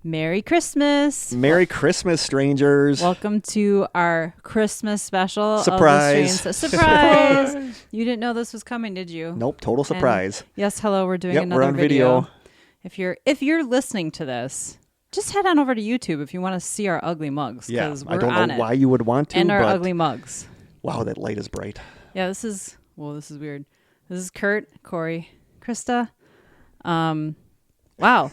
Merry Christmas. Merry Christmas, strangers. Welcome to our Christmas special. Surprise. Surprise. You didn't know this was coming, did you? Nope, total surprise. And yes, hello, we're doing another we're on video. If you're listening to this, just head on over to YouTube if you want to see our ugly mugs. Yeah, we're I don't on know it. why you would want to. And our but ugly mugs. Wow, that light is bright. Yeah, this is weird. This is Kurt, Corey, Krista. Wow.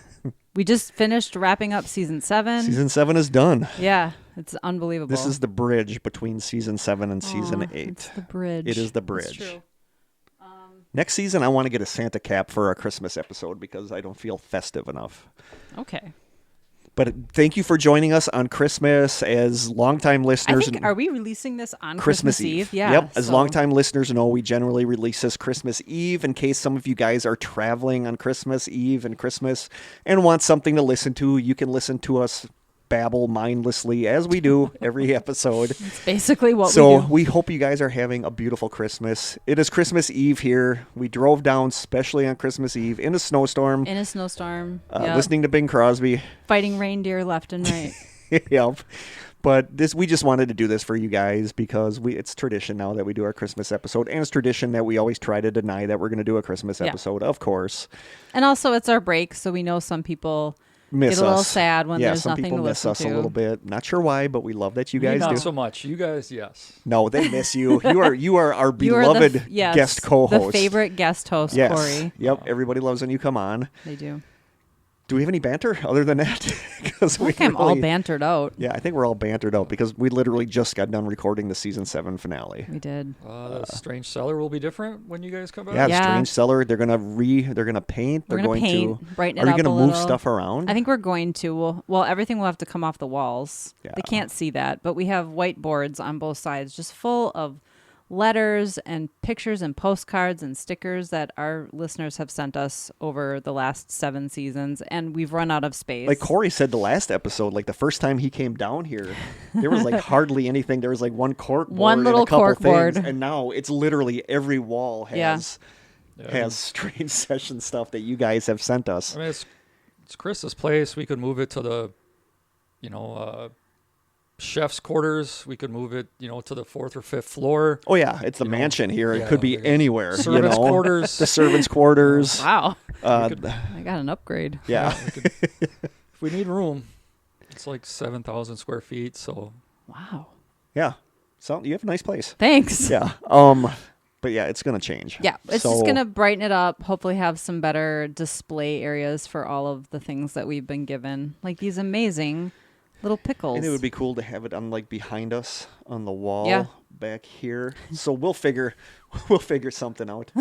We just finished wrapping up season 7. Season 7 is done. Yeah, it's unbelievable. This is the bridge between season 7 and season 8. It's the bridge. It is the bridge. It's true. Next season, I want to get a Santa cap for our Christmas episode because I don't feel festive enough. Okay. But thank you for joining us on Christmas as longtime listeners. Are we releasing this on Christmas Eve? Yeah. Yep. As longtime listeners know, we generally release this Christmas Eve in case some of you guys are traveling on Christmas Eve and Christmas and want something to listen to. You can listen to us babble mindlessly as we do every episode. It's basically what we do. So we hope you guys are having a beautiful Christmas. It is Christmas Eve here. We drove down, especially on Christmas Eve, in a snowstorm. Yep. Listening to Bing Crosby. Fighting reindeer left and right. Yep. But we just wanted to do this for you guys because it's tradition now that we do our Christmas episode. And it's tradition that we always try to deny that we're going to do a Christmas episode, of course. And also it's our break, so we know some people miss get a little us. sad when there's some nothing people to miss listen us to. a little bit. Not sure why, but we love that you guys do. Not so much. You guys, yes. No, they miss you. You are our beloved guest co-host. The favorite guest host, yes. Corey. Yep. Everybody loves when you come on. They do. Do we have any banter other than that? Because I'm all bantered out. Yeah, I think we're all bantered out because we literally just got done recording the season 7 finale. We did. The Strange Cellar will be different when you guys come back. Yeah, the Strange Cellar. They're gonna paint. We're going to paint, brighten it up a little. Are you gonna move stuff around? I think we're going to. Well, everything will have to come off the walls. Yeah. They can't see that, but we have whiteboards on both sides, just full of letters and pictures and postcards and stickers that our listeners have sent us over the last 7 seasons, and we've run out of space. Like Corey said the last episode, like the first time he came down here, there was like hardly anything. There was like one cork board, one little and a couple cork board, things, and now it's literally every wall has Strange Session stuff that you guys have sent us. I mean, it's Chris's place. We could move it to the, chef's quarters. We could move it, to the 4th or 5th floor. Oh yeah, it's the mansion here. It could be anywhere. Servants' quarters. The servants' quarters. Wow. I got an upgrade. Yeah. If we need room, it's like 7,000 square feet. So. Wow. Yeah. So you have a nice place. Thanks. Yeah. But yeah, it's gonna change. Yeah, it's just gonna brighten it up. Hopefully, have some better display areas for all of the things that we've been given, like these amazing little pickles. And it would be cool to have it on like behind us on the wall back here. So we'll figure something out.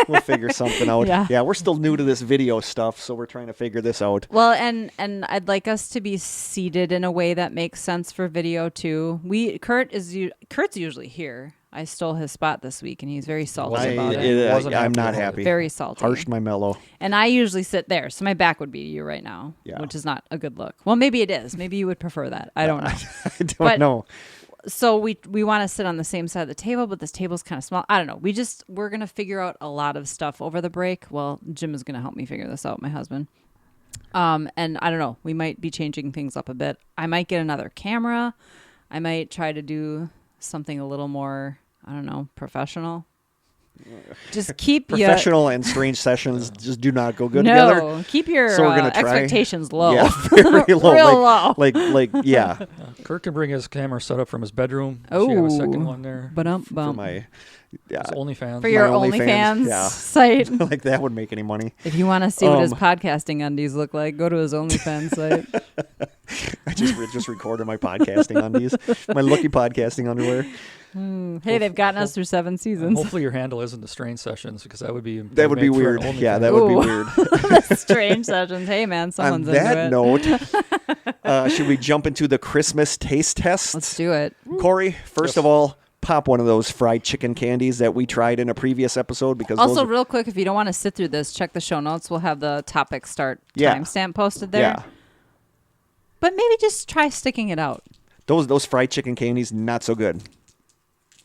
We'll figure something out. Yeah, we're still new to this video stuff, so we're trying to figure this out. Well, and I'd like us to be seated in a way that makes sense for video too. Kurt's usually here. I stole his spot this week, and he's very salty about it. I'm not happy. Very salty. Harshed my mellow. And I usually sit there, so my back would be to you right now, which is not a good look. Well, maybe it is. Maybe you would prefer that. I don't know. I don't know. So we want to sit on the same side of the table, but this table's kind of small. I don't know. We're going to figure out a lot of stuff over the break. Well, Jim is going to help me figure this out, my husband. And I don't know. We might be changing things up a bit. I might get another camera. I might try to do something a little more, I don't know, professional. Just keep professional and Strange Sessions just do not go good together. No, keep your we're expectations low. Yeah, very low. Real low. Like yeah. Kurt can bring his camera set up from his bedroom. Oh, you have a second one there. For my OnlyFans. For your OnlyFans site. Like that would make any money. If you want to see what his podcasting undies look like, go to his OnlyFans site. I just recorded my podcasting undies, my Lucky podcasting underwear. Hey, they've gotten us through 7 seasons. Hopefully your handle isn't the Strange Sessions because that would be weird. Yeah, that would be weird. Strange Sessions. Hey, man, someone's into it. On that note, should we jump into the Christmas taste test? Let's do it. Corey, first of all, pop one of those fried chicken candies that we tried in a previous episode. Because also, real quick, if you don't want to sit through this, check the show notes. We'll have the topic start timestamp posted there. Yeah. But maybe just try sticking it out. Those fried chicken candies, not so good.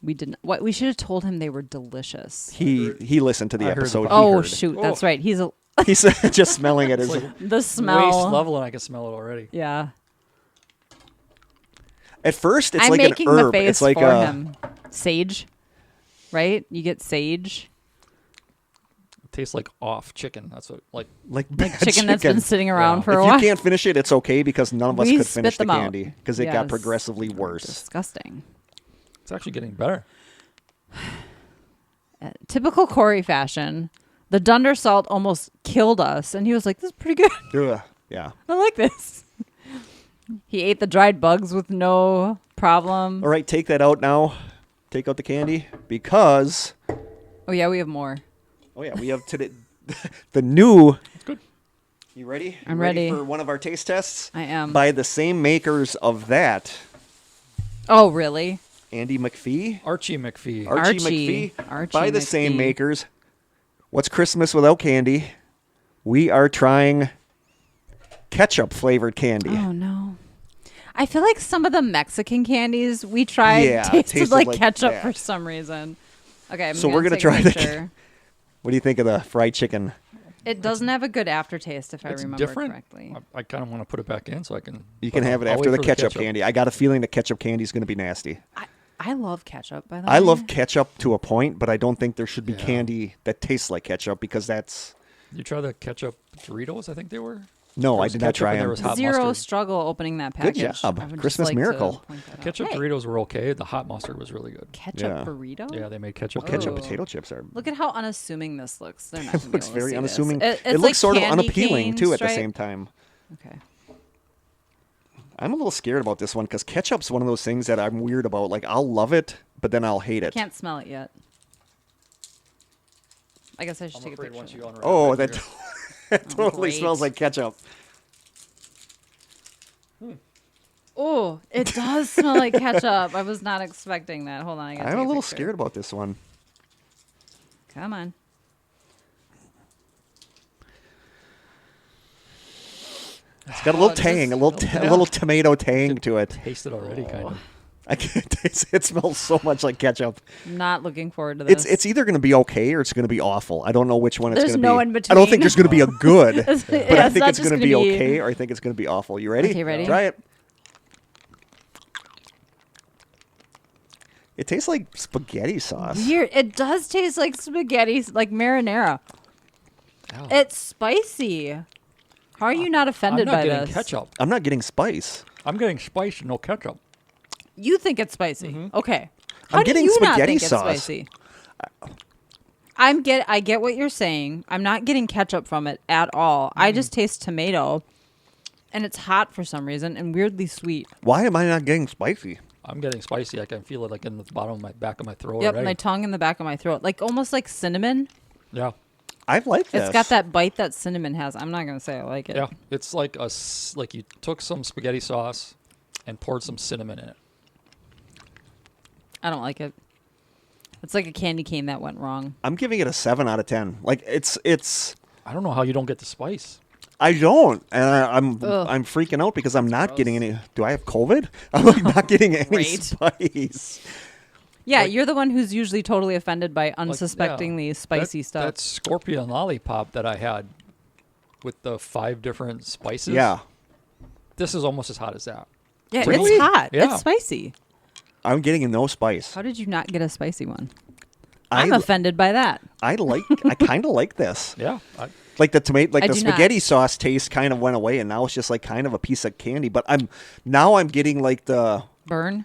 We didn't. We should have told him they were delicious. He listened to the episode. Oh shoot, that's right. He's He's just smelling it. It's Is like The smell. waist level, and I can smell it already. Yeah. at first it's I'm like an making the herb. face It's like for a him. Sage, right? You get sage. It tastes like off chicken. That's what like bad Chicken that's been sitting around Yeah. for a If while. you can't finish it, it's okay because none of us We could finish spit the them out. candy because it got Yes. progressively worse. Disgusting. It's actually getting better. Typical Corey fashion. The Dunder salt almost killed us, and he was like, "This is pretty good. Ugh. Yeah. I like this." He ate the dried bugs with no problem. All right, take that out now. Take out the candy because Oh yeah, we have more. oh yeah, we have today the new. It's good. You ready? I'm You ready. for one of our taste tests. I am. By the same makers of that, Oh really? Andy McPhee, Archie McPhee. Archie Archie. McPhee. Archie By the McPhee. same makers. What's Christmas without candy? We are trying ketchup flavored candy. Oh no. I feel like some of the Mexican candies we tried Yeah, tasted like ketchup that. for some reason. Okay, I'm So we're gonna take a try the- picture. What do you think of the fried chicken? It doesn't have a good aftertaste if I It's remember different. correctly. I kind of want to put it back in so I can. You can but have it I'll after wait the for ketchup candy. I got a feeling the ketchup candy is going to be nasty. I love ketchup, by the way. I love ketchup to a point, but I don't think there should be Yeah. candy that tastes like ketchup because that's You try the ketchup Doritos? I think they were. no. There I was did not ketchup try and there them. was hot Zero mustard. struggle opening that Good package. job. I would just Christmas like to miracle. point that out. Ketchup Hey, Doritos were okay. The hot mustard was really good. ketchup Yeah. burrito? Yeah, they made ketchup. Ketchup Oh. potato chips are. Look at how unassuming this looks. They're not It gonna be looks able to very see unassuming. this. It It's looks like sort of candy unappealing cane too at the stripe. same time. Okay. I'm a little scared about this one because ketchup's one of those things that I'm weird about. Like I'll love it, but then I'll hate it. Can't smell it yet. I guess I should I'm take a afraid picture. once you unwrap Oh, it, that, you're- that totally great. smells like ketchup. Oh, it does smell like ketchup. I was not expecting that. Hold on, I gotta I'm take a little picture. scared about this one. Come on. It's got a little Oh, it tang, does- a little tomato tang to it. Taste it already, kind of. I can't taste it. It smells so much like ketchup. Not looking forward to this. It's either going to be okay or it's going to be awful. I don't know which one it's There's going to no be. in I don't think between. there's going to be a good, but Yeah, I think not it's just going to be gonna okay or I think it's going to be awful. You ready? Okay, ready. Try it. It tastes like spaghetti sauce. Weird. It does taste like spaghetti, like marinara. Ow. It's spicy. How are you not I'm offended not by getting this? ketchup. I'm not getting spice. I'm getting spice, no ketchup. You think it's spicy? Okay. How I'm do getting you not spaghetti think sauce. It's spicy? I get what you're saying. I'm not getting ketchup from it at all. I just taste tomato, and it's hot for some reason and weirdly sweet. Why am I not getting spicy? I'm getting spicy. I can feel it like in the bottom of my back of my throat. Yep, already. my tongue in the back of my throat, like almost like cinnamon. Yeah, I like this. It's got that bite that cinnamon has. I'm not gonna say I like it. yeah. It's like like you took some spaghetti sauce and poured some cinnamon in it. I don't like it. It's like a candy cane that went wrong. I'm giving it a 7 out of 10. Like it's. I don't know how you don't get the spice. I don't, and Ugh. I'm freaking out because I'm not getting any. Do I have COVID? I'm like not getting any Great. spice. Yeah, Like- you're the one who's usually totally offended by unsuspectingly spicy stuff. That scorpion lollipop that I had with the 5 different spices. Yeah, This is almost as hot as that. Yeah, Really? it's hot. Yeah. It's spicy. I'm getting no spice. How did you not get a spicy one? I I'm offended by that. I kind of like this. Yeah. Like the tomato, like I the do not. spaghetti sauce taste kind of went away, and now it's just like kind of a piece of candy. But I'm getting like the Burn.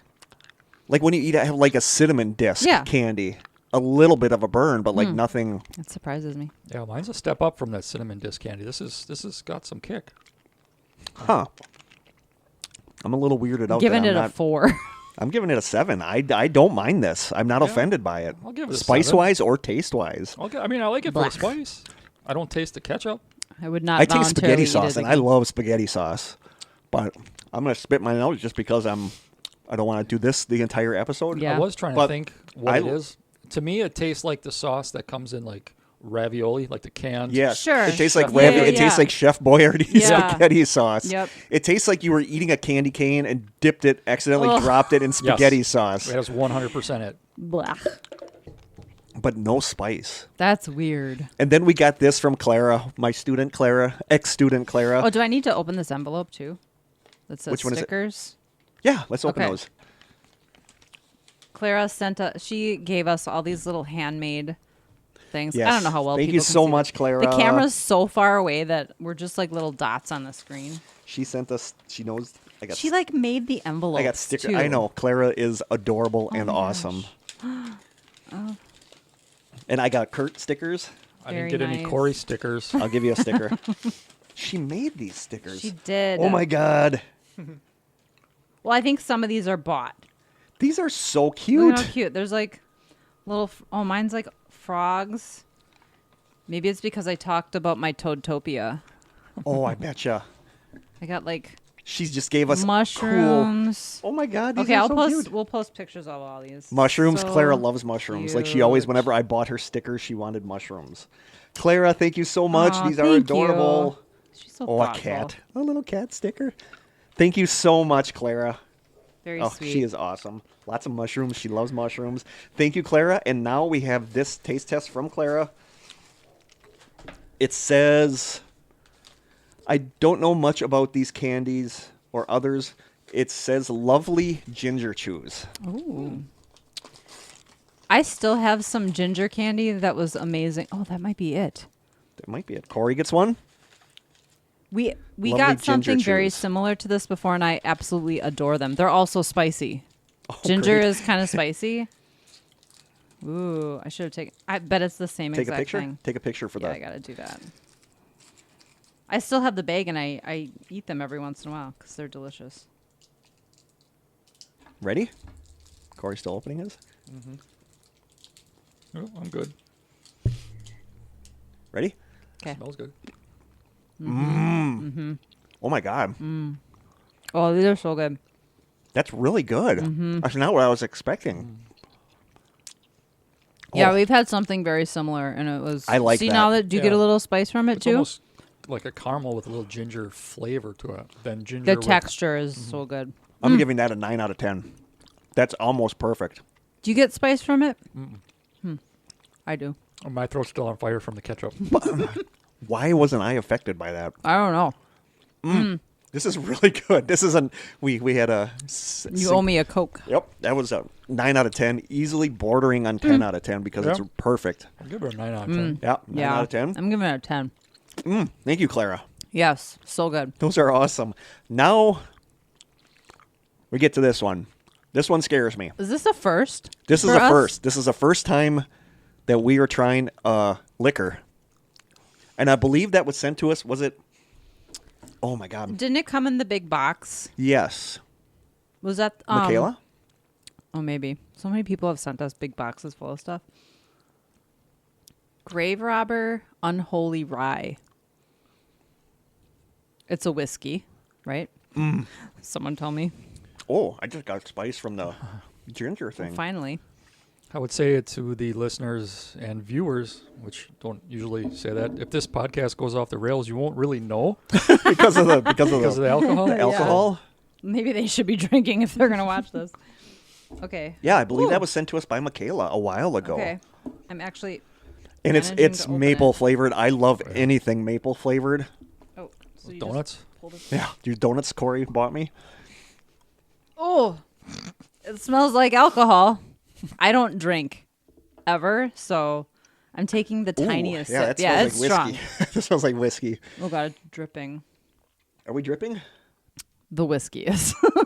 like when you eat have like a cinnamon disc Yeah. candy, a little bit of a burn, but like nothing. That surprises me. Yeah, mine's a step up from that cinnamon disc candy. This has got some kick. Huh. I'm a little weirded out. Giving that it I'm a not- 4. I'm giving it a 7. I don't mind this. I'm not Yeah. offended by it. I'll give it a Spice 7. wise or taste wise. Okay, I mean, I like it for Blah. the spice. I don't taste the ketchup. I would not I taste voluntarily spaghetti eat sauce, it and I again. love spaghetti sauce. But I'm gonna spit my nose just because I don't want to do this the entire episode. Yeah. I was trying But to think what I- it is. To me, it tastes like the sauce that comes in like ravioli, like the canned. Yeah, Sure. It tastes like Chef ravioli. Yeah, It tastes yeah. like Chef Boyardee's Yeah. spaghetti sauce. Yep. It tastes like you were eating a candy cane and dipped it, accidentally Ugh. dropped it in spaghetti sauce. That's 100% it. Blah. but no spice. That's weird. And then we got this from Clara, my student Clara, ex-student Clara. Oh, do I need to open this envelope too? That says Which one is it? stickers. Yeah, let's open Okay. those. Clara she gave us all these little handmade things. Yes. I don't know how well Thank people you can so see much, this. Clara. The camera's so far away that we're just like little dots on the screen. She sent us. She knows. She like made the envelope. I got stickers. too. I know. Clara is adorable and my awesome. Oh. And I got Kurt stickers. I didn't Very get any nice. Corey stickers. I'll give you a sticker. She made these stickers. She did. Oh my god. Well, I think some of these are bought. These are so Look cute. how cute. There's like little. Mine's like frogs. Maybe it's because I talked about my Toadtopia. Oh, I betcha. I got like She just gave us mushrooms. Cool. Oh my god, these Okay, are so cute. We'll post pictures of all these. Mushrooms. So Clara loves mushrooms. Like she always, cute. whenever I bought her stickers, she wanted mushrooms. Clara, thank you so much. Aw, These are thank adorable. you. She's so Oh, a thoughtful. cat. A little cat sticker. Thank you so much, Clara. Very Oh, sweet. she is awesome. Lots of mushrooms. She loves mushrooms. Thank you, Clara. And now we have this taste test from Clara. It says, I don't know much about these candies or others. It says lovely ginger chews. Ooh. I still have some ginger candy that was amazing. Oh, that might be it. That might be it. Corey gets one. We Lovely got ginger something very chews. similar to this before, and I absolutely adore them. They're also spicy. Ginger great. is kind of spicy. Ooh, I should have taken. I bet it's the same Take a exact picture. thing. Take a picture for Yeah, I that. gotta do that. I still have the bag, and I eat them every once in a while because they're delicious. Ready? Corey's still opening his. Oh, I'm good. Ready? Okay. Smells good. Oh my god, Oh, these are so good. that's really good. That's not what I was expecting. Yeah, Oh. we've had something very similar, and it was. I like See that. now that do you get a Yeah. little spice from it It's too? almost like a caramel with a little ginger flavor to it. Then ginger. The with- texture is so good. I'm giving that a 9 out of 10. That's almost perfect. Do you get spice from it? I do. Oh, my throat's still on fire from the ketchup. Why wasn't I affected by that? I don't know. This is really good. This is we had a You owe me a Coke. Yep, that was a 9 out of 10, easily bordering on 10 out of 10 because it's Yeah. perfect. I'll give it a 9 out of 10. Yeah, 9 Yeah, out of 10. I'm giving it a 10. Thank you, Clara. Yes, so good. Those are awesome. Now we get to this one. This one scares me. Is this a first? This is for a us? first. This is the first time that we are trying liquor. And I believe that was sent to us. Was it? Oh my God. Didn't it come in the big box? Yes. Was that Michaela? Oh, maybe. So many people have sent us big boxes full of stuff. Grave Robber Unholy Rye. It's a whiskey, right? Someone tell me. Oh, I just got spice from the ginger thing. Finally. I would say it to the listeners and viewers, which don't usually say that. If this podcast goes off the rails, you won't really know because of the because of the alcohol. alcohol. Maybe they should be drinking if they're going to watch this. Okay. Yeah, I believe Ooh. that was sent to us by Michaela a while ago. Okay. I'm actually. And it's managing to open maple it. flavored. I love anything maple flavored. Oh, so you Donuts? Just pulled it. Yeah, these donuts Corey bought me. Oh, it smells like alcohol. I don't drink ever, so I'm taking the Ooh, tiniest yeah, sip. that Yeah, smells it's like strong. whiskey. That smells like whiskey. Oh god, it's dripping. Are we dripping? The whiskey is. All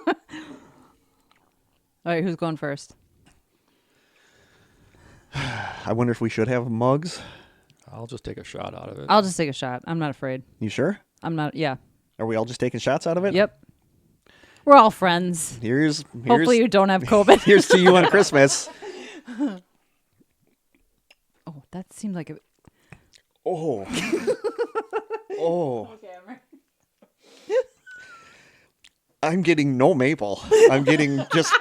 right, who's going first? I wonder if we should have mugs. I'll just take a shot out of it. I'll just take a shot. I'm not afraid. You sure? I'm not. Yeah. Are we all just taking shots out of it? Yep. We're all friends. Here's Hopefully you don't have COVID. here's to you on Christmas. Oh, that seemed like a. Oh. Oh. Okay, I'm ready. I'm getting no maple. I'm getting just.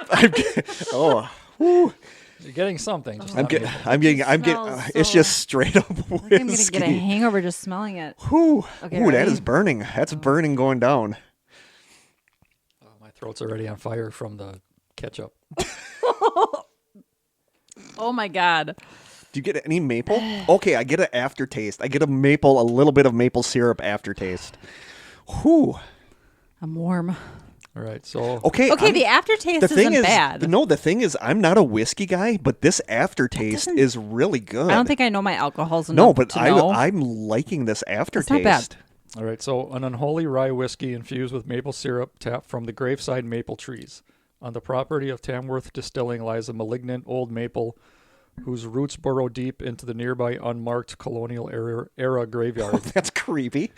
Oh. Whew. You're getting something. Just I'm not getting. maple. I'm getting. I'm getting. smells It's so- just straight up I think I'm gonna whiskey. get a hangover just smelling it. Whew. Okay, Ooh, that ready? is burning. That's burning going down. Oh, my throat's already on fire from the ketchup. Oh my god. Do you get any maple? Okay, I get an aftertaste. I get a little bit of maple syrup aftertaste. Whew. I'm warm. All right, so Okay, The aftertaste isn't bad. No, the thing is, I'm not a whiskey guy, but this aftertaste is really good. I don't think I know my alcohols enough No, but to know. I'm liking this aftertaste. not bad. all right, so an unholy rye whiskey infused with maple syrup tapped from the graveside maple trees. On the property of Tamworth Distilling lies a malignant old maple whose roots burrow deep into the nearby unmarked colonial era graveyard. Oh, that's creepy.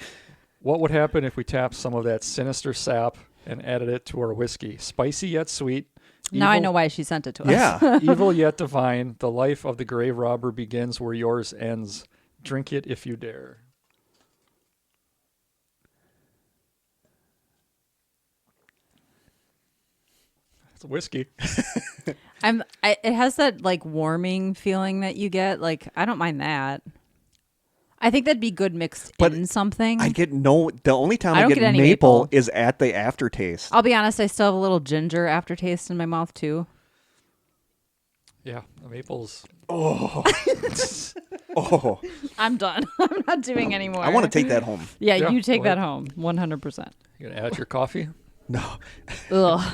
What would happen if we tapped some of that sinister sap and added it to our whiskey? Spicy yet sweet. Now I know why she sent it to us. Yeah. Evil yet divine. The life of the grave robber begins where yours ends. Drink it if you dare. It's a whiskey. It has that like warming feeling that you get. Like I don't mind that. I think that'd be good mixed in something. The only time I I don't get get any maple maple. is at the aftertaste. I'll be honest, I still have a little ginger aftertaste in my mouth too. Yeah, the maples. Oh. I'm done. I'm not doing anymore. I want to take that home. Yeah, Yeah, you take go that ahead. home. 100%. You gonna add it to your coffee? No. Ugh.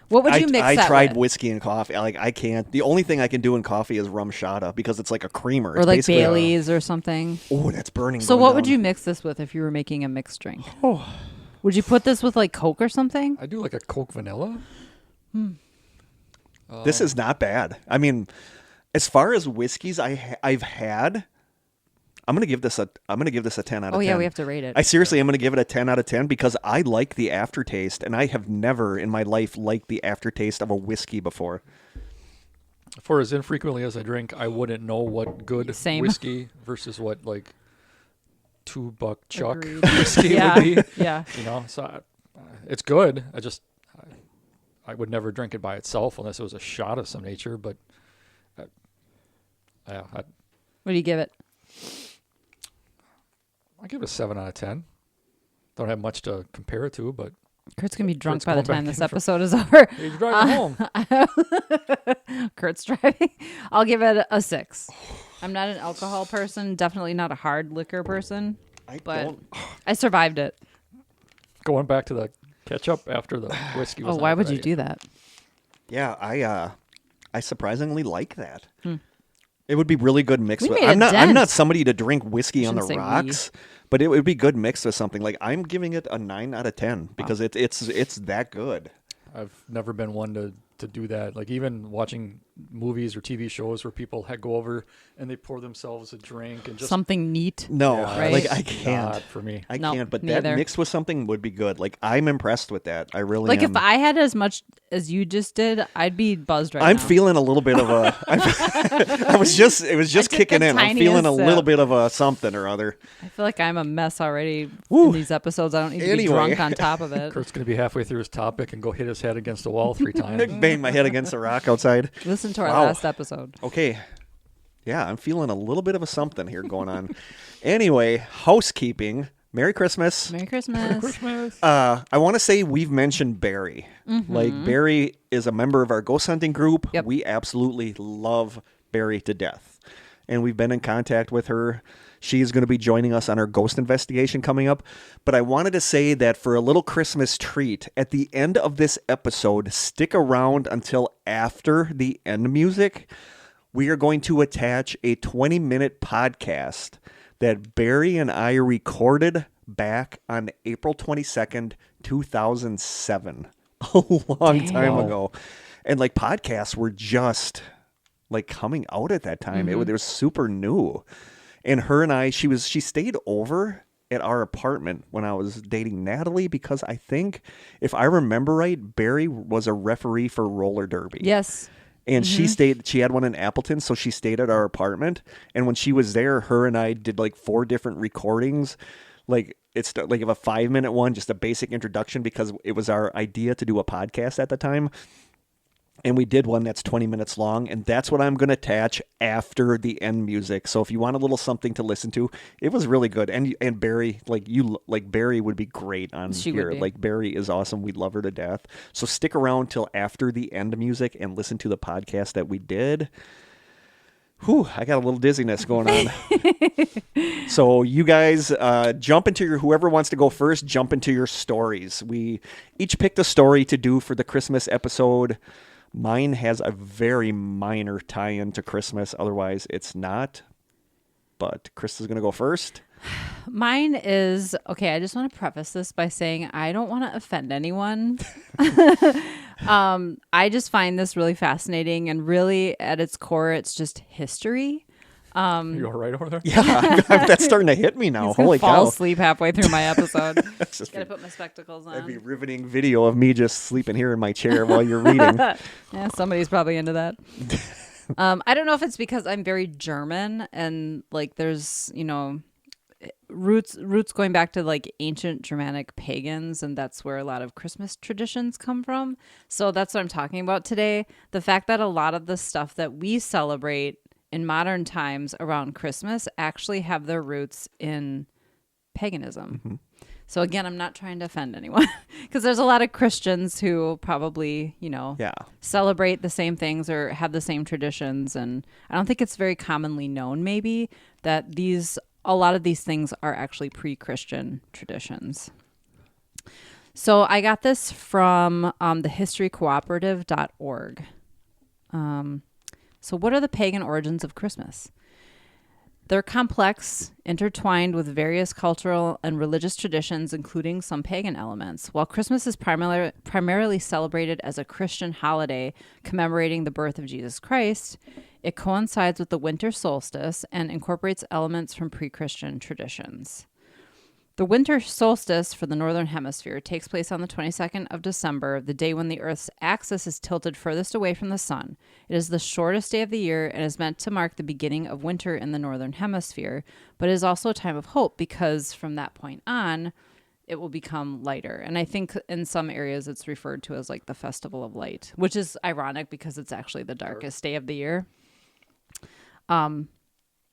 What would you mix I that tried with? whiskey and coffee. I can't. The only thing I can do in coffee is rum shada because it's like a creamer. Or It's like basically Bailey's or something. Oh, that's burning. So going what would down. you mix this with if you were making a mixed drink? Oh. Would you put this with like Coke or something? I do like a Coke vanilla. This is not bad. I mean, as far as whiskeys I've had, I'm gonna give this a 10 out of 10. Oh yeah, we have to rate it. I seriously am gonna give it a 10 out of 10 because I like the aftertaste, and I have never in my life liked the aftertaste of a whiskey before. For as infrequently as I drink, I wouldn't know what good Same. whiskey versus what like $2 Chuck Agreed. whiskey Yeah. would be. Yeah. You know, so it's good. I would never drink it by itself unless it was a shot of some nature. But I What do you give it? give it a 7 out of 10. Don't have much to compare it to, but Kurt's gonna be drunk Kurt's by the going time back this in for- episode is over. you're driving home. Kurt's driving. I'll give it a 6. I'm not an alcohol person. Definitely not a hard liquor person. But I survived it. Going back to the ketchup after the whiskey was Oh, why not would you ready. do that? Yeah, I surprisingly like that. It would be really good mixed We with. made a I'm not dent. somebody to drink whiskey on the Shouldn't say we. rocks, but it would be good mixed with something. Like I'm giving it a 9 out of 10 because it's that good. I've never been one to do that. Like even watching movies or TV shows where people go over and they pour themselves a drink and just Something neat. No, Yeah, Right. like I can't. not for me. I No, can't, but me that either. mixed with something would be good. Like I'm impressed with that. I really Like am. if I had as much as you just did, I'd be buzzed right I'm now. feeling a little bit of a. it was just took kicking the in. I'm tiniest feeling a little sip. bit of a something or other. I feel like I'm a mess already Woo. in these episodes. I don't need to be Anyway. drunk on top of it. Kurt's going to be halfway through his topic and go hit his head against the wall 3 times. Bang my head against the rock outside. Listen to our Wow. last episode. Okay. Yeah, I'm feeling a little bit of a something here going on. Anyway, housekeeping. Merry Christmas. Merry Christmas. Christmas. I want to say we've mentioned Barry. Like Barry is a member of our ghost hunting group. Yep. We absolutely love Barry to death. And we've been in contact with her. She's going to be joining us on our ghost investigation coming up. But I wanted to say that for a little Christmas treat, at the end of this episode, stick around until after the end music. We are going to attach a 20-minute podcast that Barry and I recorded back on April 22nd, 2007. A long time ago. And like podcasts were just like coming out at that time. It was super new. And her and I, she stayed over at our apartment when I was dating Natalie because I think, if I remember right, Barry was a referee for roller derby. Yes. And she had one in Appleton, so she stayed at our apartment. And when she was there, her and I did like 4 different recordings. Like it's like a 5-minute one, just a basic introduction because it was our idea to do a podcast at the time. And we did one that's 20 minutes long, and that's what I'm going to attach after the end music. So if you want a little something to listen to, it was really good. And Barry, Barry would be great on She here. would be. Like Barry is awesome. We love her to death. So stick around till after the end music and listen to the podcast that we did. Whew, I got a little dizziness going on. So you guys jump into whoever wants to go first, jump into your stories. We each picked a story to do for the Christmas episode. Mine has a very minor tie-in to Christmas. Otherwise, it's not. But Chris is going to go first. Mine is, okay, I just want to preface this by saying I don't want to offend anyone. I just find this really fascinating, and really at its core, it's just history. Are you all right over there? Yeah, that's starting to hit me now. He's gonna Holy fall cow. asleep halfway through my episode. Just Gotta put my spectacles on. that'd be riveting video of me just sleeping here in my chair while you're reading. Yeah, somebody's probably into that. I don't know if it's because I'm very German and like there's, roots going back to like ancient Germanic pagans, and that's where a lot of Christmas traditions come from. So that's what I'm talking about today. The fact that a lot of the stuff that we celebrate in modern times around Christmas actually have their roots in paganism. Mm-hmm. So again, I'm not trying to offend anyone because there's a lot of Christians who probably, celebrate the same things or have the same traditions. And I don't think it's very commonly known maybe that a lot of these things are actually pre-Christian traditions. So I got this from thehistorycooperative.org. So what are the pagan origins of Christmas? They're complex, intertwined with various cultural and religious traditions, including some pagan elements. While Christmas is primarily celebrated as a Christian holiday commemorating the birth of Jesus Christ, it coincides with the winter solstice and incorporates elements from pre-Christian traditions. The winter solstice for the Northern Hemisphere takes place on the 22nd of December, the day when the Earth's axis is tilted furthest away from the sun. It is the shortest day of the year and is meant to mark the beginning of winter in the Northern Hemisphere, but it is also a time of hope because from that point on, it will become lighter. And I think in some areas it's referred to as like the Festival of Light, which is ironic because it's actually the darkest day of the year.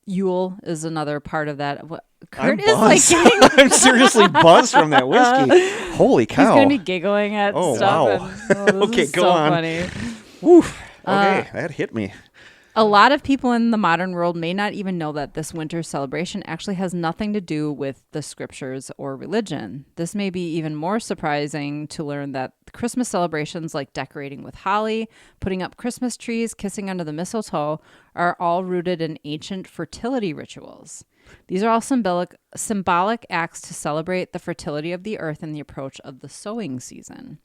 Yule is another part of that. Kurt is like getting... I'm seriously buzzed from that whiskey. Holy cow. He's going to be giggling at stuff. Wow. Okay, go on. Funny. Oof. Okay, that hit me. A lot of people in the modern world may not even know that this winter celebration actually has nothing to do with the scriptures or religion. This may be even more surprising to learn that Christmas celebrations like decorating with holly, putting up Christmas trees, kissing under the mistletoe are all rooted in ancient fertility rituals. These are all symbolic acts to celebrate the fertility of the earth and the approach of the sowing season.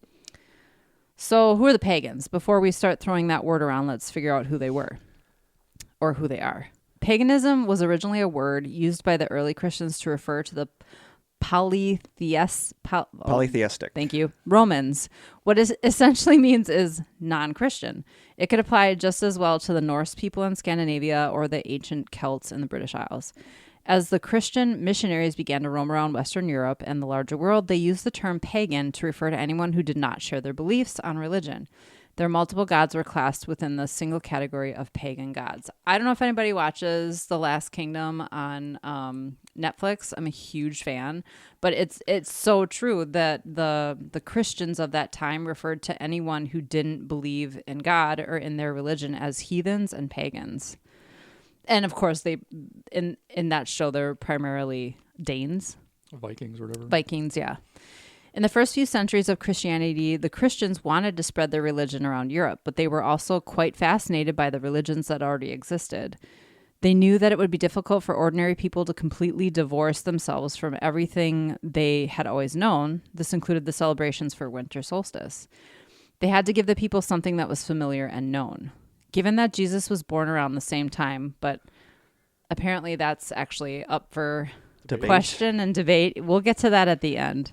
So who are the pagans? Before we start throwing that word around, let's figure out who they were. Or who they are. Paganism was originally a word used by the early Christians to refer to the polytheistic. Thank you. Romans. What it essentially means is non-Christian. It could apply just as well to the Norse people in Scandinavia or the ancient Celts in the British Isles. As the Christian missionaries began to roam around Western Europe and the larger world, they used the term pagan to refer to anyone who did not share their beliefs on religion. Their multiple gods were classed within the single category of pagan gods. I don't know if anybody watches The Last Kingdom on Netflix. I'm a huge fan, but it's so true that the Christians of that time referred to anyone who didn't believe in God or in their religion as heathens and pagans. And of course, they in that show they're primarily Danes, Vikings or whatever. Vikings, yeah. In the first few centuries of Christianity, the Christians wanted to spread their religion around Europe, but they were also quite fascinated by the religions that already existed. They knew that it would be difficult for ordinary people to completely divorce themselves from everything they had always known. This included the celebrations for winter solstice. They had to give the people something that was familiar and known. Given that Jesus was born around the same time, but apparently that's actually up for question and debate. We'll get to that at the end.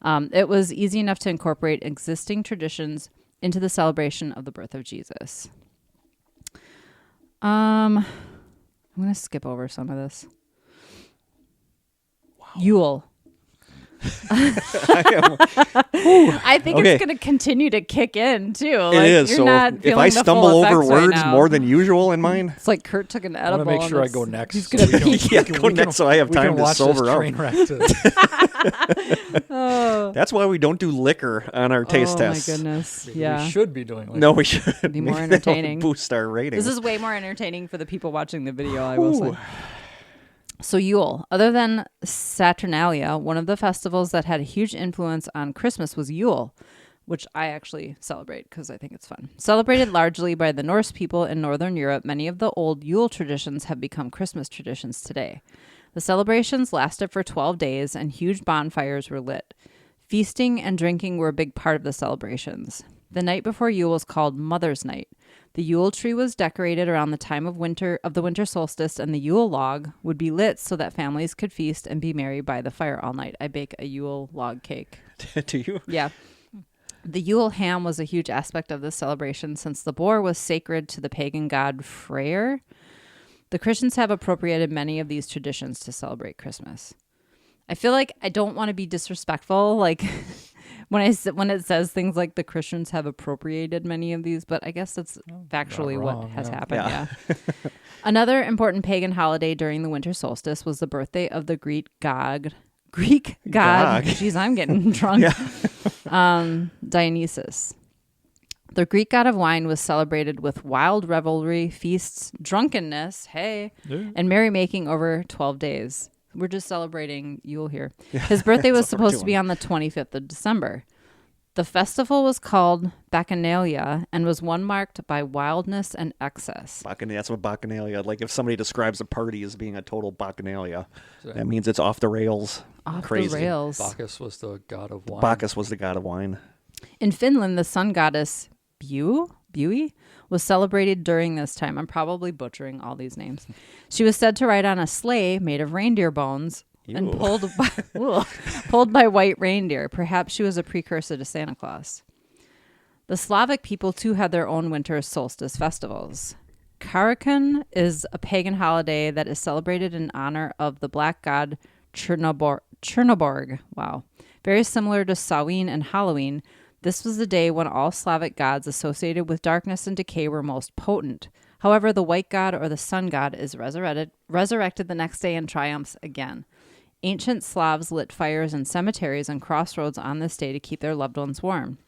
It was easy enough to incorporate existing traditions into the celebration of the birth of Jesus. I'm going to skip over some of this. Wow. Yule. I think Okay. it's going to continue to kick in too. It is. You're So not if feeling I the full stumble over effects right words now. more than usual in mine, It's like Kurt took an I want edible. to make sure I and go it's- next. He's going to peek. yeah, go next so I have time to watch sober this up. train wreck to- Oh, That's why we don't do liquor on our taste tests. my goodness. Maybe Yeah. we should be doing like No, we should. be more Maybe that'll entertaining. Boost our ratings. This is way more entertaining for the people watching the video, I will Ooh. say. So Yule, other than Saturnalia, one of the festivals that had a huge influence on Christmas was Yule, which I actually celebrate because I think it's fun. Celebrated largely by the Norse people in Northern Europe, many of the old Yule traditions have become Christmas traditions today. The celebrations lasted for 12 days and huge bonfires were lit. Feasting and drinking were a big part of the celebrations. The night before Yule was called Mother's Night. The Yule tree was decorated around the time of the winter solstice, and the Yule log would be lit so that families could feast and be merry by the fire all night. I bake a Yule log cake. Do you? Yeah. The Yule ham was a huge aspect of this celebration since the boar was sacred to the pagan god Freyr. The Christians have appropriated many of these traditions to celebrate Christmas. I feel like I don't want to be disrespectful, like when it says things like the Christians have appropriated many of these, but I guess that's factually what wrong, has yeah. happened. Yeah. Yeah. Another important pagan holiday during the winter solstice was the birthday of the Greek god. God. Jeez, I'm getting drunk. Dionysus. The Greek god of wine was celebrated with wild revelry, feasts, drunkenness, Yeah. and merrymaking over 12 days. We're just celebrating Yule here. His birthday was That's what we're supposed to be on the 25th of December. The festival was called Bacchanalia and was one marked by wildness and excess. That's what bacchanalia. Like if somebody describes a party as being a total bacchanalia, So- that means it's off the rails. Off Crazy. the rails. Bacchus was the god of wine. Bacchus was the god of wine. In Finland, the sun goddess Bui was celebrated during this time. I'm probably butchering all these names. She was said to ride on a sleigh made of reindeer bones and Ew. pulled by white reindeer. Perhaps she was a precursor to Santa Claus. The Slavic people too had their own winter solstice festivals. Karakan is a pagan holiday that is celebrated in honor of the black god Chernoborg. Wow. Very similar to Samhain and Halloween, this was the day when all Slavic gods associated with darkness and decay were most potent. However, the white god or the sun god is resurrected the next day and triumphs again. Ancient Slavs lit fires in cemeteries and crossroads on this day to keep their loved ones warm.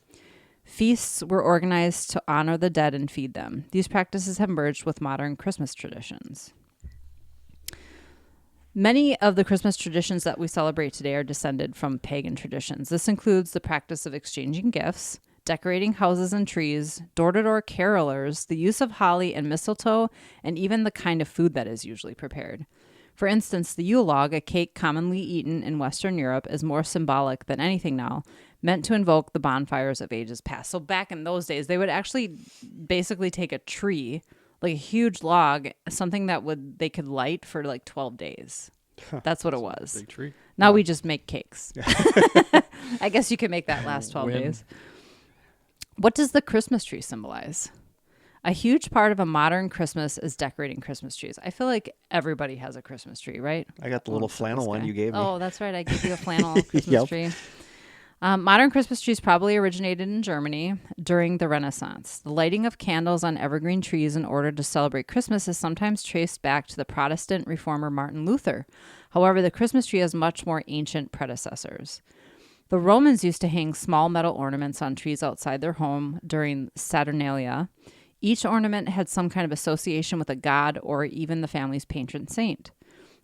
Feasts were organized to honor the dead and feed them. These practices have merged with modern Christmas traditions. Many of the Christmas traditions that we celebrate today are descended from pagan traditions. This includes the practice of exchanging gifts, decorating houses and trees, door-to-door carolers, the use of holly and mistletoe, and even the kind of food that is usually prepared. For instance, the Yule log, a cake commonly eaten in Western Europe, is more symbolic than anything now, meant to invoke the bonfires of ages past. So back in those days, they would actually basically take a tree, like a huge log, something that they could light for like 12 days. That's what it was. Big tree. Now we just make cakes. I guess you could make that last 12 Win. days. What does the Christmas tree symbolize? A huge part of a modern Christmas is decorating Christmas trees. I feel like everybody has a Christmas tree, right? I got the little flannel one you gave me. Oh, that's right. I gave you a flannel Christmas Yep. tree. Modern Christmas trees probably originated in Germany during the Renaissance. The lighting of candles on evergreen trees in order to celebrate Christmas is sometimes traced back to the Protestant reformer Martin Luther. However, the Christmas tree has much more ancient predecessors. The Romans used to hang small metal ornaments on trees outside their home during Saturnalia. Each ornament had some kind of association with a god or even the family's patron saint.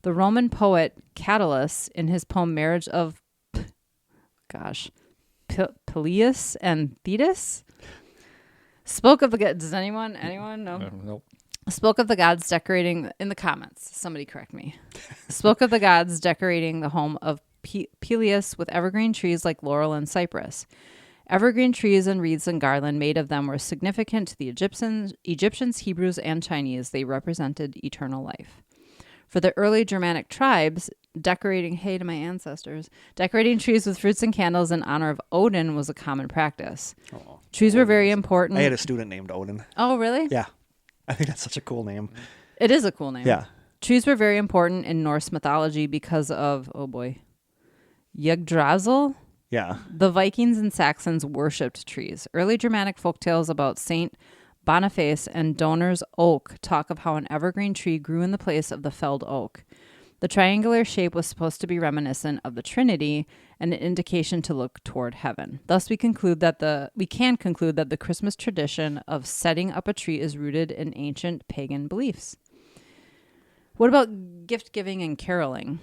The Roman poet Catullus, in his poem Marriage of Peleus and Thetis, spoke of the gods. Does anyone know? Nope. Spoke of the gods decorating in the comments. Somebody correct me. Spoke of the gods decorating the home of Peleus with evergreen trees like laurel and cypress. Evergreen trees and wreaths and garland made of them were significant to the Egyptians, Hebrews, and Chinese. They represented eternal life. For the early Germanic tribes, decorating trees with fruits and candles in honor of Odin was a common practice. Oh, Trees were very important. I had a student named Odin. Oh, really? Yeah. I think that's such a cool name. It is a cool name. Yeah. Trees were very important in Norse mythology because of, Yggdrasil. Yeah. The Vikings and Saxons worshipped trees. Early Germanic folktales about Saint Boniface and Donor's oak talk of how an evergreen tree grew in the place of the felled oak. The triangular shape was supposed to be reminiscent of the Trinity and an indication to look toward heaven. Thus, we can conclude that the Christmas tradition of setting up a tree is rooted in ancient pagan beliefs. What about gift giving and caroling?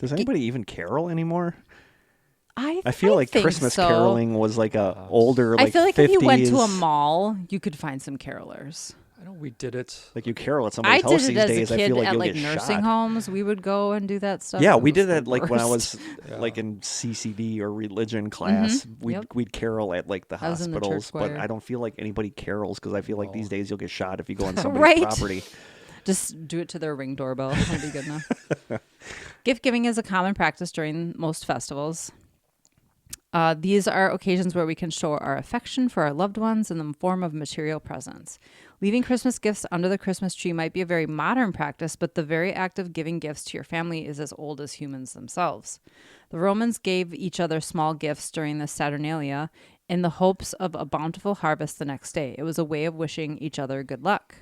Does anybody even carol anymore? I feel like think Christmas so. caroling was like a older, like I feel like 50s. if you went to a mall, you could find some carolers. I know we did it. Like you carol at I somebody's house did it these as days. a I kid feel like at you'll like get nursing shot. homes. We would go and do that stuff. Yeah, It we was did the that like when I worst. was like in CCD or religion class. Yep. We'd carol at like the I was in the hospitals, church but choir. I don't feel like anybody carols because I feel like these days you'll get shot if you go on somebody's Right. property. Just do it to their Ring doorbell. That'll be good enough. Gift giving is a common practice during most festivals. These are occasions where we can show our affection for our loved ones in the form of material presents. Leaving Christmas gifts under the Christmas tree might be a very modern practice, but the very act of giving gifts to your family is as old as humans themselves. The Romans gave each other small gifts during the Saturnalia in the hopes of a bountiful harvest the next day. It was a way of wishing each other good luck.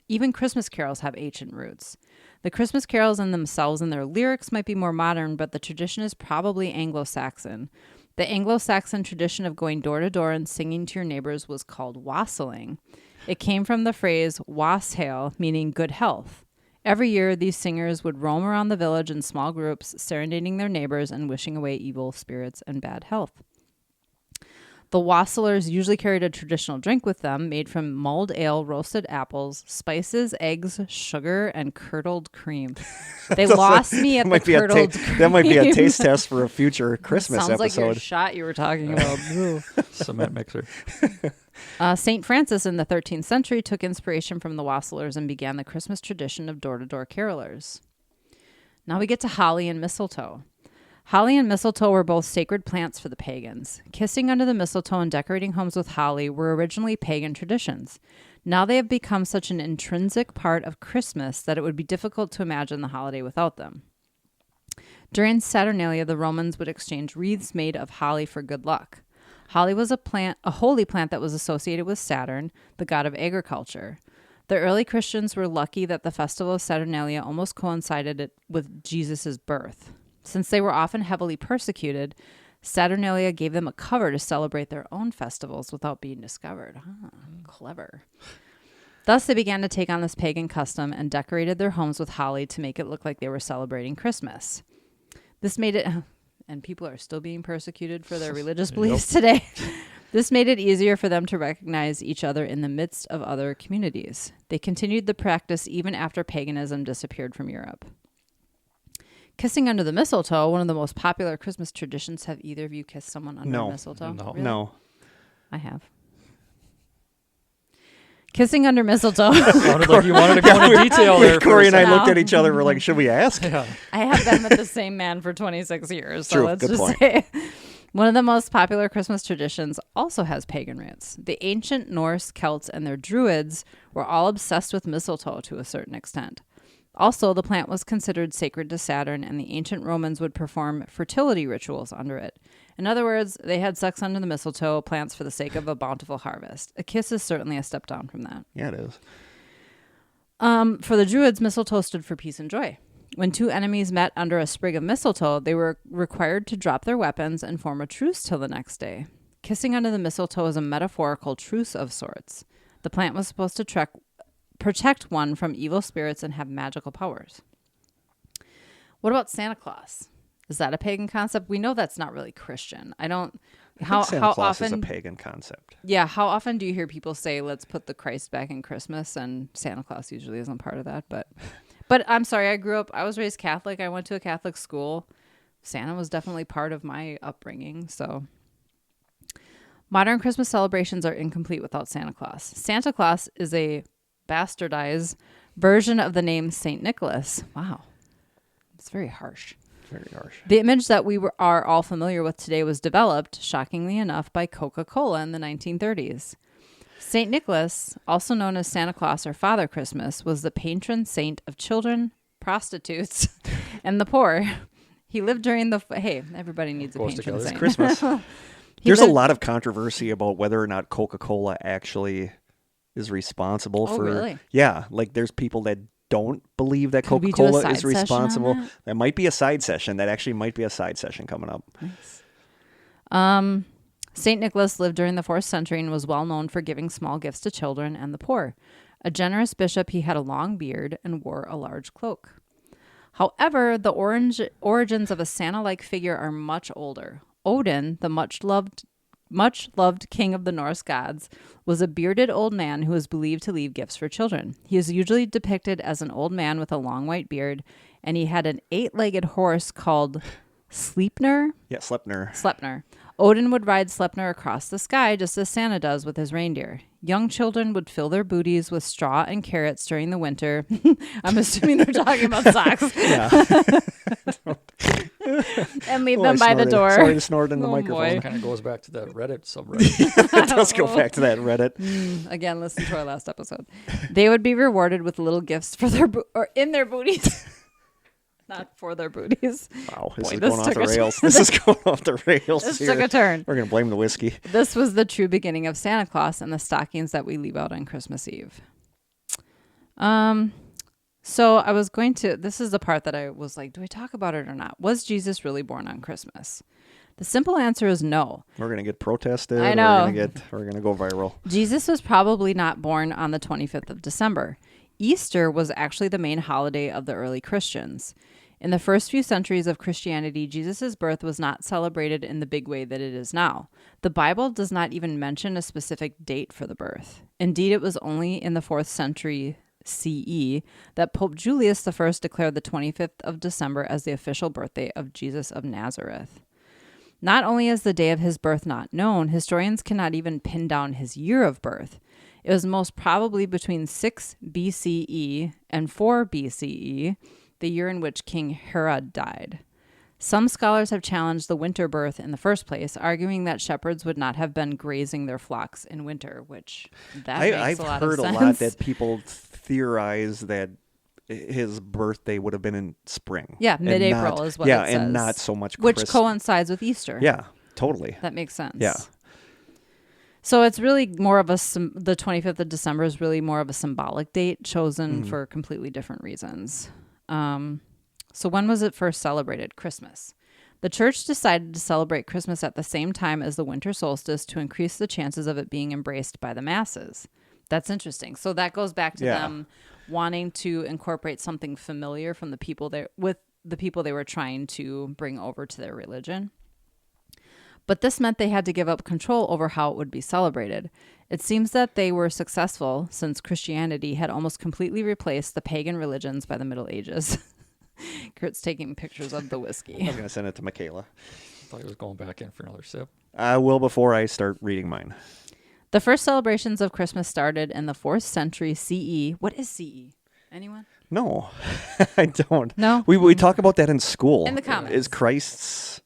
Even Christmas carols have ancient roots. The Christmas carols in themselves and their lyrics might be more modern, but the tradition is probably Anglo-Saxon. The Anglo-Saxon tradition of going door to door and singing to your neighbors was called wassailing. It came from the phrase wassail, meaning good health. Every year, these singers would roam around the village in small groups, serenading their neighbors and wishing away evil spirits and bad health. The wassailers usually carried a traditional drink with them made from mulled ale, roasted apples, spices, eggs, sugar, and curdled cream. They lost me at the curdled cream. That might be a taste test for a future Christmas Sounds like your episode. shot you were talking about. Cement mixer. St. Francis in the 13th century took inspiration from the wassailers and began the Christmas tradition of door-to-door carolers. Now we get to holly and mistletoe. Holly and mistletoe were both sacred plants for the pagans. Kissing under the mistletoe and decorating homes with holly were originally pagan traditions. Now they have become such an intrinsic part of Christmas that it would be difficult to imagine the holiday without them. During Saturnalia, the Romans would exchange wreaths made of holly for good luck. Holly was a holy plant that was associated with Saturn, the god of agriculture. The early Christians were lucky that the festival of Saturnalia almost coincided with Jesus' birth. Since they were often heavily persecuted, Saturnalia gave them a cover to celebrate their own festivals without being discovered. Clever. Thus, they began to take on this pagan custom and decorated their homes with holly to make it look like they were celebrating Christmas. This made it, and people are still being persecuted for their religious beliefs today. This made it easier for them to recognize each other in the midst of other communities. They continued the practice even after paganism disappeared from Europe. Kissing under the mistletoe, one of the most popular Christmas traditions. Have either of you kissed someone under mistletoe? No. Really? No. I have. Kissing under mistletoe. Sounded like you wanted to go into detail there. Corey and I No. looked at each other. We're like, should we ask? Yeah. I have been with the same man for 26 years. So True. let's Good just point. say one of the most popular Christmas traditions also has pagan roots. The ancient Norse, Celts, and their Druids were all obsessed with mistletoe to a certain extent. Also, the plant was considered sacred to Saturn, and the ancient Romans would perform fertility rituals under it. In other words, they had sex under the mistletoe plants for the sake of a bountiful harvest. A kiss is certainly a step down from that. Yeah, it is. For the Druids, mistletoe stood for peace and joy. When two enemies met under a sprig of mistletoe, they were required to drop their weapons and form a truce till the next day. Kissing under the mistletoe is a metaphorical truce of sorts. The plant was supposed to protect one from evil spirits and have magical powers. What about Santa Claus? Is that a pagan concept? We know that's not really Christian. I think Santa Claus is a pagan concept. Yeah, how often do you hear people say, let's put the Christ back in Christmas? And Santa Claus usually isn't part of that. But I'm sorry, I was raised Catholic. I went to a Catholic school. Santa was definitely part of my upbringing. So modern Christmas celebrations are incomplete without Santa Claus. Santa Claus is a bastardized version of the name St. Nicholas. Wow. It's very harsh. Very harsh. The image that we are all familiar with today was developed, shockingly enough, by Coca-Cola in the 1930s. St. Nicholas, also known as Santa Claus or Father Christmas, was the patron saint of children, prostitutes, and the poor. He lived during the... Hey, everybody needs a Goes patron together. saint. Christmas. He There's a lived- lot of controversy about whether or not Coca-Cola actually is responsible Oh, for. really? Yeah, like there's people that don't believe that Could we do a Coca-Cola side is session on responsible. that? That might be a side session. That actually might be a side session coming up. St. Nicholas lived during the 4th century and was well known for giving small gifts to children and the poor. A generous bishop, he had a long beard and wore a large cloak. However, the origins of a Santa-like figure are much older. Odin, the much-loved king of the Norse gods, was a bearded old man who was believed to leave gifts for children. He is usually depicted as an old man with a long white beard, and he had an 8-legged horse called Sleipnir. Yeah, Sleipnir. Sleipnir. Odin would ride Sleipnir across the sky just as Santa does with his reindeer. Young children would fill their booties with straw and carrots during the winter. I'm assuming they're talking about socks. Yeah. And leave Oh, them I by the snorted. door. Sorry to snort in the Oh, microphone. boy. Kind of goes back to that Reddit subreddit. It does go back to that Reddit. Again, listen to our last episode. They would be rewarded with little gifts for their or in their booties. Not for their booties. Wow, this Boy, is this going off took the a rails. This is going off the rails This here. took a turn. We're going to blame the whiskey. This was the true beginning of Santa Claus and the stockings that we leave out on Christmas Eve. So I was going to, this is the part that I was like, do I talk about it or not? Was Jesus really born on Christmas? The simple answer is no. We're going to get protested. I know. We're going to go viral. Jesus was probably not born on the 25th of December. Easter was actually the main holiday of the early Christians. In the first few centuries of Christianity, Jesus' birth was not celebrated in the big way that it is now. The Bible does not even mention a specific date for the birth. Indeed, it was only in the 4th century CE that Pope Julius I declared the 25th of December as the official birthday of Jesus of Nazareth. Not only is the day of his birth not known, historians cannot even pin down his year of birth. It was most probably between 6 BCE and 4 BCE, the year in which King Herod died. Some scholars have challenged the winter birth in the first place, arguing that shepherds would not have been grazing their flocks in winter, which that makes I've a lot heard of sense. a lot that people theorize that his birthday would have been in spring. Yeah, and mid-April not- is what yeah, it says. and not so much Which Christ- coincides with Easter. Yeah, totally. That makes sense. Yeah. So it's really more of the 25th of December is really more of a symbolic date chosen for completely different reasons. So when was it first celebrated? Christmas. The church decided to celebrate Christmas at the same time as the winter solstice to increase the chances of it being embraced by the masses. That's interesting. So that goes back to them wanting to incorporate something familiar from the people they were trying to bring over to their religion. But this meant they had to give up control over how it would be celebrated. It seems that they were successful since Christianity had almost completely replaced the pagan religions by the Middle Ages. Kurt's taking pictures of the whiskey. I'm going to send it to Michaela. I thought he was going back in for another sip. I will before I start reading mine. The first celebrations of Christmas started in the 4th century CE. What is CE? Anyone? No, I don't. No? We talk about that in school. In the comments. Is Christ's...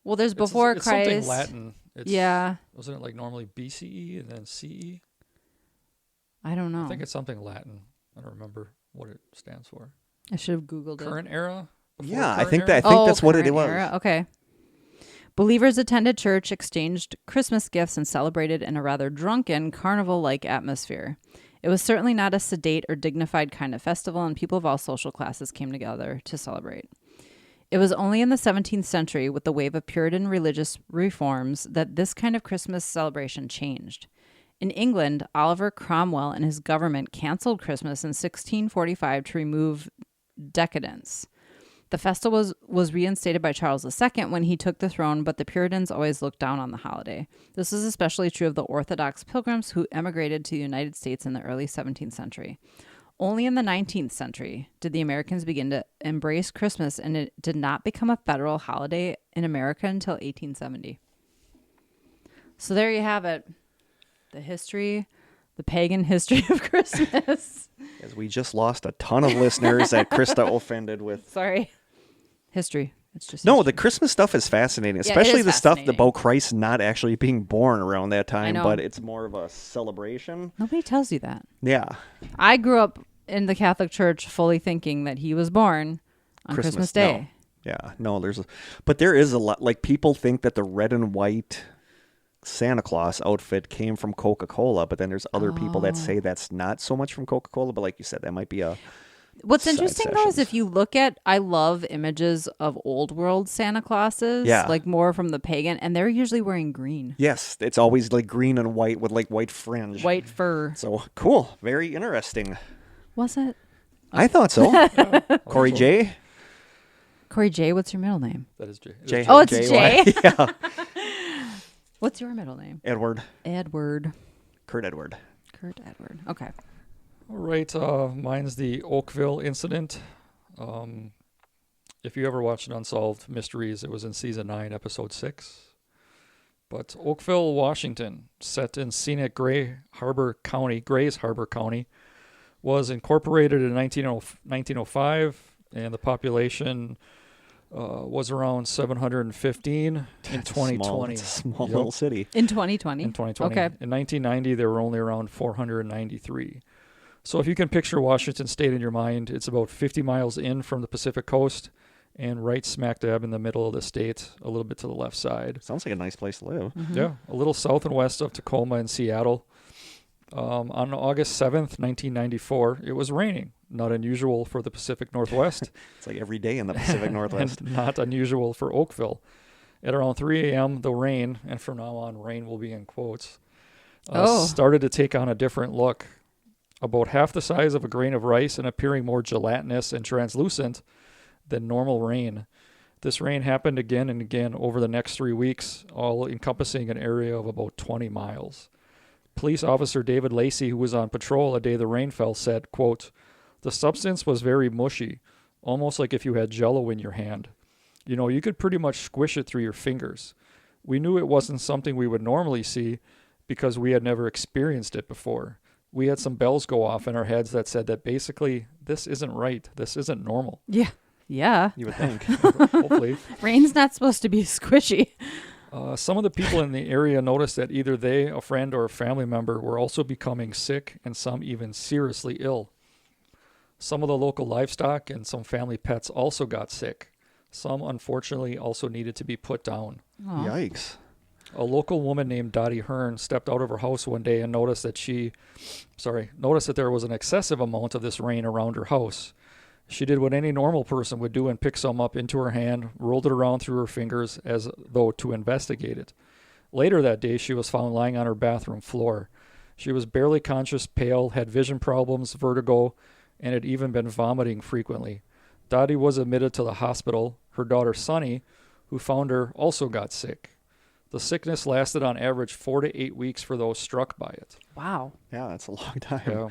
Well, there's It's- before it's Christ. something Latin. It's, Yeah. Wasn't it like normally BCE and then CE? I don't know. I think it's something Latin. I don't remember what it stands for. I should have Googled it. Current era? Before Yeah, I current think era? that's what it current was. era. Okay. Believers attended church, exchanged Christmas gifts, and celebrated in a rather drunken, carnival-like atmosphere. It was certainly not a sedate or dignified kind of festival, and people of all social classes came together to celebrate. It was only in the 17th century, with the wave of Puritan religious reforms, that this kind of Christmas celebration changed. In England, Oliver Cromwell and his government canceled Christmas in 1645 to remove decadence. The festival was reinstated by Charles II when he took the throne, but the Puritans always looked down on the holiday. This is especially true of the Orthodox pilgrims who emigrated to the United States in the early 17th century. Only in the 19th century did the Americans begin to embrace Christmas, and it did not become a federal holiday in America until 1870. So there you have it. The pagan history of Christmas. As we just lost a ton of listeners that Krista offended with. Sorry. History. It's just No, history. the Christmas stuff is fascinating, it especially is the stuff fascinating. about Christ not actually being born around that time, know. but it's more of a celebration. Nobody tells you that. Yeah. I grew up in the Catholic Church fully thinking that he was born on Christmas Day. No. Yeah, no, but there is a lot, like people think that the red and white Santa Claus outfit came from Coca-Cola, but then there's other people that say that's not so much from Coca-Cola, but like you said, that might be a What's side interesting though is sessions. if you look at, I love images of old world Santa Clauses, Yeah. like more from the pagan, and they're usually wearing green, Yes, it's always like green and white with like white fringe. white fur. So cool. Very interesting. Was it? I thought so. Corey J. Corey J, what's your middle name? That is Jay. J. Oh, it's J-Y. Jay. Yeah. What's your middle name? Edward. Edward. Kurt Edward. Kurt Edward. Okay. All right, mine's the Oakville incident. If you ever watched Unsolved Mysteries, it was in season 9, episode 6. But Oakville, Washington, set in scenic Grays Harbor County, was incorporated in 1905, and the population was around 715 in 2020. It's a small Yep. little city. In 2020? In 2020. Okay. In 1990, there were only around 493. So if you can picture Washington State in your mind, it's about 50 miles in from the Pacific coast and right smack dab in the middle of the state, a little bit to the left side. Sounds like a nice place to live. Yeah, a little south and west of Tacoma and Seattle. On August 7th, 1994, it was raining. Not unusual for the Pacific Northwest. It's like every day in the Pacific Northwest. And not unusual for Oakville. At around 3 a.m., the rain, and from now on, rain will be in quotes, started to take on a different look. About half the size of a grain of rice and appearing more gelatinous and translucent than normal rain. This rain happened again and again over the next 3 weeks, all encompassing an area of about 20 miles. Police officer David Lacey, who was on patrol a day the rain fell, said, quote, "The substance was very mushy, almost like if you had Jell-O in your hand. You know, you could pretty much squish it through your fingers. We knew it wasn't something we would normally see because we had never experienced it before. We had some bells go off in our heads that said that basically, this isn't right. This isn't normal." Yeah. Yeah. You would think. Hopefully. Rain's not supposed to be squishy. Some of the people in the area noticed that either they, a friend, or a family member were also becoming sick, and some even seriously ill. Some of the local livestock and some family pets also got sick. Some, unfortunately, also needed to be put down. Aw. Yikes. A local woman named Dottie Hearn stepped out of her house one day and noticed that there was an excessive amount of this rain around her house. She did what any normal person would do and picked some up into her hand, rolled it around through her fingers as though to investigate it. Later that day, she was found lying on her bathroom floor. She was barely conscious, pale, had vision problems, vertigo, and had even been vomiting frequently. Dottie was admitted to the hospital. Her daughter, Sunny, who found her, also got sick. The sickness lasted on average 4 to 8 weeks for those struck by it. Wow. Yeah, that's a long time. Yeah.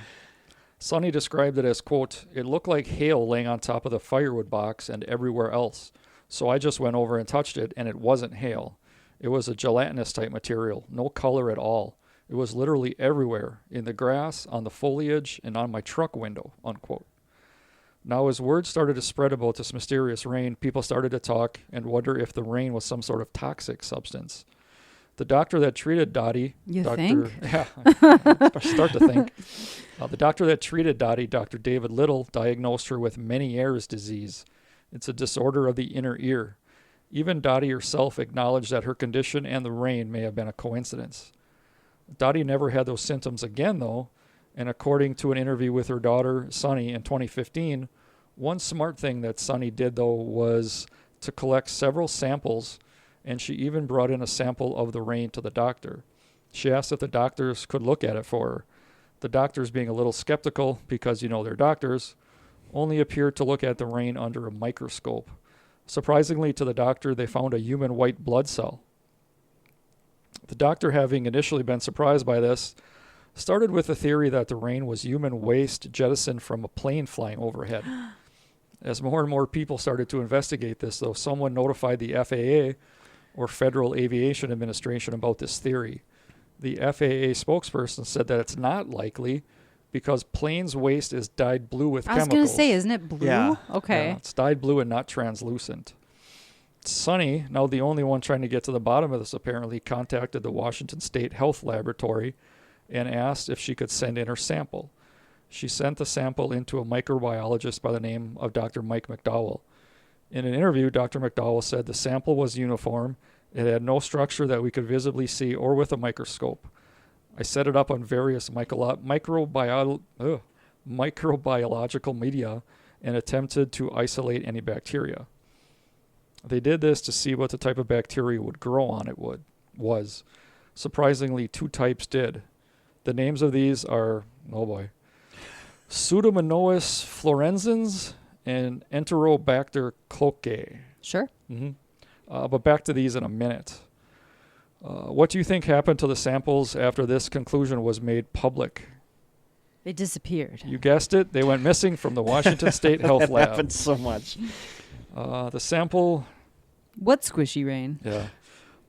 Sonny described it as, quote, "It looked like hail laying on top of the firewood box and everywhere else. So I just went over and touched it, and it wasn't hail. It was a gelatinous type material, no color at all. It was literally everywhere, in the grass, on the foliage, and on my truck window," unquote. Now, as word started to spread about this mysterious rain, people started to talk and wonder if the rain was some sort of toxic substance. The doctor that treated Dottie... Think? Yeah, start to think. The doctor that treated Dottie, Dr. David Little, diagnosed her with Meniere's disease. It's a disorder of the inner ear. Even Dottie herself acknowledged that her condition and the rain may have been a coincidence. Dottie never had those symptoms again, though, and according to an interview with her daughter, Sunny, in 2015, one smart thing that Sunny did, though, was to collect several samples, and she even brought in a sample of the rain to the doctor. She asked if the doctors could look at it for her. The doctors, being a little skeptical, because, they're doctors, only appeared to look at the rain under a microscope. Surprisingly to the doctor, they found a human white blood cell. The doctor, having initially been surprised by this, started with the theory that the rain was human waste jettisoned from a plane flying overhead. As more and more people started to investigate this, though, someone notified the FAA, or Federal Aviation Administration, about this theory. The FAA spokesperson said that it's not likely because planes' waste is dyed blue with I was chemicals. going to say, isn't it blue? Yeah. Okay. Yeah, it's dyed blue and not translucent. Sunny, now the only one trying to get to the bottom of this apparently, contacted the Washington State Health Laboratory and asked if she could send in her sample. She sent the sample into a microbiologist by the name of Dr. Mike McDowell. In an interview, Dr. McDowell said the sample was uniform. It had no structure that we could visibly see or with a microscope. I set it up on various microbiological media and attempted to isolate any bacteria. They did this to see what the type of bacteria would grow on it was. Surprisingly, 2 types did. The names of these are, Pseudomonas fluorescens and Enterobacter cloacae. Sure. But back to these in a minute. What do you think happened to the samples after this conclusion was made public? They disappeared. You guessed it. They went missing from the Washington State Health That Lab. happens so much. The sample... What squishy rain? Yeah.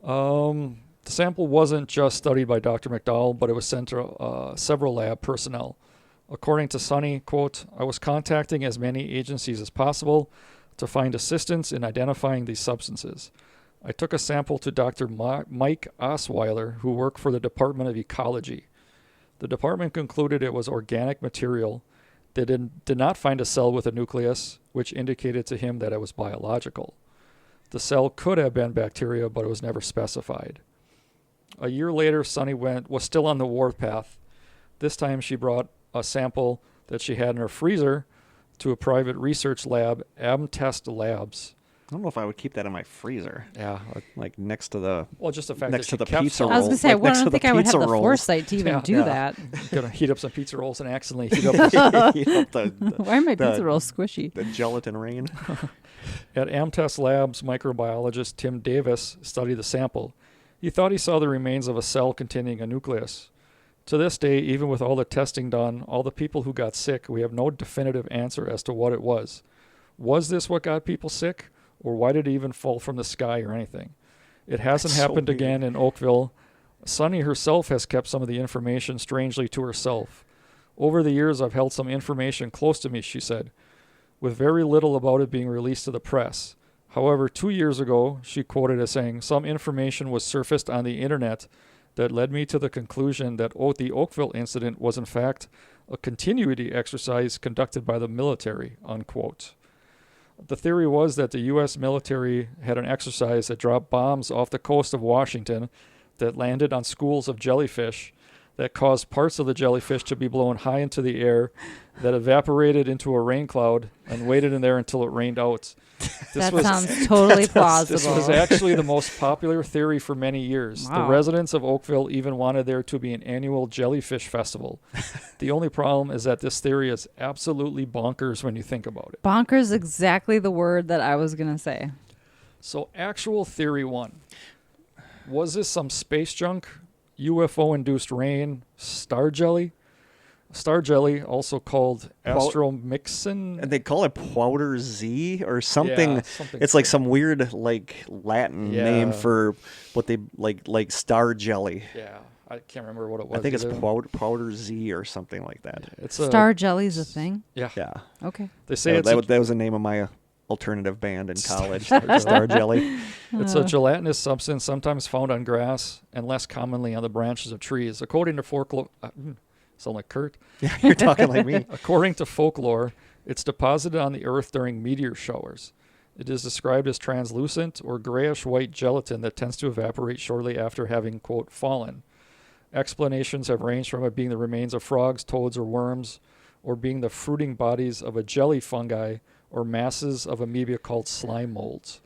The sample wasn't just studied by Dr. McDowell, but it was sent to several lab personnel. According to Sonny, quote, I was contacting as many agencies as possible to find assistance in identifying these substances. I took a sample to Dr. Mike Osweiler, who worked for the Department of Ecology. The department concluded it was organic material. They did not find a cell with a nucleus, which indicated to him that it was biological. The cell could have been bacteria, but it was never specified. A year later, Sonny was still on the warpath. This time she brought a sample that she had in her freezer to a private research lab, Amtest Labs. I don't know if I would keep that in my freezer. Yeah. Like next to the Just the fact next that to the she kept pizza some. I was roll. going to say, Like next I to don't the think I would have pizza the rolls. foresight to even Yeah. do Yeah. that. Gonna heat up some pizza rolls and accidentally heat up the Heat up the Why are my pizza rolls squishy? the gelatin rain. At Amtest Labs, microbiologist Tim Davis studied the sample. He thought he saw the remains of a cell containing a nucleus. To this day, even with all the testing done, all the people who got sick, we have no definitive answer as to what it was. Was this what got people sick? Or why did it even fall from the sky or anything? It hasn't That's so happened weird. again in Oakville. Sonny herself has kept some of the information strangely to herself. Over the years, I've held some information close to me, she said, with very little about it being released to the press. However, 2 years ago, she quoted as saying, some information was surfaced on the internet that led me to the conclusion that the Oakville incident was in fact a continuity exercise conducted by the military, unquote. The theory was that the U.S. military had an exercise that dropped bombs off the coast of Washington that landed on schools of jellyfish that caused parts of the jellyfish to be blown high into the air that evaporated into a rain cloud and waited in there until it rained out. That sounds totally plausible. This was actually the most popular theory for many years. Wow. The residents of Oakville even wanted there to be an annual jellyfish festival. The only problem is that this theory is absolutely bonkers when you think about it. Bonkers, exactly the word that I was going to say. So actual theory 1. Was this some space junk, UFO-induced rain, star jelly? Star jelly, also called astromyxin. And they call it powder Z or something. Yeah, something It's like some weird like Latin name for what they like star jelly. Yeah, I can't remember what it was. I think it's either. powder Z or something like that. It's Star jelly's a thing? Yeah. Yeah. Okay. They say That was the name of my alternative band in college. Star Star Jelly. It's a gelatinous substance sometimes found on grass and less commonly on the branches of trees. According to folklore, sound like Kurt. Yeah, you're talking like me. According to folklore, it's deposited on the earth during meteor showers. It is described as translucent or grayish-white gelatin that tends to evaporate shortly after having, quote, fallen. Explanations have ranged from it being the remains of frogs, toads, or worms, or being the fruiting bodies of a jelly fungi or masses of amoeba called slime molds.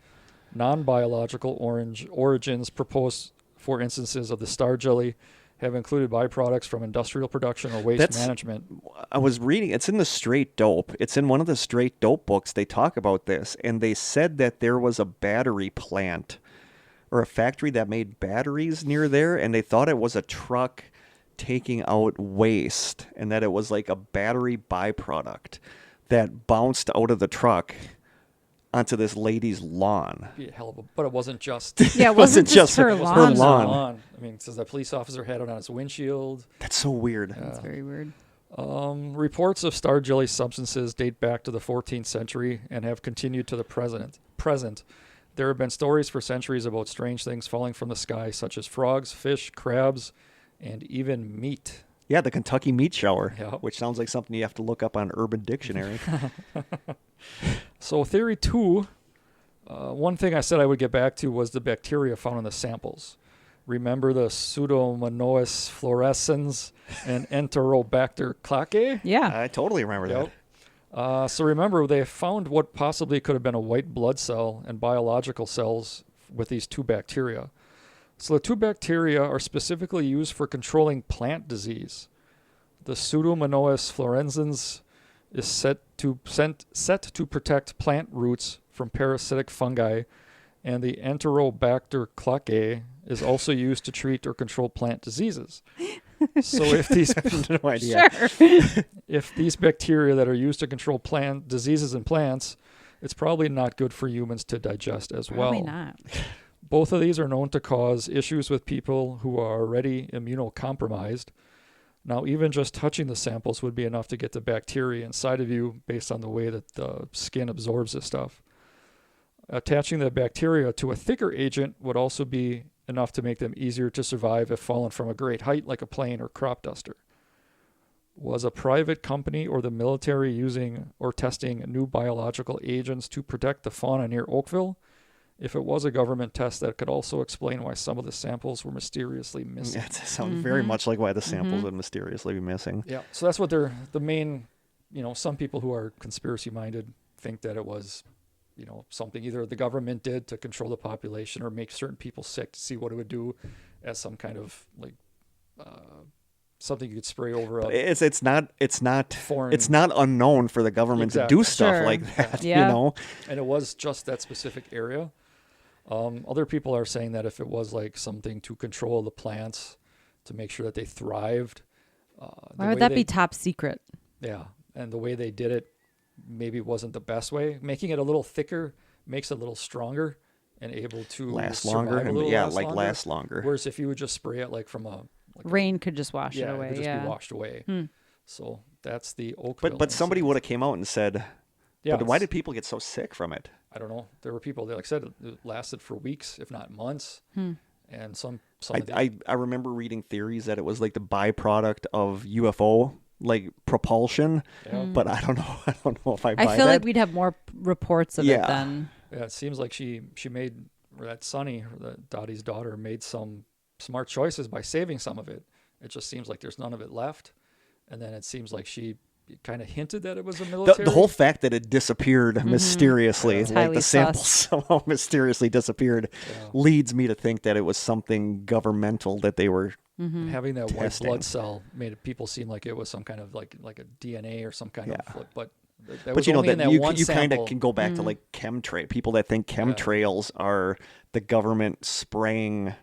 Non-biological origins proposed for instances of the star jelly have included byproducts from industrial production or waste management. I was reading, it's in the Straight Dope. It's in one of the Straight Dope books. They talk about this, and they said that there was a battery plant or a factory that made batteries near there, and they thought it was a truck taking out waste, and that it was like a battery byproduct that bounced out of the truck onto this lady's lawn. Be a hell of a, but it wasn't just. Yeah, it wasn't just her it wasn't lawn. just lawn. I mean, it says the police officer had it on his windshield. That's so weird. That's very weird. Reports of star jelly substances date back to the 14th century and have continued to the present. There have been stories for centuries about strange things falling from the sky, such as frogs, fish, crabs, and even meat. Yeah, the Kentucky meat shower, Yep. which sounds like something you have to look up on Urban Dictionary. So theory 2 One thing I said I would get back to was the bacteria found in the samples. Remember the Pseudomonas fluorescens and Enterobacter clackae? Yeah. I totally remember that. So remember, they found what possibly could have been a white blood cell and biological cells with these two bacteria. So the two bacteria are specifically used for controlling plant disease. The Pseudomonas fluorescens is set to protect plant roots from parasitic fungi, and the Enterobacter clackae is also used to treat or control plant diseases. So if these No idea. Sure. if these bacteria that are used to control plant diseases in plants, it's probably not good for humans to digest as well. Probably not. Both of these are known to cause issues with people who are already immunocompromised. Now, even just touching the samples would be enough to get the bacteria inside of you based on the way that the skin absorbs this stuff. Attaching the bacteria to a thicker agent would also be enough to make them easier to survive if fallen from a great height like a plane or crop duster. Was a private company or the military using or testing new biological agents to protect the fauna near Oakville? If it was a government test, that could also explain why some of the samples were mysteriously missing. Yeah, it sounds very much like why the samples would mysteriously be missing. Yeah, so that's what the main, some people who are conspiracy minded think that it was, something either the government did to control the population or make certain people sick to see what it would do as some kind of something you could spray over. It's not foreign. It's not unknown for the government to do stuff Sure. like that. Yeah. And it was just that specific area. Other people are saying that if it was like something to control the plants, to make sure that they thrived. Why would that be top secret? Yeah, and the way they did it maybe wasn't the best way. Making it a little thicker makes it a little stronger and able to Last survive longer. a little Last longer. Whereas if you would just spray it like from a Rain could just wash it away. it could just be washed away. So that's the Oakville. But somebody would have came out and said, yeah, but why did people get so sick from it? I don't know. There were people that, like I said, it lasted for weeks, if not months. And some of the, I remember reading theories that it was like the byproduct of UFO propulsion, but I don't know. I don't know if I buy I feel that. like we'd have more reports of it then. Yeah, it seems like she made, or that Sunny, that Dottie's daughter, made some smart choices by saving some of it. It just seems like there's none of it left. And then it seems like she kind of hinted that it was a military. The whole fact that it disappeared mysteriously, It's like highly the samples sus. somehow mysteriously disappeared, leads me to think that it was something governmental that they were having that white testing. blood cell made people seem like it was some kind of like a DNA or some kind of, but that But was you know only in that that you one kind of sample. can go back to like chemtrail. People that think chemtrails are the government spraying.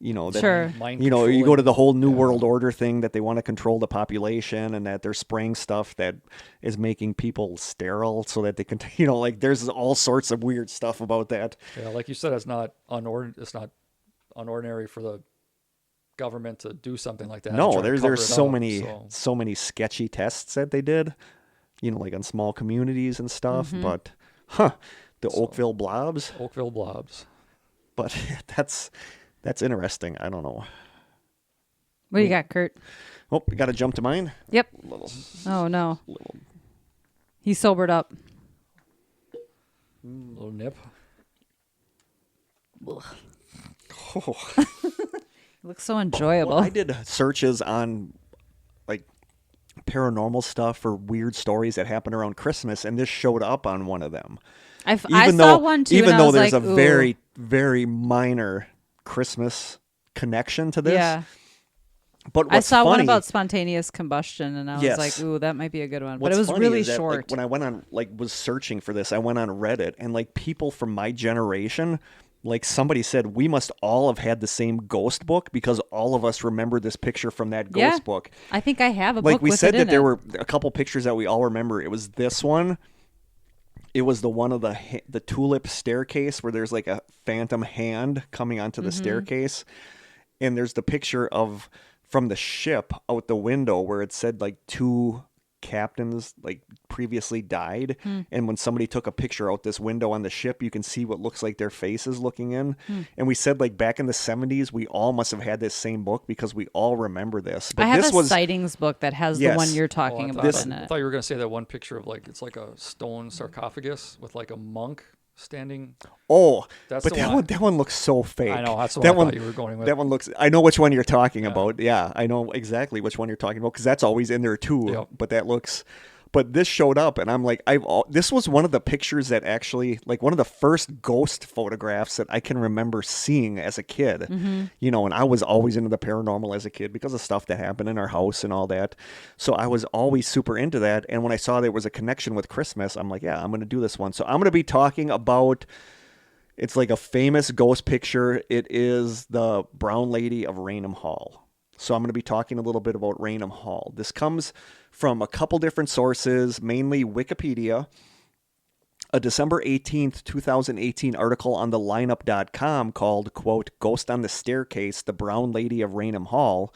That, Sure. Mind you go to controlling. the whole New World Order thing that they want to control the population and that they're spraying stuff that is making people sterile so that they can, there's all sorts of weird stuff about that. Yeah, like you said, it's not unordinary for the government to do something like that. and No, try to cover there's it so up, many so many sketchy tests that they did, like on small communities and stuff. But the Oakville blobs. Oakville blobs. But that's interesting. I don't know. What do you got, Kurt? Oh, we got to jump to mine. Yep. Little. Oh, no. He's sobered up. Little nip. Oh. It looks so enjoyable. Well, I did searches on paranormal stuff or weird stories that happened around Christmas, and this showed up on one of them. I saw one too. Even and I though was there's like, a ooh. very, very minor Christmas connection to this. Yeah. But I what's saw one funny- about spontaneous combustion, and I was Yes. like, ooh, that might be a good one. But What's it was funny really is that, short. when I went on, was searching for this, I went on Reddit, and people from my generation, somebody said, we must all have had the same ghost book because all of us remember this picture from that ghost book. I think I have a book We with said it that in there it. were a couple pictures that we all remember. It was this one. It was the one of the tulip staircase where there's a phantom hand coming onto the staircase. And there's the picture from the ship out the window where it said two captains previously died. And when somebody took a picture out this window on the ship, you can see what looks like their faces looking in. And we said back in the 70s, we all must have had this same book because we all remember this. But I have this a was sightings book that has the Yes. one you're talking about in I it. thought you were going to say that one picture of it's like a stone sarcophagus with a monk standing. Oh, That's but the that one looks so fake. I know, that's the that one I thought you were going with. That one looks. I know which one you're talking about. Yeah, I know exactly which one you're talking about because that's always in there too. Yep. But that looks. But this showed up, and I'm like, this was one of the pictures that actually, like, one of the first ghost photographs that I can remember seeing as a kid. Mm-hmm. You know, and I was always into the paranormal as a kid because of stuff that happened in our house and all that. So I was always super into that. And when I saw there was a connection with Christmas, I'm like, yeah, I'm going to do this one. So I'm going to be talking about. It's like a famous ghost picture. It is the Brown Lady of Raynham Hall. So I'm going to be talking a little bit about Raynham Hall. This comes from a couple different sources, mainly Wikipedia, a December 18th, 2018 article on the lineup.com called, quote, Ghost on the Staircase, the Brown Lady of Raynham Hall,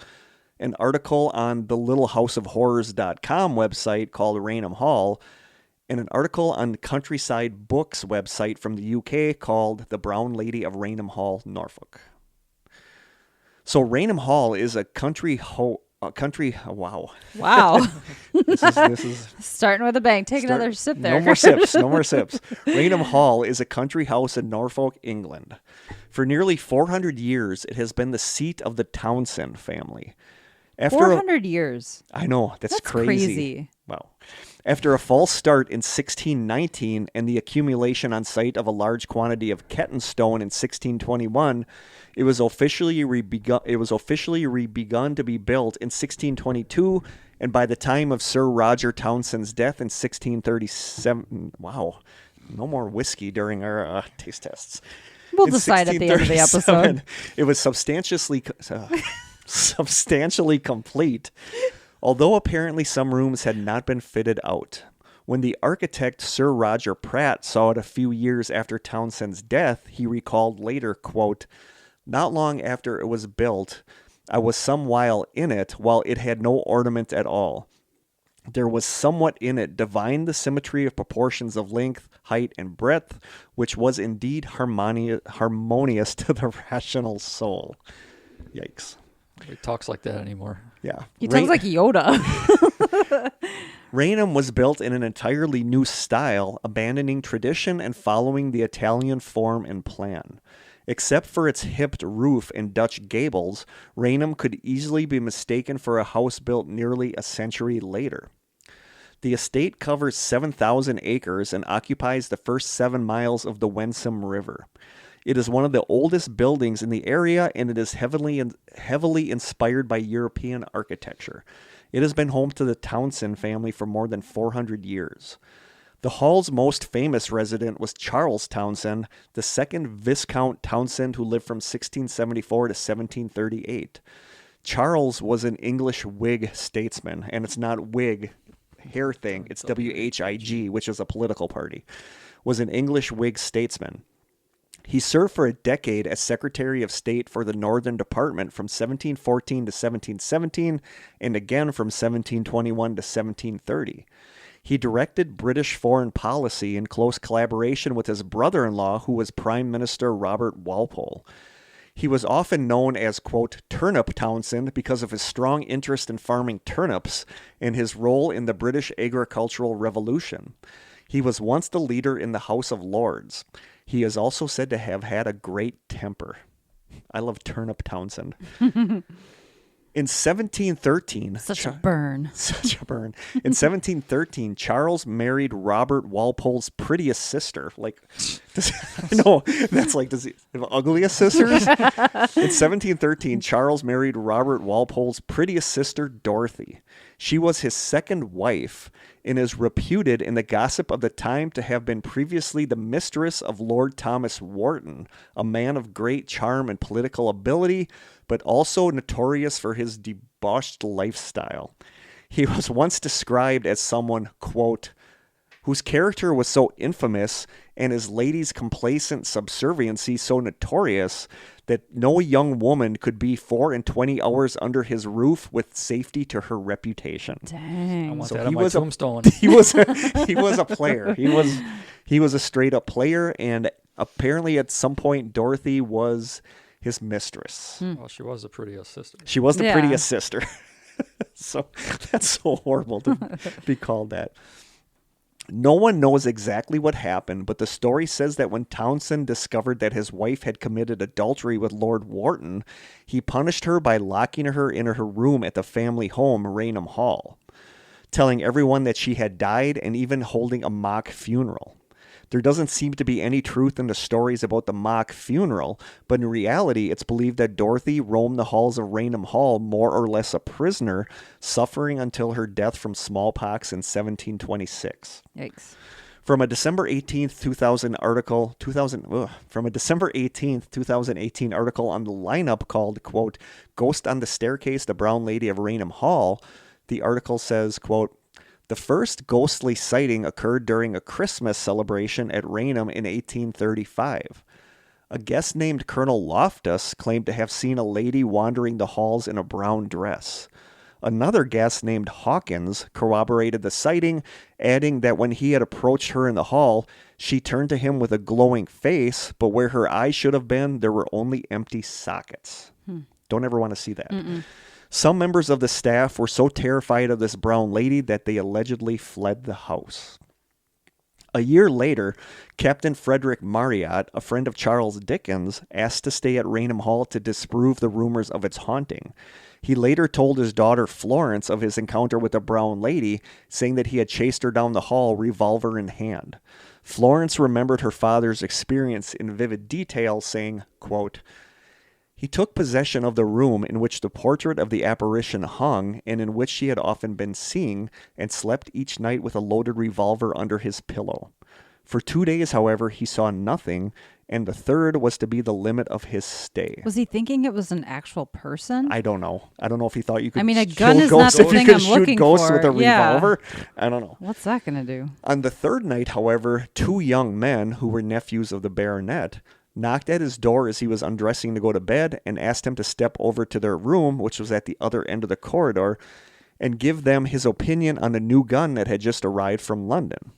an article on the littlehouseofhorrors.com website called Raynham Hall, and an article on the Countryside Books website from the UK called The Brown Lady of Raynham Hall, Norfolk. So Raynham Hall is a wow. This is Starting with a bang. Take another sip there. No more sips. No more sips. Raynham Hall is a country house in Norfolk, England. For nearly 400 years, it has been the seat of the Townsend family. 400 years. I know. That's crazy. Wow. After a false start in 1619 and the accumulation on site of a large quantity of Ketton stone in 1621, it was officially begun to be built in 1622, and by the time of Sir Roger Townsend's death in 1637, wow, no more whiskey during our taste tests. We'll decide at the end of the episode. It was substantially complete, although apparently some rooms had not been fitted out. When the architect Sir Roger Pratt saw it a few years after Townsend's death, he recalled later, quote, "Not long after it was built, I was some while in it, while it had no ornament at all. There was somewhat in it divine the symmetry of proportions of length, height, and breadth, which was indeed harmonious to the rational soul." Yikes. He talks like that anymore. Yeah. He talks like Yoda. Raynham was built in an entirely new style, abandoning tradition and following the Italian form and plan. Except for its hipped roof and Dutch gables, Raynham could easily be mistaken for a house built nearly a century later. The estate covers 7,000 acres and occupies the first 7 miles of the Wensum River. It is one of the oldest buildings in the area, and it is heavily inspired by European architecture. It has been home to the Townsend family for more than 400 years. The Hall's most famous resident was Charles Townsend, the second Viscount Townsend, who lived from 1674 to 1738. Charles was an English Whig statesman, and it's not Whig hair thing, it's WHIG, which is a political party, was an English Whig statesman. He served for a decade as Secretary of State for the Northern Department from 1714 to 1717, and again from 1721 to 1730. He directed British foreign policy in close collaboration with his brother-in-law, who was Prime Minister Robert Walpole. He was often known as, quote, Turnip Townsend because of his strong interest in farming turnips and his role in the British agricultural revolution. He was once the leader in the House of Lords. He is also said to have had a great temper. I love Turnip Townsend. In 1713... Such a burn. Such a burn. In 1713, Charles married Robert Walpole's prettiest sister. Like, no, that's like, does he have ugliest sisters? In 1713, Charles married Robert Walpole's prettiest sister, Dorothy. She was his second wife and is reputed in the gossip of the time to have been previously the mistress of Lord Thomas Wharton, a man of great charm and political ability, but also notorious for his debauched lifestyle. He was once described as someone, quote, whose character was so infamous and his lady's complacent subserviency so notorious that no young woman could be 24 hours under his roof with safety to her reputation. Dang. I want So that he on my was a- tombstone. He was a player. He was a straight up player, and apparently at some point Dorothy was his mistress. Well, she was the prettiest sister. She was the Yeah. prettiest sister. So that's so horrible to be called that. No one knows exactly what happened, but the story says that when Townsend discovered that his wife had committed adultery with Lord Wharton, he punished her by locking her in her room at the family home, Raynham Hall, telling everyone that she had died and even holding a mock funeral. There doesn't seem to be any truth in the stories about the mock funeral, but in reality, it's believed that Dorothy roamed the halls of Raynham Hall more or less a prisoner, suffering until her death from smallpox in 1726. Yikes. From a December 18th, 2018 article on the lineup called, quote, Ghost on the Staircase, the Brown Lady of Raynham Hall, the article says, quote, the first ghostly sighting occurred during a Christmas celebration at Raynham in 1835. A guest named Colonel Loftus claimed to have seen a lady wandering the halls in a brown dress. Another guest named Hawkins corroborated the sighting, adding that when he had approached her in the hall, she turned to him with a glowing face, but where her eyes should have been, there were only empty sockets. Don't ever want to see that. Some members of the staff were so terrified of this brown lady that they allegedly fled the house. A year later, Captain Frederick Marriott, a friend of Charles Dickens, asked to stay at Raynham Hall to disprove the rumors of its haunting. He later told his daughter Florence of his encounter with the brown lady, saying that he had chased her down the hall, revolver in hand. Florence remembered her father's experience in vivid detail, saying, quote, he took possession of the room in which the portrait of the apparition hung and in which she had often been seen, and slept each night with a loaded revolver under his pillow. For 2 days, however, he saw nothing, and the third was to be the limit of his stay. Was he thinking it was an actual person? I don't know. I don't know if he thought you could I mean, a kill gun is ghosts not the if you thing could I'm shoot looking ghosts for. with a Yeah. revolver. I don't know. What's that going to do? On the third night, however, 2 young men, who were nephews of the baronet, knocked at his door as he was undressing to go to bed and asked him to step over to their room, which was at the other end of the corridor, and give them his opinion on a new gun that had just arrived from London.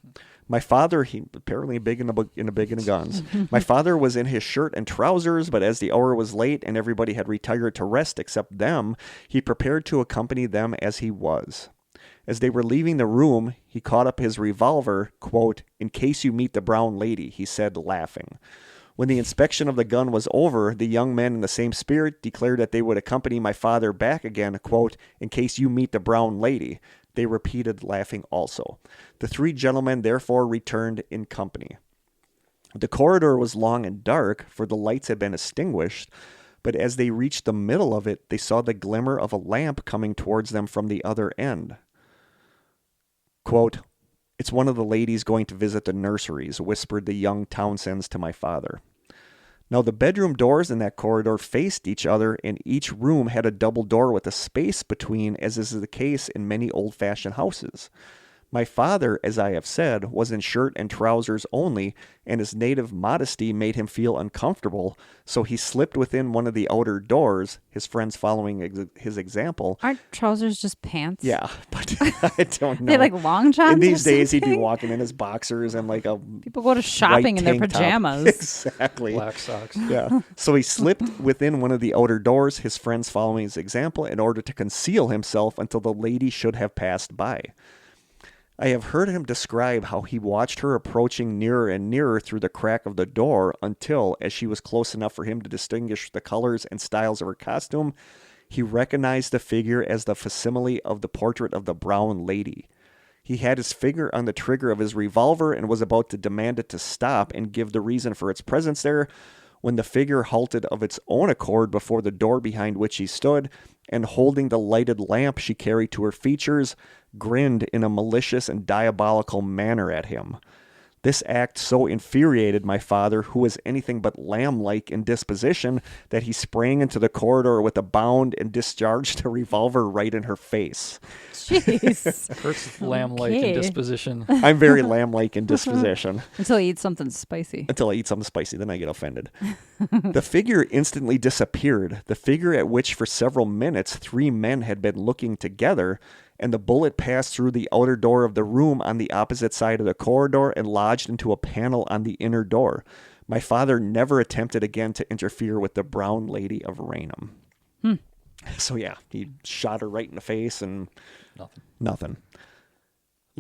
My father, he apparently big into guns. My father was in his shirt and trousers, but as the hour was late and everybody had retired to rest except them, he prepared to accompany them as he was. As they were leaving the room, he caught up his revolver, quote, in case you meet the brown lady, he said, laughing. When the inspection of the gun was over, the young men in the same spirit declared that they would accompany my father back again, quote, in case you meet the brown lady. They repeated, laughing also. The 3 gentlemen therefore returned in company. The corridor was long and dark, for the lights had been extinguished, but as they reached the middle of it, they saw the glimmer of a lamp coming towards them from the other end. Quote, it's one of the ladies going to visit the nurseries, whispered the young Townsends to my father. Now the bedroom doors in that corridor faced each other, and each room had a double door with a space between, as is the case in many old-fashioned houses. My father, as I have said, was in shirt and trousers only, and his native modesty made him feel uncomfortable, so he slipped within one of the outer doors, his friends following his example. Aren't trousers just pants? Yeah, but I don't know. They like long johns. In these or days, he'd be something? walking in his boxers and like a People go to shopping in their white tank top. pajamas. Exactly. Black socks. Yeah. So he slipped within one of the outer doors, his friends following his example, in order to conceal himself until the lady should have passed by. I have heard him describe how he watched her approaching nearer and nearer through the crack of the door until, as she was close enough for him to distinguish the colors and styles of her costume, he recognized the figure as the facsimile of the portrait of the brown lady. He had his finger on the trigger of his revolver and was about to demand it to stop and give the reason for its presence there, when the figure halted of its own accord before the door behind which he stood, and holding the lighted lamp she carried to her features, grinned in a malicious and diabolical manner at him. This act so infuriated my father, who was anything but lamb-like in disposition, that he sprang into the corridor with a bound and discharged a revolver right in her face. Jeez. Kurt's lamb-like Okay. in disposition. I'm very lamb-like in disposition. Until he eats something spicy. Until I eat something spicy, then I get offended. The figure instantly disappeared, the figure at which for several minutes 3 men had been looking together, and the bullet passed through the outer door of the room on the opposite side of the corridor and lodged into a panel on the inner door. My father never attempted again to interfere with the brown lady of Raynham. So yeah, he shot her right in the face and Nothing. nothing.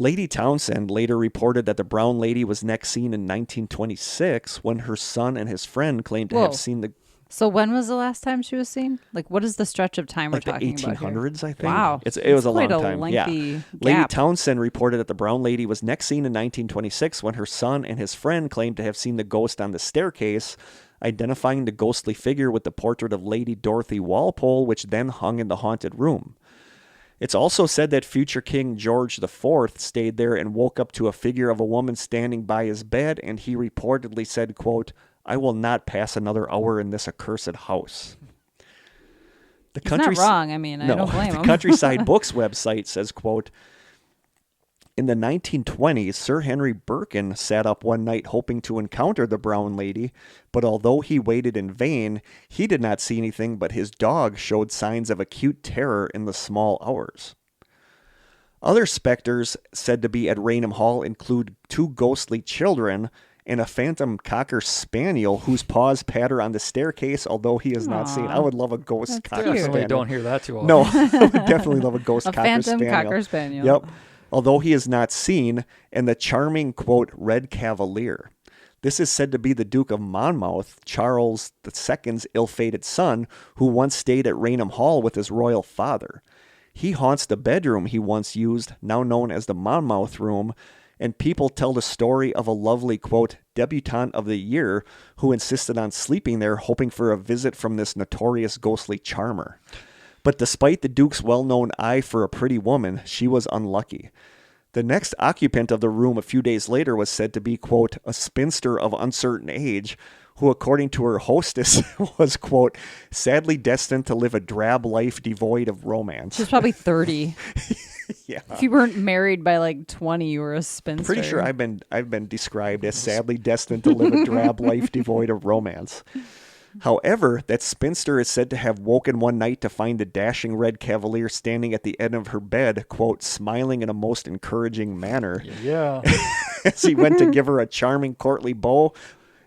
Lady Townsend later reported that the brown lady was next seen in 1926 when her son and his friend claimed to have seen the... So when was the last time she was seen? Like, what is the stretch of time we're talking about here? Like the 1800s, I think. Wow. It was a long quite time. a lengthy gap. Lady Townsend reported that the brown lady was next seen in 1926 when her son and his friend claimed to have seen the ghost on the staircase, identifying the ghostly figure with the portrait of Lady Dorothy Walpole, which then hung in the haunted room. It's also said that future King George IV stayed there and woke up to a figure of a woman standing by his bed, and he reportedly said, quote, "I will not pass another hour in this accursed house." He's not wrong. I mean, I don't blame him. The Countryside Books website says, quote, "In the 1920s, Sir Henry Birkin sat up one night hoping to encounter the brown lady, but although he waited in vain, he did not see anything but his dog showed signs of acute terror in the small hours." Other specters said to be at Raynham Hall include 2 ghostly children and a phantom cocker spaniel whose paws patter on the staircase, although he is not seen. I would love a ghost cocker spaniel. Definitely don't hear that too often. No, I would definitely love a ghost A cocker phantom spaniel. cocker spaniel. Yep. Although he is not seen, and the charming, quote, red cavalier. This is said to be the Duke of Monmouth, Charles II's ill-fated son, who once stayed at Raynham Hall with his royal father. He haunts the bedroom he once used, now known as the Monmouth Room, and people tell the story of a lovely, quote, debutante of the year who insisted on sleeping there, hoping for a visit from this notorious ghostly charmer. But despite the Duke's well-known eye for a pretty woman, she was unlucky. The next occupant of the room a few days later was said to be, quote, a spinster of uncertain age, who, according to her hostess, was, quote, sadly destined to live a drab life devoid of romance. She's probably 30. Yeah. If you weren't married by like 20, you were a spinster. Pretty sure I've been described as sadly destined to live a drab life devoid of romance. However, that spinster is said to have woken one night to find the dashing red cavalier standing at the end of her bed, quote, smiling in a most encouraging manner. Yeah. As he went to give her a charming courtly bow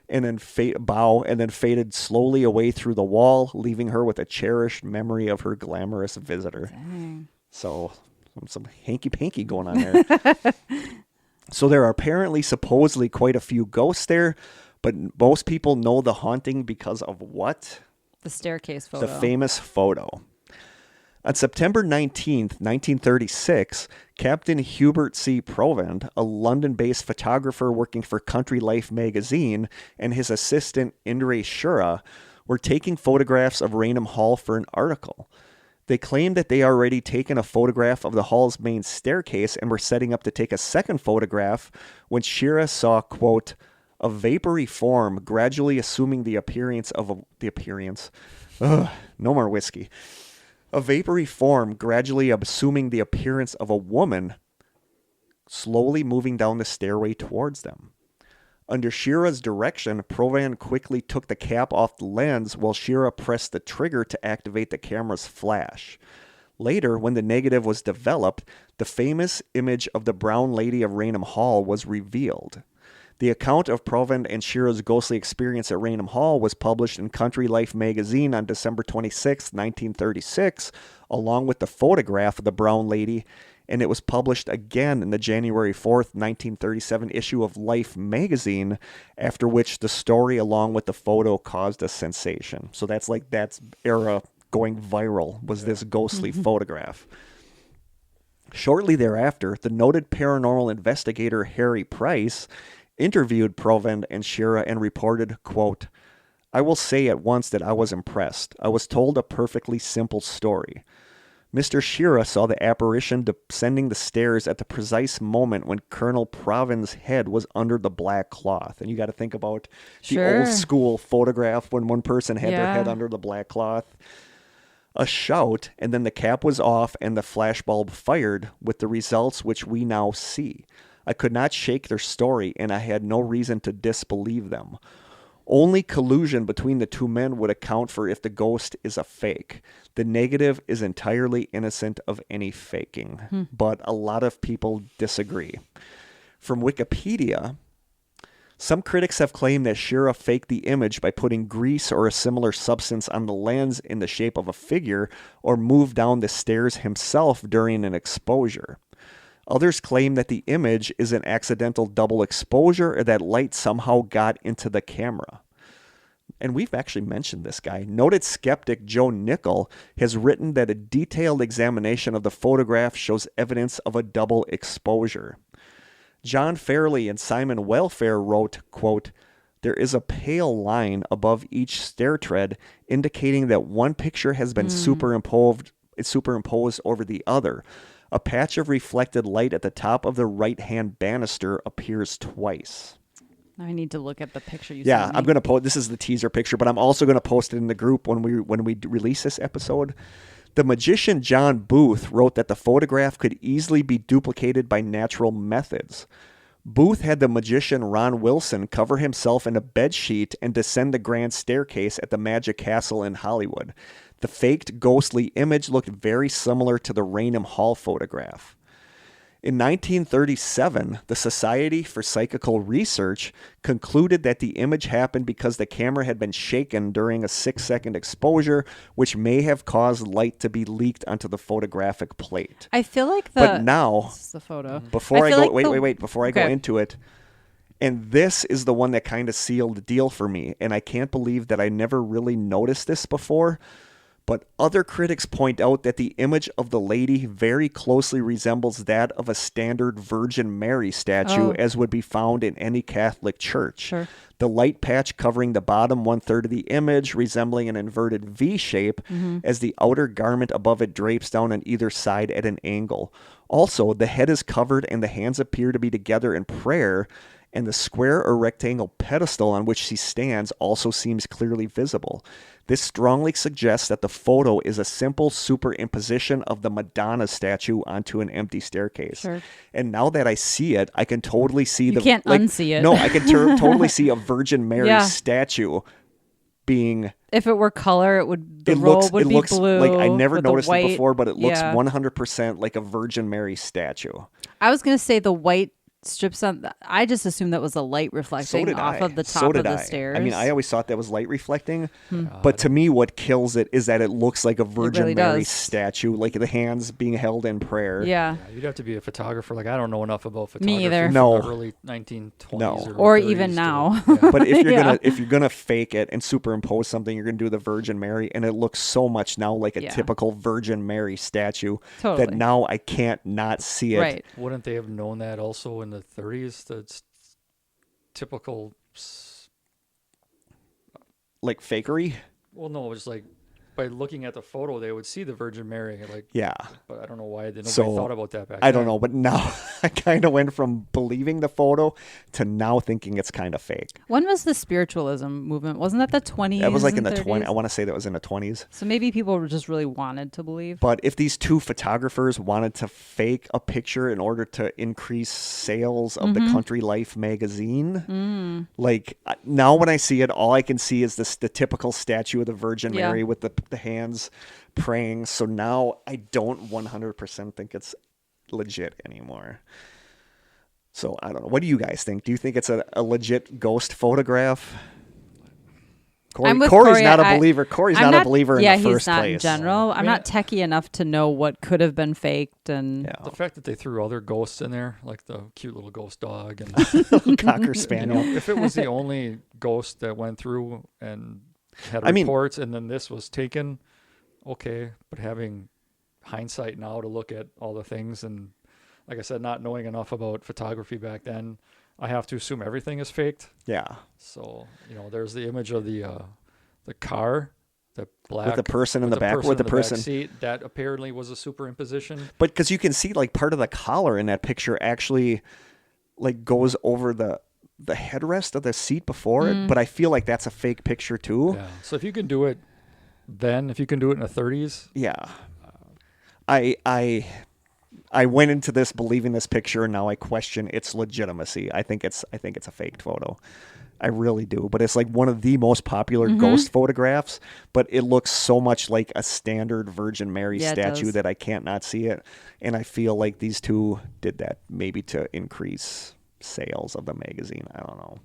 and then faded slowly away through the wall, leaving her with a cherished memory of her glamorous visitor. Dang. So some hanky-panky going on there. So there are apparently supposedly quite a few ghosts there, but most people know the haunting because of what? The staircase photo. The famous photo. On September 19th, 1936, Captain Hubert C. Provend, a London-based photographer working for Country Life magazine, and his assistant Indre Shura were taking photographs of Raynham Hall for an article. They claimed that they had already taken a photograph of the hall's main staircase and were setting up to take a second photograph when Shira saw, quote, a vapory form gradually assuming the appearance of no more whiskey. A vapory form gradually assuming the appearance of a woman slowly moving down the stairway towards them. Under Shira's direction, Provan quickly took the cap off the lens while Shira pressed the trigger to activate the camera's flash. Later, when the negative was developed, the famous image of the brown lady of Raynham Hall was revealed. The account of Provend and Shira's ghostly experience at Raynham Hall was published in Country Life magazine on December 26, 1936, along with the photograph of the brown lady, and it was published again in the January 4th, 1937 issue of Life magazine, after which the story along with the photo caused a sensation. So that's era going viral, was this ghostly photograph. Shortly thereafter, the noted paranormal investigator Harry Price interviewed Provend and Shira and reported, quote, I will say at once that I was impressed. I was told a perfectly simple story. Mr. Shira saw the apparition descending the stairs at the precise moment when Colonel Provend's head was under the black cloth. And you got to think about the old school photograph when one person had their head under the black cloth. A shout, and then the cap was off and the flashbulb fired, with the results which we now see. I could not shake their story, and I had no reason to disbelieve them. Only collusion between the two men would account for if the ghost is a fake. The negative is entirely innocent of any faking, but a lot of people disagree. From Wikipedia, some critics have claimed that Shira faked the image by putting grease or a similar substance on the lens in the shape of a figure, or moved down the stairs himself during an exposure. Others claim that the image is an accidental double exposure or that light somehow got into the camera. And we've actually mentioned this guy. Noted skeptic Joe Nickel has written that a detailed examination of the photograph shows evidence of a double exposure. John Fairley and Simon Welfare wrote, quote, "There is a pale line above each stair tread indicating that one picture has been superimposed over the other. A patch of reflected light at the top of the right-hand banister appears twice." I need to look at the picture you Yeah, sent me. I'm going to post. This is the teaser picture, but I'm also going to post it in the group when we release this episode. The magician John Booth wrote that the photograph could easily be duplicated by natural methods. Booth had the magician Ron Wilson cover himself in a bedsheet and descend the grand staircase at the Magic Castle in Hollywood. The faked ghostly image looked very similar to the Raynham Hall photograph. In 1937, the Society for Psychical Research concluded that the image happened because the camera had been shaken during a 6-second exposure, which may have caused light to be leaked onto the photographic plate. I feel like But now, this is the photo. before I feel go, like wait, before I go into it, and this is the one that kind of sealed the deal for me, and I can't believe that I never really noticed this before. But other critics point out that the image of the lady very closely resembles that of a standard Virgin Mary statue, as would be found in any Catholic church. Sure. The light patch covering the bottom 1/3 of the image, resembling an inverted V shape, as the outer garment above it drapes down on either side at an angle. Also, the head is covered and the hands appear to be together in prayer, and the square or rectangle pedestal on which she stands also seems clearly visible. This strongly suggests that the photo is a simple superimposition of the Madonna statue onto an empty staircase. Sure. And now that I see it, I can totally see You can't unsee it. No, I can totally see a Virgin Mary statue being. If it were color, the robe would be blue. Like I never with noticed white, it before, but it looks yeah. 100% like a Virgin Mary statue. I was going to say the white strips on. I just assumed that was a light reflecting off of the top of the stairs. I mean, I always thought that was light reflecting, but to me, what kills it is that it looks like a Virgin really Mary does. statue, like the hands being held in prayer. Yeah. You'd have to be a photographer. Like I don't know enough about photography. Me either. from No. the early 1920s No. Or 30s even to- now. yeah. But if you're Yeah. if you're gonna fake it and superimpose something, you're gonna do the Virgin Mary, and it looks so much now like a Yeah. typical Virgin Mary statue Totally. that now I can't not see it. Right. Wouldn't they have known that also in the 30s? That's typical. Like fakery. Well, no, it was like by looking at the photo, they would see the Virgin Mary. Like, Yeah. but I don't know why nobody So, thought about that back I then. don't know, but now I kind of went from believing the photo to now thinking it's kind of fake. When was the spiritualism movement? Wasn't that the 20s? That was like in and the 30s? 20s. I want to say that was in the 20s. So maybe people just really wanted to believe. But if these two photographers wanted to fake a picture in order to increase sales of the Country Life magazine, like now when I see it, all I can see is the typical statue of the Virgin Yeah. Mary with the hands praying. So now I don't 100% think it's legit anymore. So I don't know. What do you guys think? Do you think it's a legit ghost photograph? I'm with Corey's Corey. not a believer. Corey's I'm not a believer in the he's first not place. in general. I'm not techie enough to know what could have been faked. And Yeah. The fact that they threw other ghosts in there, like the cute little ghost dog, and Cocker you spaniel. know, if it was the only ghost that went through and had I mean- reports, and then this was taken, okay. But having hindsight now to look at all the things, and like I said, not knowing enough about photography back then, I have to assume everything is faked. Yeah. So there's the image of the car, the black With the person in with the back, with the back person. seat. That apparently was a superimposition. But because you can see like part of the collar in that picture actually like goes over the headrest of the seat before it. But I feel like that's a fake picture too. Yeah. So if you can do it then, if you can do it in the 30s, Yeah. I went into this believing this picture, and now I question its legitimacy. I think it's a faked photo. I really do. But it's like one of the most popular ghost photographs, but it looks so much like a standard Virgin Mary Yeah, it statue does. that I can't not see it. And I feel like these two did that maybe to increase sales of the magazine. I don't know.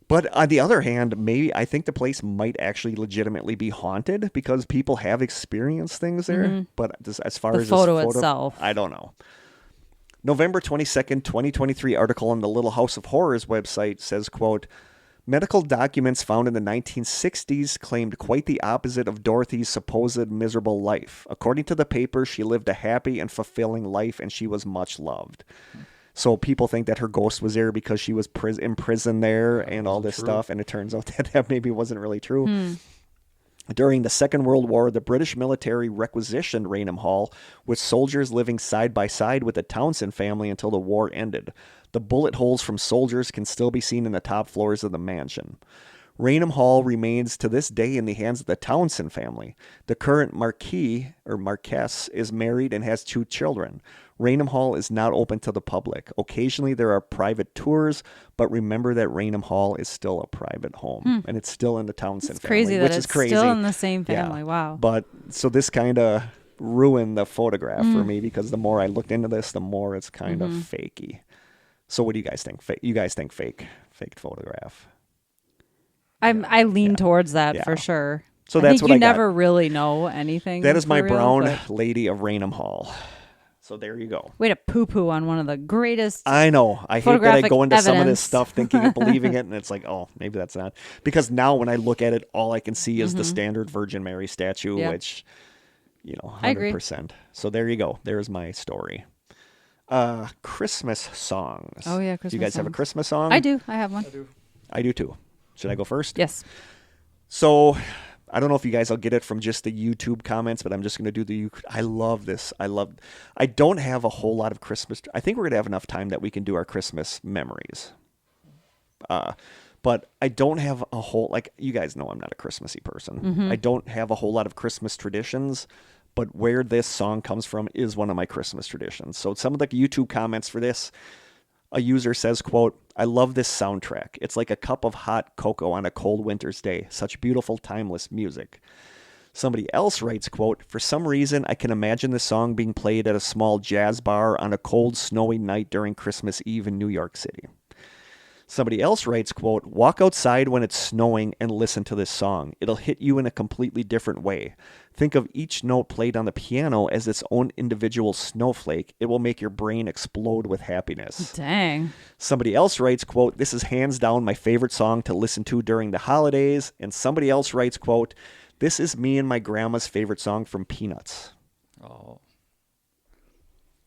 But on the other hand, maybe I think the place might actually legitimately be haunted because people have experienced things there. But as far The as photo this photo itself. I don't know. November 22nd, 2023 article on the Little House of Horrors website says, quote, medical documents found in the 1960s claimed quite the opposite of Dorothy's supposed miserable life. According to the paper, she lived a happy and fulfilling life, and she was much loved. So people think that her ghost was there because she was imprisoned there and all this stuff, and it turns out that maybe wasn't really true. During the Second World War, the British military requisitioned Raynham Hall, with soldiers living side by side with the Townsend family until the war ended. The bullet holes from soldiers can still be seen in the top floors of the mansion. Raynham Hall remains to this day in the hands of the Townsend family. The current Marquess is married and has 2 children. Raynham Hall is not open to the public. Occasionally there are private tours, but remember that Raynham Hall is still a private home, and it's still in the Townsend It's family, crazy which that is it's crazy. still in the same family. Yeah. Wow. But so this kind of ruined the photograph for me, because the more I looked into this, the more it's kind of fakey. So what do you guys think? You guys think faked photograph? I lean towards that Yeah. for sure. So I that's think what you I got. never really know anything. That is my for real, brown but lady of Raynham Hall. So there you go. way to poo-poo on one of the greatest. I know. I hate that I Photographic go into some of this evidence. stuff thinking and believing it, and it's like, oh, maybe that's not. Because now when I look at it, all I can see is the standard Virgin Mary statue, Yep. which, 100%. I agree. So there you go. There's my story. Christmas songs. Oh, yeah, Do Christmas you guys have a songs. Christmas song? I do. I have one. I do too. Should I go first? Yes. So I don't know if you guys will get it from just the YouTube comments, but I'm just going to do I love this. I don't have a whole lot of Christmas. I think we're going to have enough time that we can do our Christmas memories. But I don't have a whole, like, you guys know I'm not a Christmassy person. I don't have a whole lot of Christmas traditions, but where this song comes from is one of my Christmas traditions. So some of the YouTube comments for this, a user says, quote, I love this soundtrack. It's like a cup of hot cocoa on a cold winter's day. Such beautiful, timeless music. Somebody else writes, quote, for some reason, I can imagine this song being played at a small jazz bar on a cold, snowy night during Christmas Eve in New York City. Somebody else writes, quote, walk outside when it's snowing and listen to this song. It'll hit you in a completely different way. Think of each note played on the piano as its own individual snowflake. It will make your brain explode with happiness. Dang. Somebody else writes, quote, this is hands down my favorite song to listen to during the holidays. And somebody else writes, quote, this is me and my grandma's favorite song from Peanuts. Oh.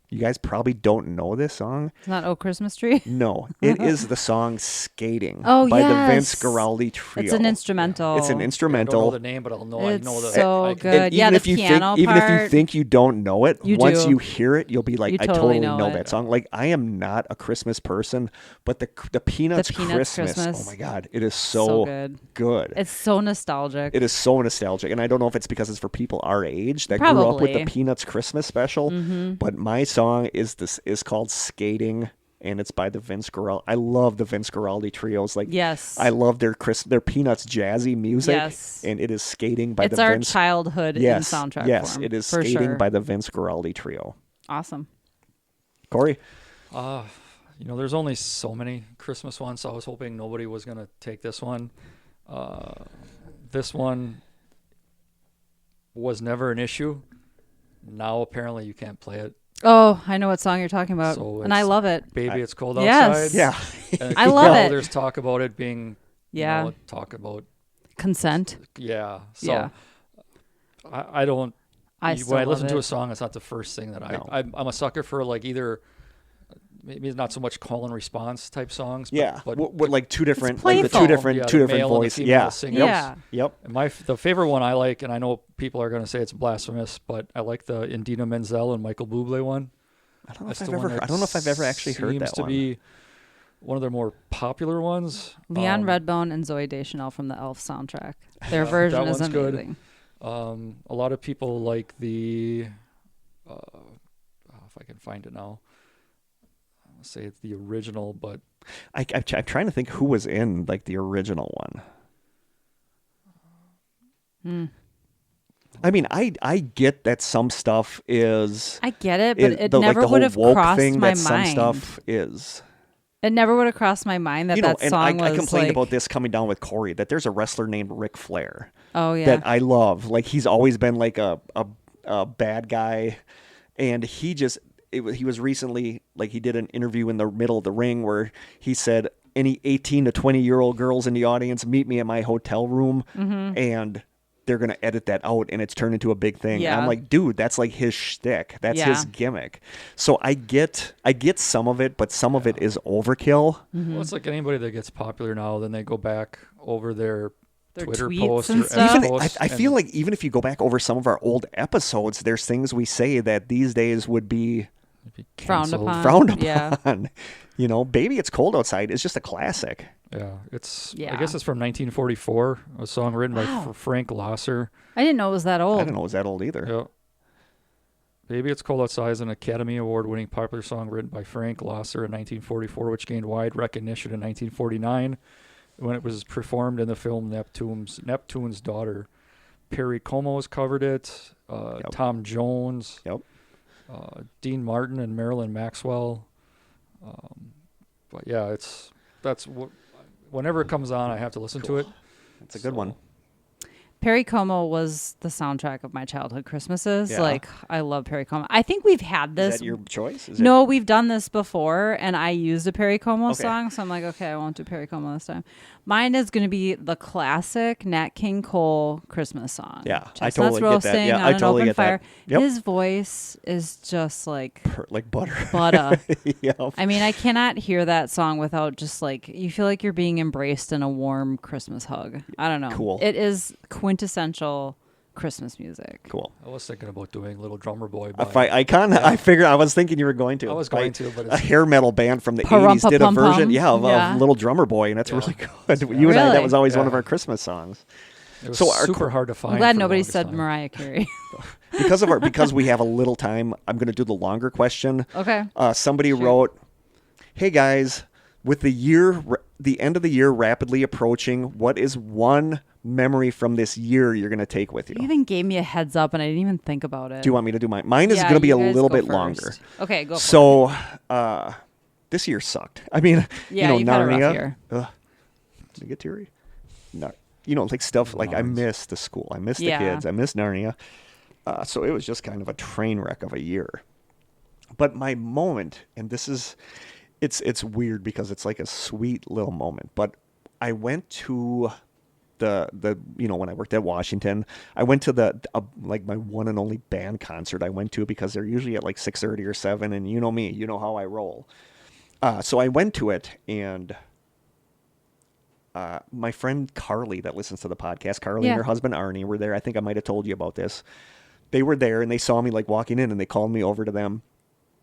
You guys probably don't know this song. It's not Oh Christmas Tree. No, it is the song Skating Oh, by the yes. Vince Guaraldi Trio. It's an instrumental. It's an I don't know instrumental. the name, but I'll know. I It's know the. so I, good. And Yeah, even the if you piano think, even if you part, think you don't know it, you once do. you hear it, you'll be like, You I totally totally know know it. that song. Like, I am not a Christmas person, but the Peanuts, Peanuts Christmas, Christmas. oh my God, it is So so good. good. It's so nostalgic. It is so nostalgic, and I don't know if it's because it's for people our age that grew up with the Probably. Peanuts Christmas special, but my song is called Skating, and it's by the Vince Guaraldi. I love the Vince Guaraldi trios. Like, Yes. I love their Peanuts jazzy music, Yes. and it is Skating by It's the our Vince. childhood Yes, in soundtrack yes, form. it is for Skating sure. by the Vince Guaraldi trio. Awesome. Corey, there's only so many Christmas ones, so I was hoping nobody was going to take this one. This one was never an issue. Now apparently you can't play it. Oh, I know what song you're talking about, So and I it's love it. Baby, it's cold Yes. outside. yeah, And I love now it. There's talk about it being, Yeah. talk about, Consent. yeah. So Yeah. I don't, I when still I love listen it. to a song, it's not the first thing that No. I'm a sucker for, like, either maybe not so much call and response type songs. But, yeah. but With like two different, It's like the two playful. different, Yeah, two the different male and the voices. female Yeah, singers. Yeah. Yep. And the favorite one I like, and I know people are going to say it's blasphemous, but I like the Indina Menzel and Michael Bublé one. I don't know That's if the I've one ever. that I don't know if I've ever actually heard that seems to one. be one of their more popular ones. Leon Redbone and Zooey Deschanel from the Elf soundtrack. Their Yeah, version that is one's good. amazing. A lot of people like the. If I can find it now, I'll say it's the original, but I'm trying to think who was in like the original one. I mean, I get that some stuff is. I get it, but it like never the would whole have woke crossed thing my that some mind. stuff is. It never would have crossed my mind that that and song was I complained like, about this coming down with Corey, that there's a wrestler named Ric Flair oh yeah, that I love. Like, he's always been like a bad guy, and he just, he was recently, like, he did an interview in the middle of the ring where he said, any 18 to 20-year-old girls in the audience, meet me at my hotel room, and they're going to edit that out, and it's turned into a big thing. Yeah. And I'm like, dude, that's like his shtick. That's his gimmick. So I get some of it, but some of it is overkill. Well, it's like anybody that gets popular now, then they go back over their Twitter tweets posts and or stuff. X Even, posts. I feel like even if you go back over some of our old episodes, there's things we say that these days would be Frowned canceled. upon. frowned upon. Yeah. You know, Baby It's Cold Outside is just a classic. Yeah, it's. Yeah. I guess it's from 1944. A song written by Frank Lasser. I didn't know it was that old. I didn't know it was that old either. Yeah. Baby It's Cold Outside is an Academy Award-winning popular song written by Frank Lasser in 1944, which gained wide recognition in 1949 when it was performed in the film Neptune's Daughter. Perry Como's covered it. Tom Jones. Yep. Dean Martin and Marilyn Maxwell. But yeah, whenever it comes on, I have to listen to it. It's a good one. Perry Como was the soundtrack of my childhood Christmases. Yeah. Like, I love Perry Como. I think we've had this. Is that your choice? No, we've done this before, and I used a Perry Como Okay. song, so I'm like, okay, I won't do Perry Como this time. Mine is going to be the classic Nat King Cole Christmas song. Yeah, I Chestnuts totally get that. roasting Yeah, on I an totally open get that. fire. Yep. His voice is just like like butter. butter. Yep. I mean, I cannot hear that song without just like, you feel like you're being embraced in a warm Christmas hug. I don't know. Cool. It is quintessential Christmas music. Cool. I was thinking about doing Little Drummer Boy. I figured, I was thinking you were going to. I was going to, but a it's, hair metal band from the Parumpa 80s did a Pum version, Pum. of Little Drummer Boy, and that's Yeah. really good. You and I, that Really? was always one of Yeah. our Christmas songs. it was So our super hard to find. I'm glad for the nobody longest said time. Mariah Carey. Because we have a little time, I'm going to do the longer question. Okay. Somebody wrote, "Hey guys, with the end of the year rapidly approaching, what is one memory from this year you're going to take with you?" You even gave me a heads up, and I didn't even think about it. Do you want me to do mine? Mine is Yeah, going to be you a guys little go bit first. longer. Okay, go for it. So, this year sucked. I mean, Yeah, you've had a rough Narnia. year. Did I get teary? No, like stuff like I miss the school, I miss the Yeah. kids, I miss Narnia. So it was just kind of a train wreck of a year. But my moment, and this is, it's weird because it's like a sweet little moment. But I went to the when I worked at Washington, I went to the like my one and only band concert I went to, because they're usually at like 6:30 or 7, and you know me, you know how I roll. So I went to it, and my friend Carly that listens to the podcast, Carly and her husband Arnie were there. I think I might have told you about this. They were there, and they saw me like walking in, and they called me over to them.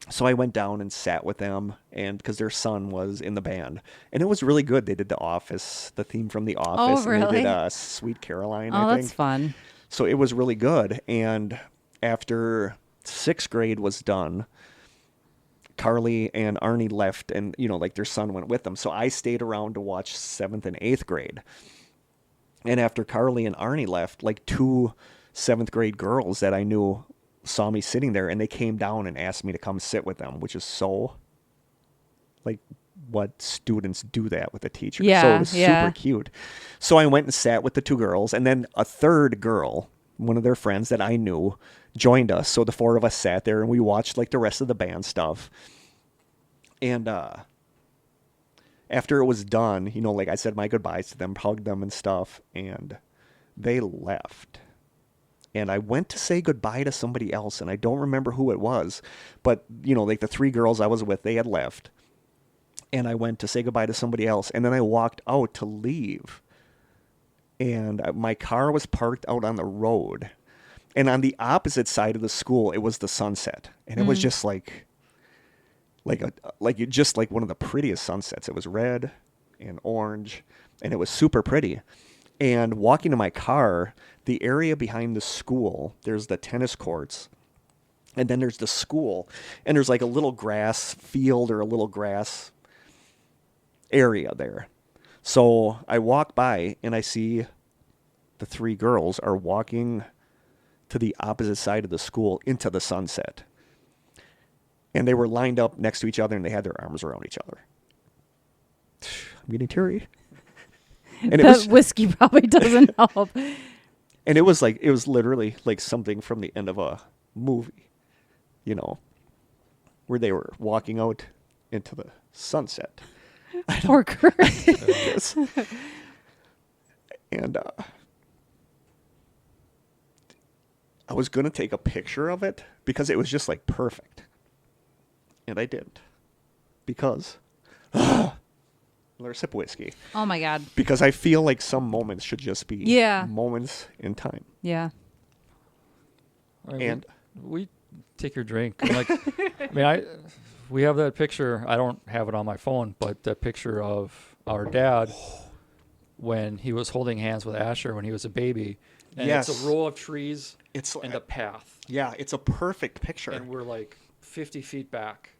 So I went down and sat with them, and because their son was in the band, and it was really good. They did The Office, the theme from The Office. really? And they did Sweet Caroline, I Oh, think. that's fun. So it was really good. And after 6th grade was done, Carly and Arnie left, and like their son went with them. So I stayed around to watch 7th and 8th grade. And after Carly and Arnie left, like 2 7th grade girls that I knew saw me sitting there, and they came down and asked me to come sit with them, which is so like what students do that with a teacher. Yeah, so it was yeah. super cute. So I went and sat with the 2 girls, and then a 3rd girl, one of their friends that I knew, joined us. So the 4 of us sat there, and we watched like the rest of the band stuff. And after it was done, like I said my goodbyes to them, hugged them and stuff, and they left. And I went to say goodbye to somebody else, and I don't remember who it was, but like the 3 girls I was with, they had left. And I went to say goodbye to somebody else, and then I walked out to leave. And my car was parked out on the road. And on the opposite side of the school, it was the sunset. And it was just like one of the prettiest sunsets. It was red and orange, and it was super pretty. And walking to my car, the area behind the school, there's the tennis courts, and then there's the school, and there's like a little grass field or a little grass area there. So I walk by, and I see the 3 girls are walking to the opposite side of the school into the sunset. And they were lined up next to each other, and they had their arms around each other. I'm getting teary. And it was, whiskey probably doesn't help. and it was literally like something from the end of a movie, where they were walking out into the sunset. Poor Kurt. Yes. And I was going to take a picture of it because it was just like perfect. And I didn't. Because another sip of whiskey. Oh my God. Because I feel like some moments should just be moments in time. Yeah. I mean, And we take your drink. Like, I mean, we have that picture. I don't have it on my phone, but that picture of our dad when he was holding hands with Asher when he was a baby. And Yes. it's a row of trees it's and a path. yeah, it's a perfect picture. And we're like 50 feet back.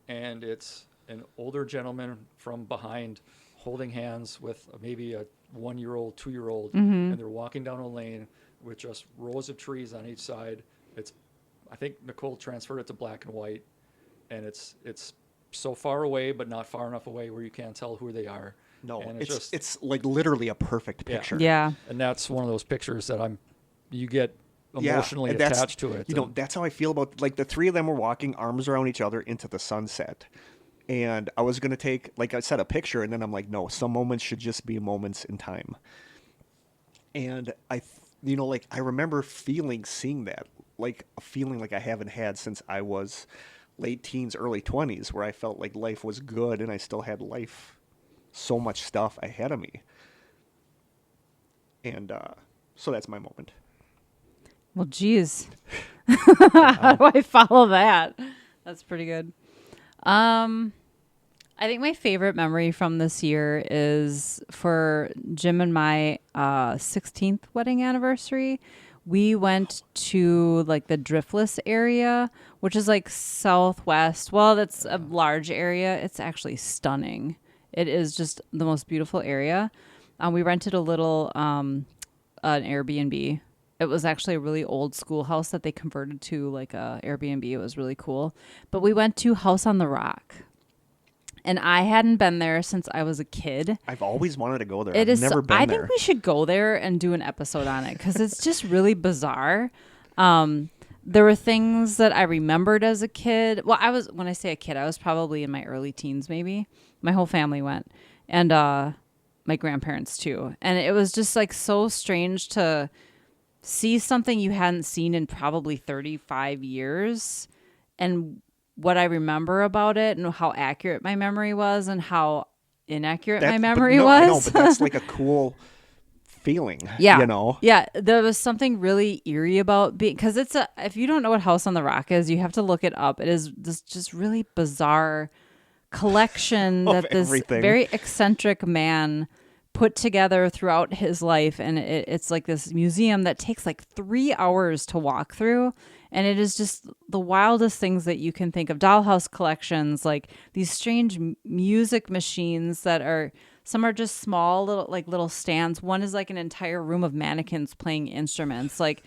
And it's an older gentleman from behind holding hands with maybe a 1-year-old, 2-year-old. And they're walking down a lane with just rows of trees on each side. I think Nicole transferred it to black and white. And it's so far away, but not far enough away where you can't tell who they are. No, and it's like literally a perfect picture. Yeah. And that's one of those pictures that you get emotionally and that's- attached to it. You know, that's how I feel about, like, the three of them were walking arms around each other into the sunset. And I was going to take, like I said, a picture, and then I'm like, no, some moments should just be moments in time. And I remember seeing that, like a feeling like I haven't had since I was late teens, early 20s, where I felt like life was good and I still had so much stuff ahead of me. And so that's my moment. Well, geez. How do I follow that? That's pretty good. I think my favorite memory from this year is for Jim and my 16th wedding anniversary. We went to like the Driftless area, which is like southwest. Well, that's a large area. It's actually stunning. It is just the most beautiful area. We rented a little an Airbnb. It was actually a really old schoolhouse that they converted to like a Airbnb. It was really cool. But we went to House on the Rock. And I hadn't been there since I was a kid. I've always wanted to go there. I've never been there. I there. think we should go there and do an episode on it because it's just really bizarre. There were things that I remembered as a kid. Well, when I say a kid, I was probably in my early teens, maybe. My whole family went, and my grandparents too. And it was just like so strange to see something you hadn't seen in probably 35 years, and what I remember about it and how accurate my memory was and how inaccurate my memory was. I know, but that's like a cool feeling. Yeah. You know? Yeah. There was something really eerie about because if you don't know what House on the Rock is, you have to look it up. It is this just really bizarre collection that this very eccentric man put together throughout his life. And it's like this museum that takes like 3 hours to walk through. And it is just the wildest things that you can think of. Dollhouse collections, like these strange music machines that are, some are just small little stands. One is like an entire room of mannequins playing instruments. Like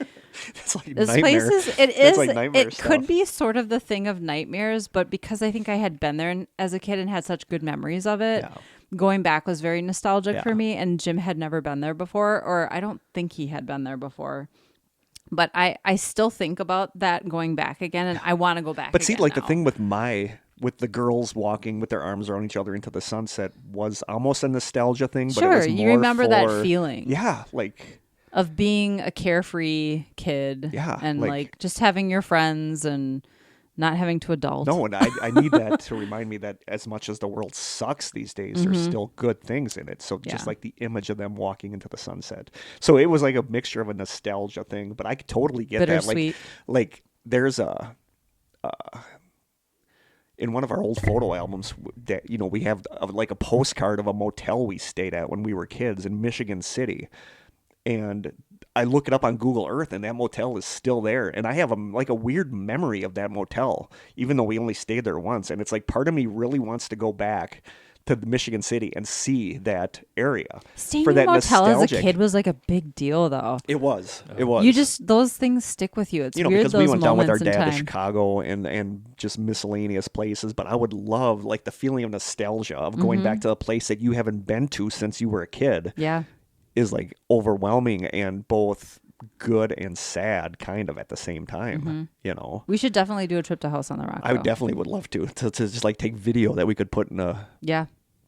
it's like this nightmare. place is, like nightmare it stuff. could be sort of the thing of nightmares, but because I think I had been there as a kid and had such good memories of it, going back was very nostalgic for me. And Jim had never been there before, or I don't think he had been there before. But I still think about that going back again, and I want to go back. But see, like now. the thing with the girls walking with their arms around each other into the sunset was almost a nostalgia thing. But sure, it was you more remember that feeling. Yeah, like of being a carefree kid. Yeah, and like just having your friends and not having to adult. No, and I need that to remind me that as much as the world sucks these days, there's still good things in it. So just like the image of them walking into the sunset. So it was like a mixture of a nostalgia thing, but I could totally get that. Like there's in one of our old photo albums that, you know, we have like a postcard of a motel we stayed at when we were kids in Michigan City. And I look it up on Google Earth, and that motel is still there. And I have a weird memory of that motel, even though we only stayed there once. And it's like part of me really wants to go back to Michigan City and see that area. Staying for in that a motel nostalgic. as a kid was like a big deal, though. It was. Those things stick with you. It's weird, because we went down with our dad time. to Chicago and just miscellaneous places. But I would love like the feeling of nostalgia of going back to a place that you haven't been to since you were a kid. Yeah. Is like overwhelming and both good and sad kind of at the same time, you know. We should definitely do a trip to House on the Rock. I definitely would love to just like take video that we could put in the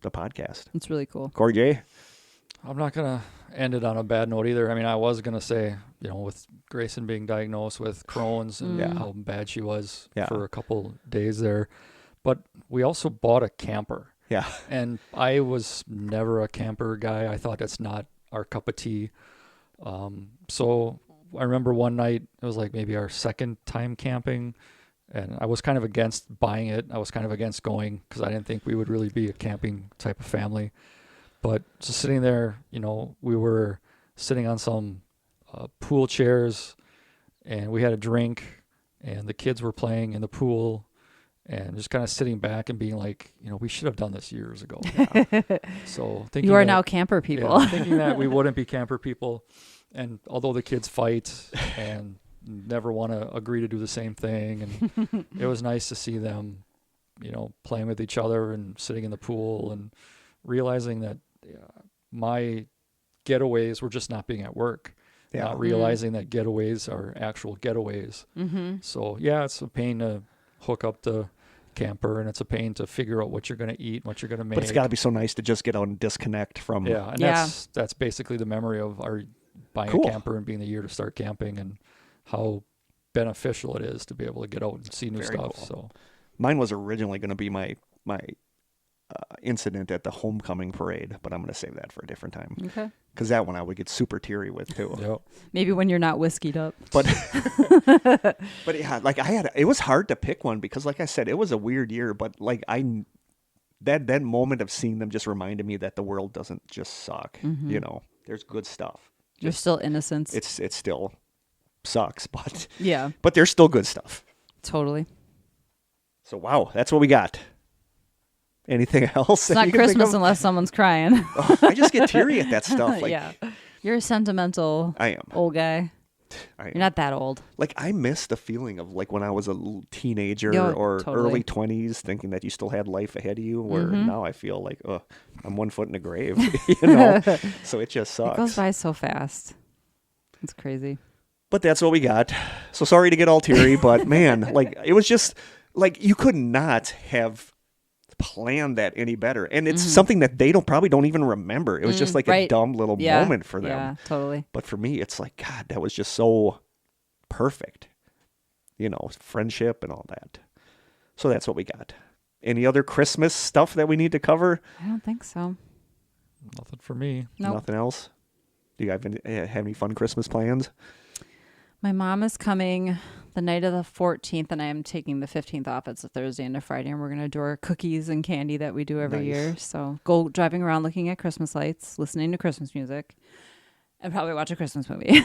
podcast. It's really cool. Corey J? I'm not going to end it on a bad note either. I mean, I was going to say, you know, with Grayson being diagnosed with Crohn's and how bad she was for a couple days there. But we also bought a camper. Yeah. And I was never a camper guy. I thought that's not our cup of tea. So I remember one night, it was like maybe our second time camping, and I was kind of against buying it. I was kind of against going because I didn't think we would really be a camping type of family. But just sitting there, you know, we were sitting on some pool chairs, and we had a drink, and the kids were playing in the pool, and just kind of sitting back and being like, you know, we should have done this years ago. So thinking you are now camper people. Thinking that we wouldn't be camper people. And although the kids fight and never want to agree to do the same thing, and it was nice to see them, you know, playing with each other and sitting in the pool and realizing that my getaways were just not being at work. Not realizing that getaways are actual getaways. So it's a pain to hook up the camper, and it's a pain to figure out what you're going to eat, what you're going to make. But it's got to be so nice to just get out and disconnect from. That's basically the memory of our buying a camper and being the year to start camping, and how beneficial it is to be able to get out and see new stuff. Cool. So mine was originally going to be my incident at the homecoming parade, but I'm going to save that for a different time. Okay. Because that one I would get super teary with too. Yep. Maybe when you're not whiskeyed up. But but yeah, like it was hard to pick one because, like I said, it was a weird year. But like that moment of seeing them just reminded me that the world doesn't just suck. You know, there's good stuff. There's still innocence. It still sucks, but yeah. But there's still good stuff. Totally. So wow, that's what we got. Anything else? It's not Christmas unless someone's crying. I just get teary at that stuff. Like, yeah. You're a sentimental old guy. You're not that old. Like, I miss the feeling of like when I was a teenager or early 20s, thinking that you still had life ahead of you, where now I feel like, I'm 1 foot in the grave, you know? So it just sucks. It goes by so fast. It's crazy. But that's what we got. So sorry to get all teary, but man, like, it was just like, you could not have planned that any better, and it's something that they probably don't even remember. It was just like a dumb little moment for them. Yeah, totally. But for me, it's like, God, that was just so perfect, you know, friendship and all that. So that's what we got. Any other Christmas stuff that we need to cover? I don't think so. Nothing for me. Nope. Nothing else. Do you have any fun Christmas plans? My mom is coming the night of the 14th, and I am taking the 15th off. It's a Thursday and a Friday, and we're going to do our cookies and candy that we do every year. So go driving around looking at Christmas lights, listening to Christmas music, and probably watch a Christmas movie.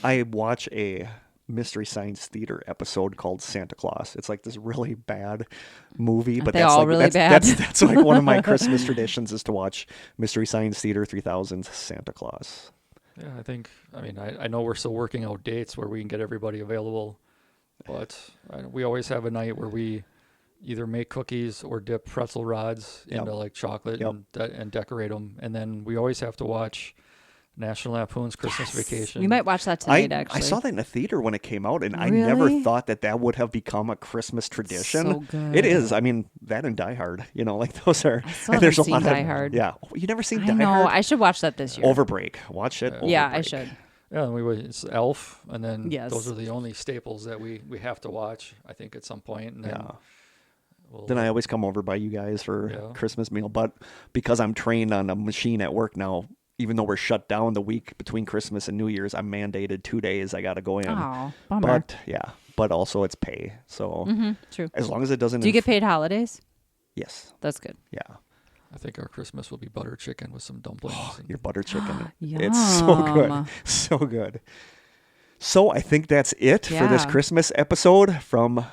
I watch a Mystery Science Theater episode called Santa Claus. It's like this really bad movie, but that's like really bad. That's like one of my Christmas traditions is to watch Mystery Science Theater 3000 Santa Claus. Yeah, I know we're still working out dates where we can get everybody available, but we always have a night where we either make cookies or dip pretzel rods into like chocolate and decorate them. And then we always have to watch National Lampoon's Christmas Vacation. We might watch that tonight, actually. I saw that in the theater when it came out, and really? I never thought that would have become a Christmas tradition. So good. It is. I mean, that and Die Hard, you know, like those are. I still there's haven't a lot seen of Die Hard. Yeah, you never seen Die Hard? No, Hard? I should watch that this year. Overbreak, watch it. Yeah, Overbreak. I should. Yeah, and it's Elf, and then Yes. those are the only staples that we have to watch, I think, at some point. And then then I always come over by you guys for Christmas meal, but because I'm trained on a machine at work now, even though we're shut down the week between Christmas and New Year's, I'm mandated 2 days. I got to go in. Oh, bummer. But also it's pay. So true. as long as it doesn't. Do you get paid holidays? Yes. That's good. Yeah. I think our Christmas will be butter chicken with some dumplings. Your butter chicken. Yum. It's so good. So good. So I think that's it for this Christmas episode from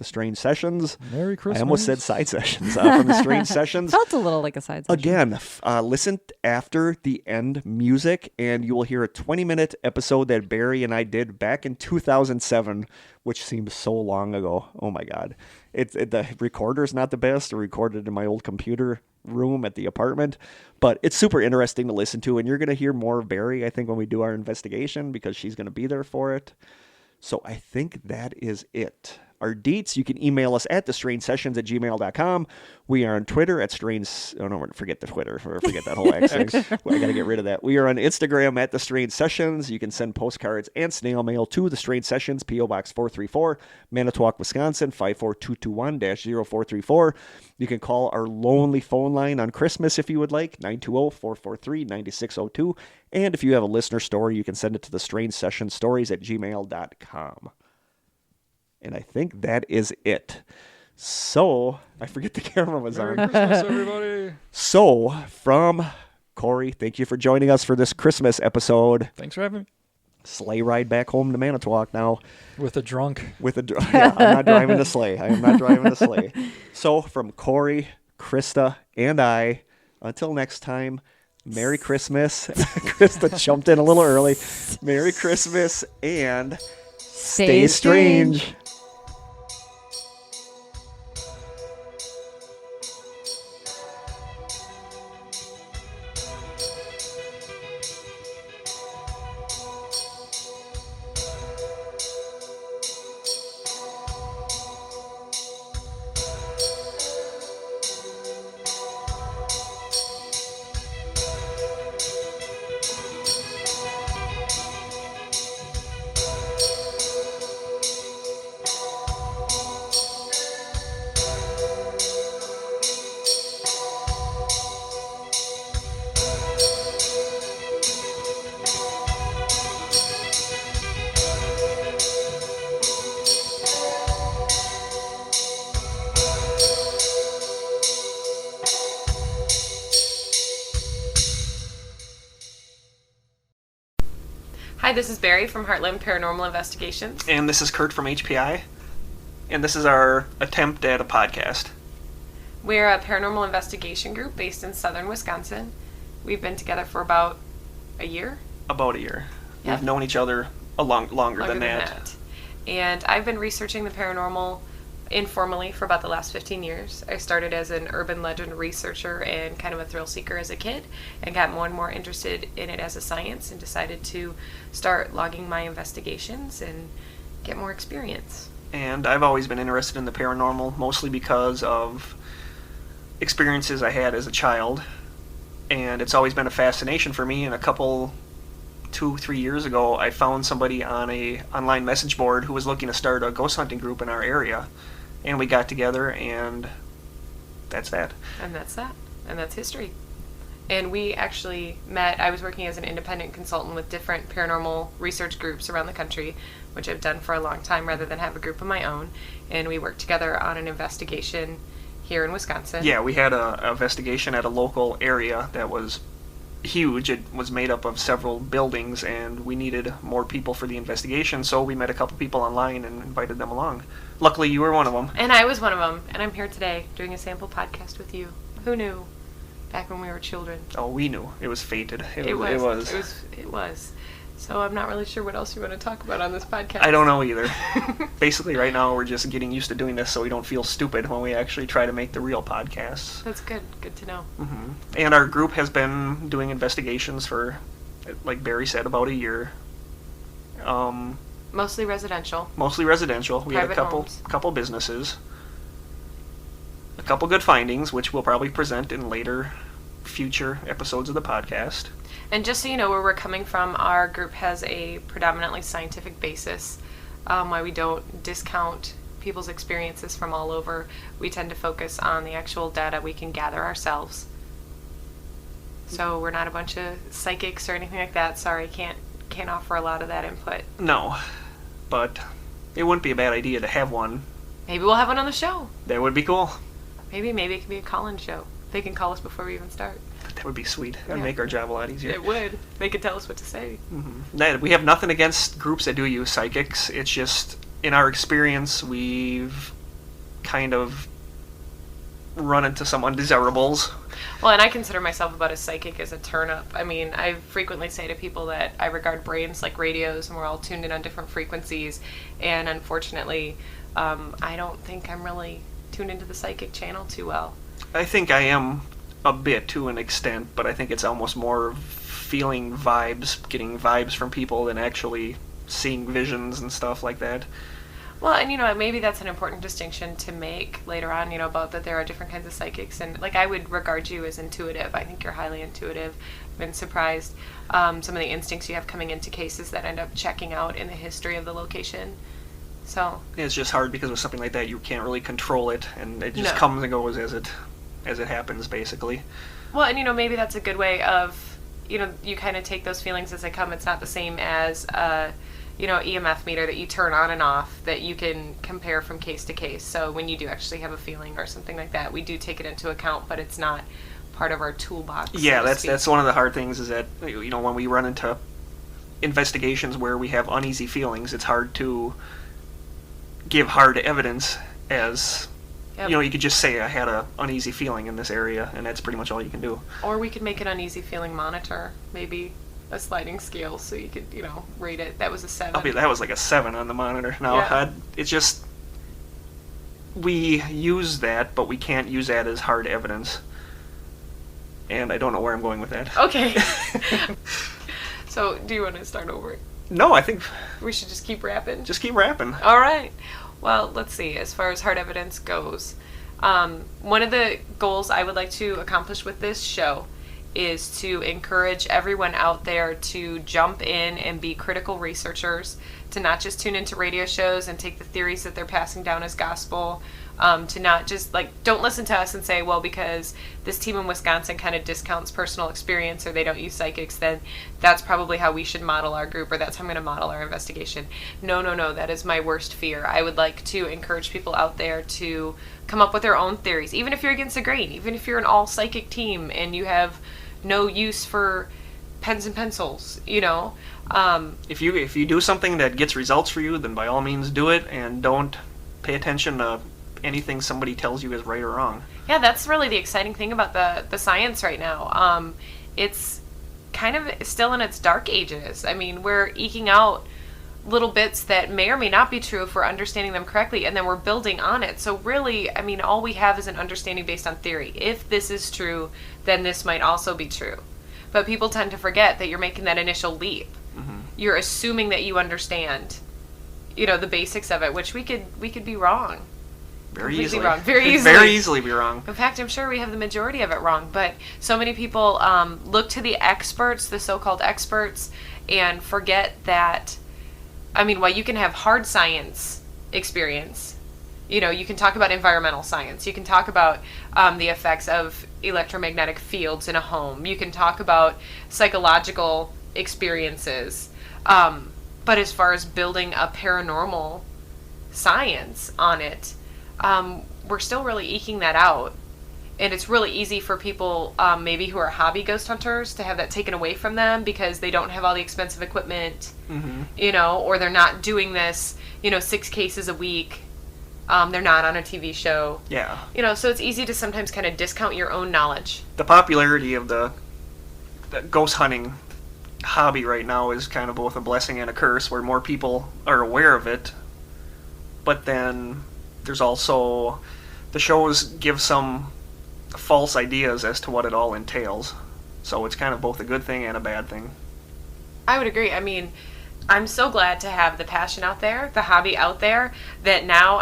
the Strange Sessions. Merry Christmas. I almost said side sessions from the Strange Sessions. Felt a little like a side session. Again, listen after the end music, and you will hear a 20-minute episode that Barry and I did back in 2007, which seems so long ago. Oh my God. The recorder's not the best. I recorded in my old computer room at the apartment, but it's super interesting to listen to, and you're going to hear more of Barry, I think, when we do our investigation, because she's going to be there for it. So I think that is it. Our deets, you can email us at thestrangesessions@gmail.com. We are on Twitter at strange... Oh, no, forget the Twitter. Forget that whole X thing. I got to get rid of that. We are on Instagram at The Strange Sessions. You can send postcards and snail mail to The Strange Sessions, P.O. Box 434, Manitowoc, Wisconsin, 54221-0434. You can call our lonely phone line on Christmas if you would like, 920-443-9602. And if you have a listener story, you can send it to thestrangesessionsstories@gmail.com. And I think that is it. So, I forget the camera was on. Merry Christmas, everybody. So, from Corey, thank you for joining us for this Christmas episode. Thanks for having me. Sleigh ride back home to Manitowoc now. With a drunk. Yeah, I'm not driving the sleigh. I am not driving the sleigh. So, from Corey, Krista, and I, until next time, Merry Christmas. Krista jumped in a little early. Merry Christmas and stay strange. Hi, this is Barry from Heartland Paranormal Investigations. And this is Kurt from HPI. And this is our attempt at a podcast. We're a paranormal investigation group based in southern Wisconsin. We've been together for about a year. About a year. Yeah. We've known each other longer than that. And I've been researching the paranormal informally for about the last 15 years. I started as an urban legend researcher and kind of a thrill seeker as a kid, and got more and more interested in it as a science, and decided to start logging my investigations and get more experience. And I've always been interested in the paranormal, mostly because of experiences I had as a child. And it's always been a fascination for me. And 2-3 years ago, I found somebody on a online message board who was looking to start a ghost hunting group in our area. And we got together, and that's that. And that's that. And that's history. And we actually met. I was working as an independent consultant with different paranormal research groups around the country, which I've done for a long time rather than have a group of my own. And we worked together on an investigation here in Wisconsin. Yeah, we had an investigation at a local area that was huge. It was made up of several buildings, and we needed more people for the investigation, so we met a couple people online and invited them along. Luckily, you were one of them. And I was one of them, and I'm here today doing a sample podcast with you. Who knew? Back when we were children. Oh, we knew. It was fated. It was. So I'm not really sure what else you want to talk about on this podcast. I don't know either. Basically, right now, we're just getting used to doing this so we don't feel stupid when we actually try to make the real podcasts. That's good. Good to know. Mm-hmm. And our group has been doing investigations for, like Barry said, about a year. Mostly residential. We had a couple businesses. A couple good findings, which we'll probably present in later future episodes of the podcast. And just so you know where we're coming from, our group has a predominantly scientific basis. Why we don't discount people's experiences from all over. We tend to focus on the actual data we can gather ourselves. So we're not a bunch of psychics or anything like that. Sorry, can't offer a lot of that input. No, but it wouldn't be a bad idea to have one. Maybe we'll have one on the show. That would be cool. Maybe it can be a call-in show. They can call us before we even start. That would be sweet. That would make our job a lot easier. It would. They could tell us what to say. Mm-hmm. We have nothing against groups that do use psychics. It's just, in our experience, we've kind of run into some undesirables. Well, and I consider myself about as psychic as a turnip. I mean, I frequently say to people that I regard brains like radios, and we're all tuned in on different frequencies. And unfortunately, I don't think I'm really tuned into the psychic channel too well. I think I am a bit to an extent, but I think it's almost more feeling vibes, getting vibes from people than actually seeing visions and stuff like that. Well, and maybe that's an important distinction to make later on, about that there are different kinds of psychics. And like, I would regard you as intuitive. I think you're highly intuitive. I've been surprised some of the instincts you have coming into cases that end up checking out in the history of the location. So it's just hard because with something like that, you can't really control it, and it just No. comes and goes as it happens, basically. Well, and maybe that's a good way of, you kind of take those feelings as they come. It's not the same as EMF meter that you turn on and off that you can compare from case to case. So when you do actually have a feeling or something like that, we do take it into account, but it's not part of our toolbox. Yeah, so to that's speak. one of the hard things is that, when we run into investigations where we have uneasy feelings, it's hard to give hard evidence as... Yep. You could just say I had an uneasy feeling in this area, and that's pretty much all you can do. Or we could make an uneasy feeling monitor, maybe a sliding scale, so you could, rate it. That was a 7. That was like a 7 on the monitor. No, Yeah. it's just... We use that, but we can't use that as hard evidence. And I don't know where I'm going with that. Okay. So, do you want to start over? No, I think We should just keep rapping? just keep rapping. All right. Well, let's see. As far as hard evidence goes, one of the goals I would like to accomplish with this show is to encourage everyone out there to jump in and be critical researchers, to not just tune into radio shows and take the theories that they're passing down as gospel, to not just, don't listen to us and say, well, because this team in Wisconsin kind of discounts personal experience or they don't use psychics, then that's probably how we should model our group, or that's how I'm going to model our investigation. No, that is my worst fear. I would like to encourage people out there to come up with their own theories, even if you're against the grain, even if you're an all-psychic team and you have no use for pens and pencils, If you do something that gets results for you, then by all means do it, and don't pay attention to anything somebody tells you is right or wrong. Yeah, that's really the exciting thing about the science right now. It's kind of still in its dark ages. I mean, we're eking out little bits that may or may not be true if we're understanding them correctly, and then we're building on it. So really, I mean, all we have is an understanding based on theory. If this is true, then this might also be true. But people tend to forget that you're making that initial leap. Mm-hmm. You're assuming that you understand, the basics of it, which we could be wrong. Very Completely easily. wrong. Very easily. Very easily be wrong. In fact, I'm sure we have the majority of it wrong, but so many people look to the experts, the so-called experts, and forget that, while you can have hard science experience, you can talk about environmental science, you can talk about the effects of electromagnetic fields in a home, you can talk about psychological experiences, but as far as building a paranormal science on it, we're still really eking that out. And it's really easy for people maybe who are hobby ghost hunters to have that taken away from them because they don't have all the expensive equipment, or they're not doing this, 6 cases a week. They're not on a TV show. Yeah. So it's easy to sometimes kind of discount your own knowledge. The popularity of the ghost hunting hobby right now is kind of both a blessing and a curse, where more people are aware of it, but then there's also the shows give some false ideas as to what it all entails. So it's kind of both a good thing and a bad thing. I would agree. I'm so glad to have the passion out there, the hobby out there, that now,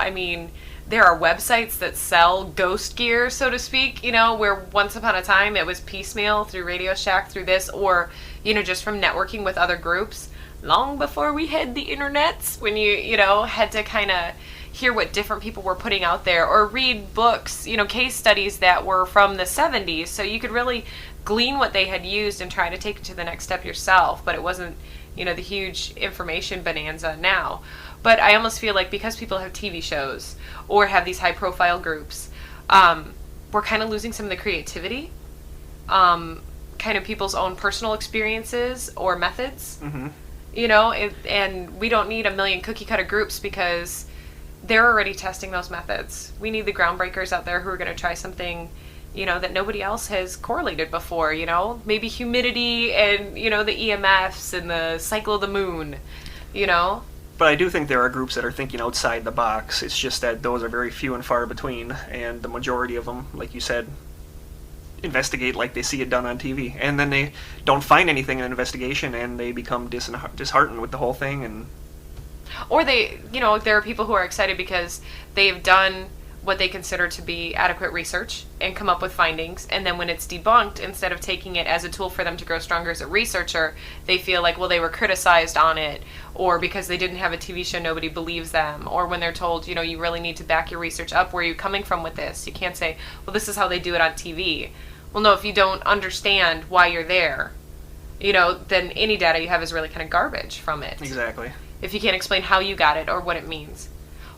there are websites that sell ghost gear, so to speak, where once upon a time it was piecemeal through Radio Shack, through this, or, just from networking with other groups, long before we had the internets, when you had to kind of hear what different people were putting out there, or read books, case studies that were from the 70s, so you could really glean what they had used and try to take it to the next step yourself, but it wasn't, the huge information bonanza now. But I almost feel like because people have TV shows or have these high profile groups, we're kind of losing some of the creativity, kind of people's own personal experiences or methods, and we don't need a million cookie cutter groups because they're already testing those methods. We need the groundbreakers out there who are going to try something, that nobody else has correlated before, maybe humidity and, the EMFs and the cycle of the moon, But I do think there are groups that are thinking outside the box. It's just that those are very few and far between, and the majority of them, like you said, investigate like they see it done on TV. And then they don't find anything in an investigation, and they become disheartened with the whole thing. And or there are people who are excited because they've done what they consider to be adequate research and come up with findings, and then when it's debunked, instead of taking it as a tool for them to grow stronger as a researcher, they feel like, well, they were criticized on it, or because they didn't have a TV show, nobody believes them, or when they're told, you really need to back your research up, where are you coming from with this? You can't say, well, this is how they do it on TV. Well, no, if you don't understand why you're there, then any data you have is really kind of garbage from it. Exactly. If you can't explain how you got it or what it means.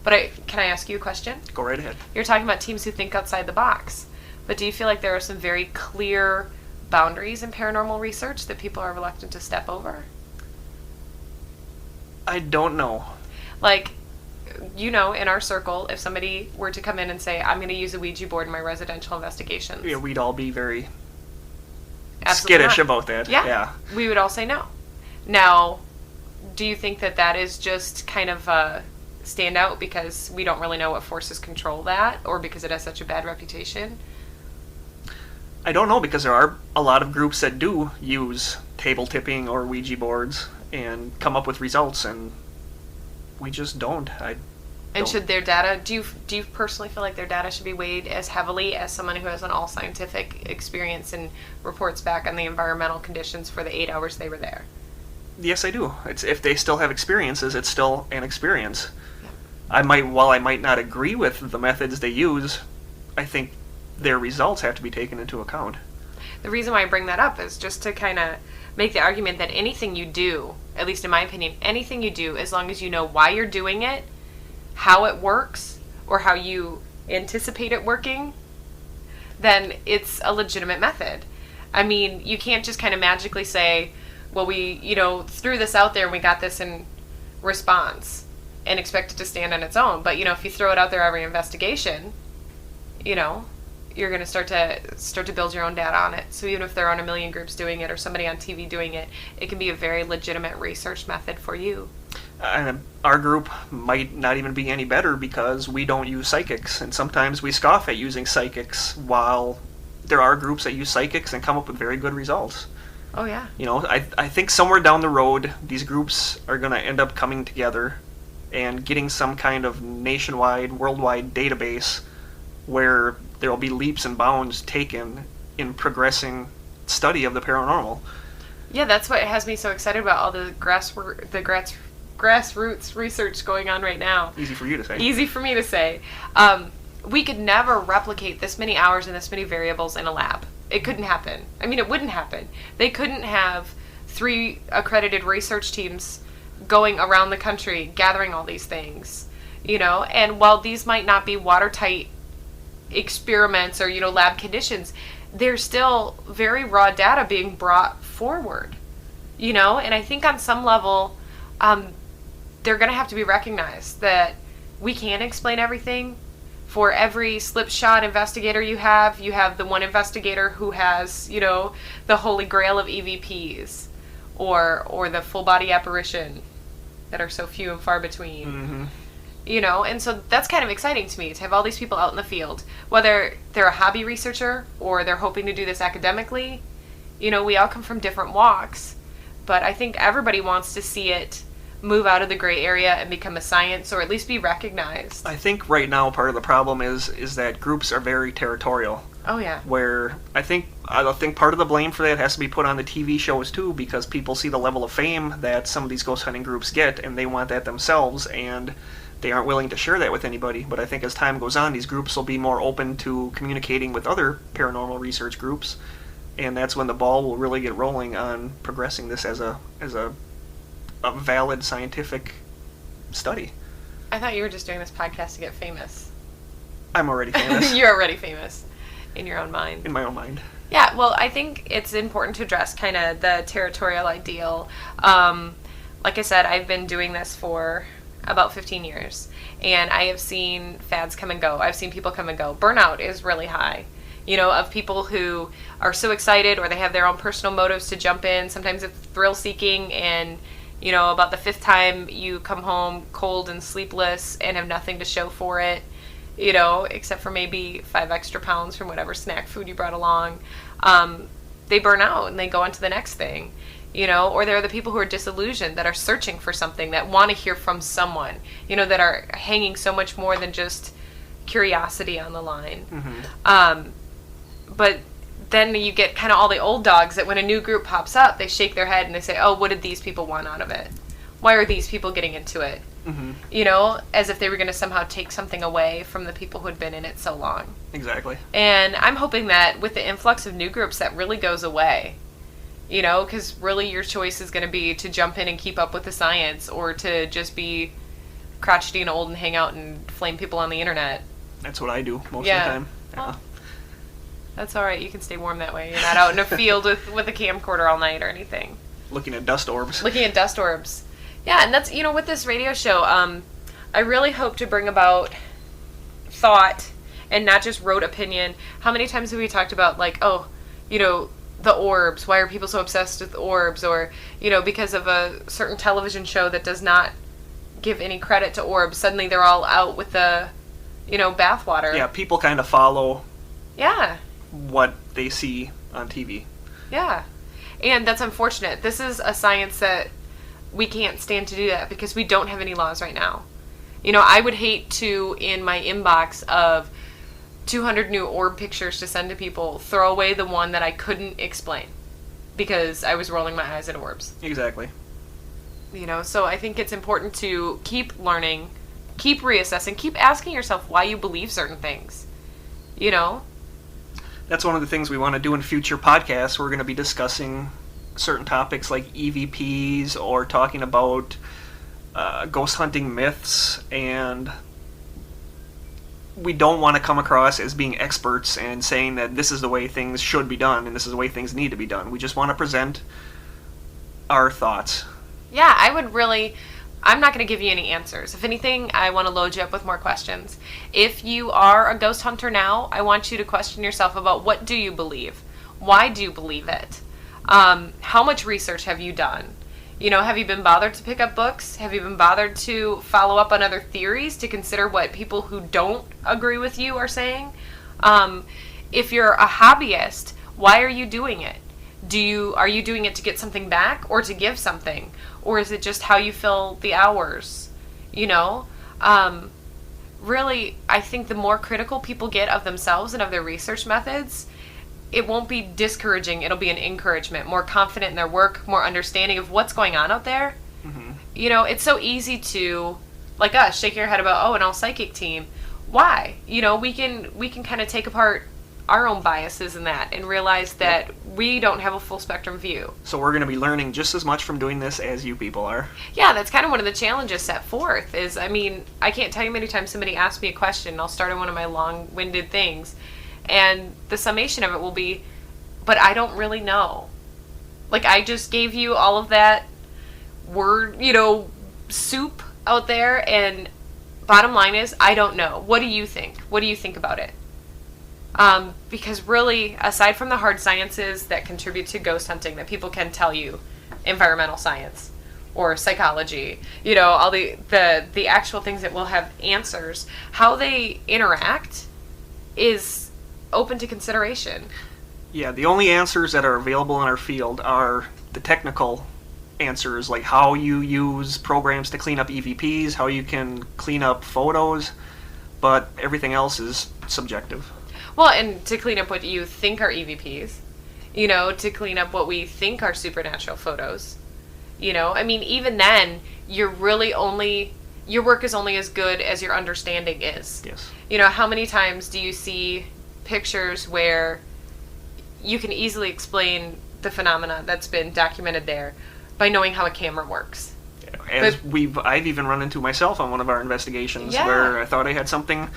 But can I ask you a question? Go right ahead. You're talking about teams who think outside the box. But do you feel like there are some very clear boundaries in paranormal research that people are reluctant to step over? I don't know. Like, in our circle, if somebody were to come in and say, I'm going to use a Ouija board in my residential investigations. Yeah, we'd all be very Absolutely skittish not. About that. Yeah. We would all say no. Now, do you think that is just kind of stand out because we don't really know what forces control that, or because it has such a bad reputation? I don't know, because there are a lot of groups that do use table tipping or Ouija boards and come up with results, and we just don't. And should their data, do you personally feel like their data should be weighed as heavily as someone who has an all scientific experience and reports back on the environmental conditions for the 8 hours they were there? Yes, I do. It's, if they still have experiences, it's still an experience. While I might not agree with the methods they use, I think their results have to be taken into account. The reason why I bring that up is just to kind of make the argument that anything you do, at least in my opinion, anything you do, as long as you know why you're doing it, how it works, or how you anticipate it working, then it's a legitimate method. I mean, you can't just kind of magically say, well, we, threw this out there and we got this in response, and expect it to stand on its own. But, if you throw it out there every investigation, you're going to start to build your own data on it. So even if there aren't a million groups doing it or somebody on TV doing it, it can be a very legitimate research method for you. Our group might not even be any better because we don't use psychics, and sometimes we scoff at using psychics, while there are groups that use psychics and come up with very good results. Oh, yeah. I think somewhere down the road, these groups are going to end up coming together and getting some kind of nationwide, worldwide database where there will be leaps and bounds taken in progressing study of the paranormal. Yeah, that's what has me so excited about all the grassroots research going on right now. Easy for you to say. Easy for me to say. We could never replicate this many hours and this many variables in a lab. It couldn't happen. I mean, it wouldn't happen. They couldn't have 3 accredited research teams going around the country gathering all these things, and while these might not be watertight experiments or lab conditions, there's still very raw data being brought forward, and I think on some level they're going to have to be recognized that we can't explain everything. For every slipshod investigator you have the one investigator who has the holy grail of EVPs or the full body apparition that are so few and far between. Mm-hmm. And so that's kind of exciting to me, to have all these people out in the field, whether they're a hobby researcher or they're hoping to do this academically. We all come from different walks, but I think everybody wants to see it move out of the gray area and become a science, or at least be recognized. I think right now part of the problem is that groups are very territorial. Oh, yeah. Where I think part of the blame for that has to be put on the TV shows too, because people see the level of fame that some of these ghost hunting groups get, and they want that themselves, and they aren't willing to share that with anybody. But I think as time goes on, these groups will be more open to communicating with other paranormal research groups, and that's when the ball will really get rolling on progressing this as a valid scientific study. I thought you were just doing this podcast to get famous. I'm already famous. You're already famous in your own mind. In my own mind. Yeah, well, I think it's important to address kind of the territorial ideal. Like I said, I've been doing this for about 15 years. And I have seen fads come and go. I've seen people come and go. Burnout is really high, of people who are so excited, or they have their own personal motives to jump in. Sometimes it's thrill seeking, and about the 5th time you come home cold and sleepless and have nothing to show for it, except for maybe 5 extra pounds from whatever snack food you brought along. They burn out and they go on to the next thing, or there are the people who are disillusioned, that are searching for something, that want to hear from someone, that are hanging so much more than just curiosity on the line. Mm-hmm. But then you get kind of all the old dogs that when a new group pops up, they shake their head and they say, oh, what did these people want out of it? Why are these people getting into it? Mm-hmm. As if they were going to somehow take something away from the people who had been in it so long. Exactly. And I'm hoping that with the influx of new groups, that really goes away. Because really your choice is going to be to jump in and keep up with the science, or to just be crotchety and old and hang out and flame people on the internet. That's what I do most of the Yeah. time. Well, that's all right. You can stay warm that way. You're not out in a field with a camcorder all night or anything. Looking at dust orbs. Looking at dust orbs. Yeah, and that's, with this radio show, I really hope to bring about thought and not just rote opinion. How many times have we talked about, the orbs? Why are people so obsessed with orbs? Or, because of a certain television show that does not give any credit to orbs, suddenly they're all out with the, bathwater. Yeah, people kind of follow Yeah. what they see on TV. Yeah. And that's unfortunate. This is a science that we can't stand to do that, because we don't have any laws right now. I would hate to, in my inbox of 200 new orb pictures to send to people, throw away the one that I couldn't explain because I was rolling my eyes at orbs. Exactly. So I think it's important to keep learning, keep reassessing, keep asking yourself why you believe certain things. That's one of the things we want to do in future podcasts. We're going to be discussing certain topics like EVPs, or talking about ghost hunting myths, and we don't want to come across as being experts and saying that this is the way things should be done and this is the way things need to be done. We just want to present our thoughts. Yeah, I'm not going to give you any answers. If anything, I want to load you up with more questions. If you are a ghost hunter now, I want you to question yourself about, what do you believe? Why do you believe it? How much research have you done? Have you been bothered to pick up books? Have you been bothered to follow up on other theories, to consider what people who don't agree with you are saying? If you're a hobbyist, why are you doing it? Are you doing it to get something back, or to give something? Or is it just how you fill the hours? Really, I think the more critical people get of themselves and of their research methods, it won't be discouraging, it'll be an encouragement. More confident in their work, more understanding of what's going on out there. Mm-hmm. It's so easy to, like us, shake your head about, an all-psychic team. Why? We can kind of take apart our own biases in that and realize that we don't have a full spectrum view. So we're going to be learning just as much from doing this as you people are. Yeah, that's kind of one of the challenges set forth is, I can't tell you how many times somebody asks me a question, and I'll start on one of my long-winded things, and the summation of it will be, but I don't really know. I just gave you all of that word, soup out there, and bottom line is, I don't know. What do you think? What do you think about it? Because really, aside from the hard sciences that contribute to ghost hunting that people can tell you, environmental science or psychology, all the actual things that will have answers, how they interact is open to consideration. Yeah, the only answers that are available in our field are the technical answers, like how you use programs to clean up EVPs, how you can clean up photos, but everything else is subjective. Well, and to clean up what you think are EVPs, to clean up what we think are supernatural photos, even then, your work is only as good as your understanding is. Yes. How many times do you see pictures where you can easily explain the phenomena that's been documented there by knowing how a camera works? I've even run into myself on one of our investigations, Yeah. where I thought I had something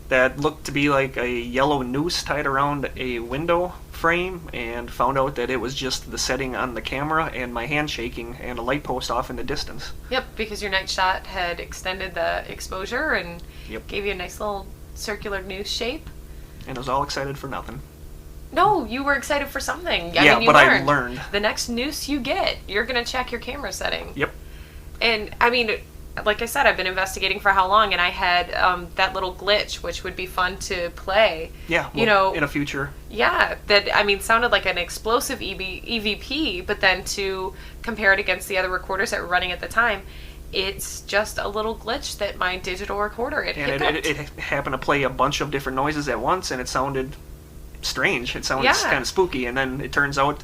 that looked to be like a yellow noose tied around a window frame, and found out that it was just the setting on the camera and my hand shaking and a light post off in the distance. Yep, because your night shot had extended the exposure and Yep. gave you a nice little circular noose shape. And I was all excited for nothing. No, you were excited for something. Yeah, mean, you but I learned. learned. The next noose you get, you're going to check your camera setting. Yep. And, I mean, like I said, I've been investigating for how long, and I had that little glitch, which would be fun to play. Yeah, you know, in a future. Yeah, that, I mean, sounded like an explosive EVP, but then to compare it against the other recorders that were running at the time, it's just a little glitch that my digital recorder, it hiccuped. It happened to play a bunch of different noises at once, and it sounded strange. It sounded Yeah. kind of spooky, and then it turns out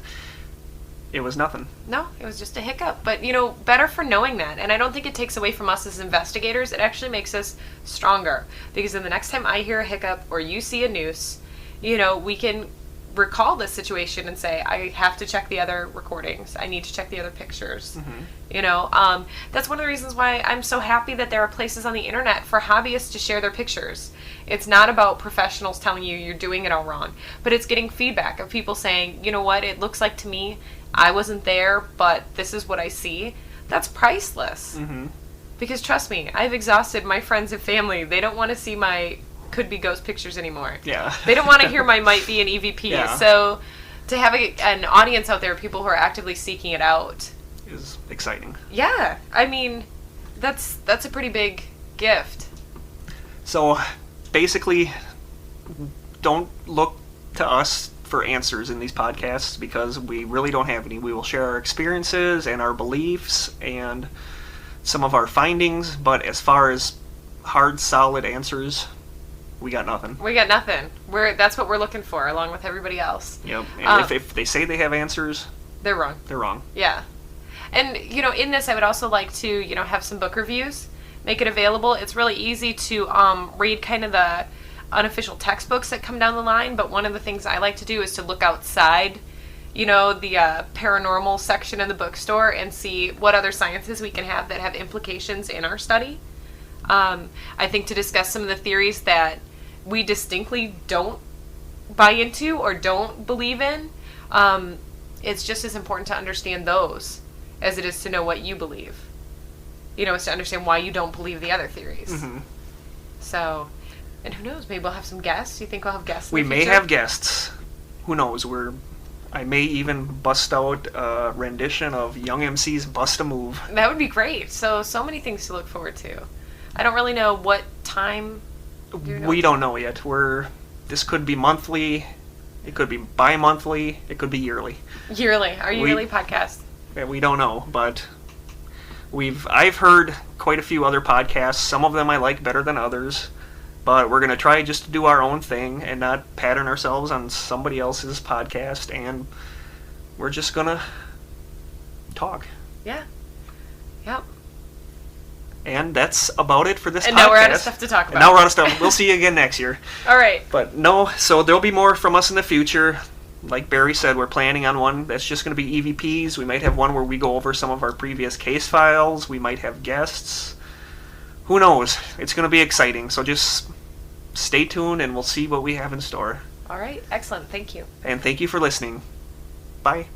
it was nothing. No, it was just a hiccup. But, you know, better for knowing that. And I don't think it takes away from us as investigators. It actually makes us stronger. Because then the next time I hear a hiccup or you see a noose, you know, we can recall this situation and say, I have to check the other recordings. I need to check the other pictures. Mm-hmm. You know, that's one of the reasons why I'm so happy that there are places on the internet for hobbyists to share their pictures. It's not about professionals telling you you're doing it all wrong, but it's getting feedback of people saying, you know what, it looks like to me, I wasn't there, but this is what I see. That's priceless. Mm-hmm. Because trust me, I've exhausted my friends and family. They don't want to see my could-be ghost pictures anymore. Yeah. They don't want to hear my might be an EVP. Yeah. So to have an audience out there, people who are actively seeking it out, Is exciting. yeah, I mean, that's a pretty big gift. So, basically, don't look to us for answers in these podcasts, because we really don't have any. We will share our experiences and our beliefs and some of our findings, but as far as hard, solid answers, we got nothing. We got nothing. That's what we're looking for, along with everybody else. Yep. And if they say they have answers, They're wrong. they're wrong. Yeah. And, you know, in this, I would also like to, you know, have some book reviews, make it available. It's really easy to read kind of the unofficial textbooks that come down the line, but one of the things I like to do is to look outside, you know, the paranormal section in the bookstore and see what other sciences we can have that have implications in our study. I think to discuss some of the theories that we distinctly don't buy into or don't believe in, it's just as important to understand those as it is to know what you believe. You know, it's to understand why you don't believe the other theories. Mm-hmm. So, and who knows, maybe we'll have some guests. You think we'll have guests in We the may future? have guests. Who knows? I may even bust out a rendition of Young MC's Bust a Move. That would be great. So many things to look forward to. I don't really know what time. We don't know yet. This could be monthly, it could be bi-monthly, it could be yearly. Yearly. Our yearly podcast. Yeah, we don't know, but I've heard quite a few other podcasts. Some of them I like better than others, but we're going to try just to do our own thing and not pattern ourselves on somebody else's podcast, and we're just going to talk. Yeah. Yep. And that's about it for this podcast. And now we're out of stuff to talk And about. now we're out of stuff. We'll see you again next year. All right. But no, so there'll be more from us in the future. Like Barry said, we're planning on one that's just going to be EVPs. We might have one where we go over some of our previous case files. We might have guests. Who knows? It's going to be exciting. So just stay tuned and we'll see what we have in store. All right. Excellent. Thank you. And thank you for listening. Bye.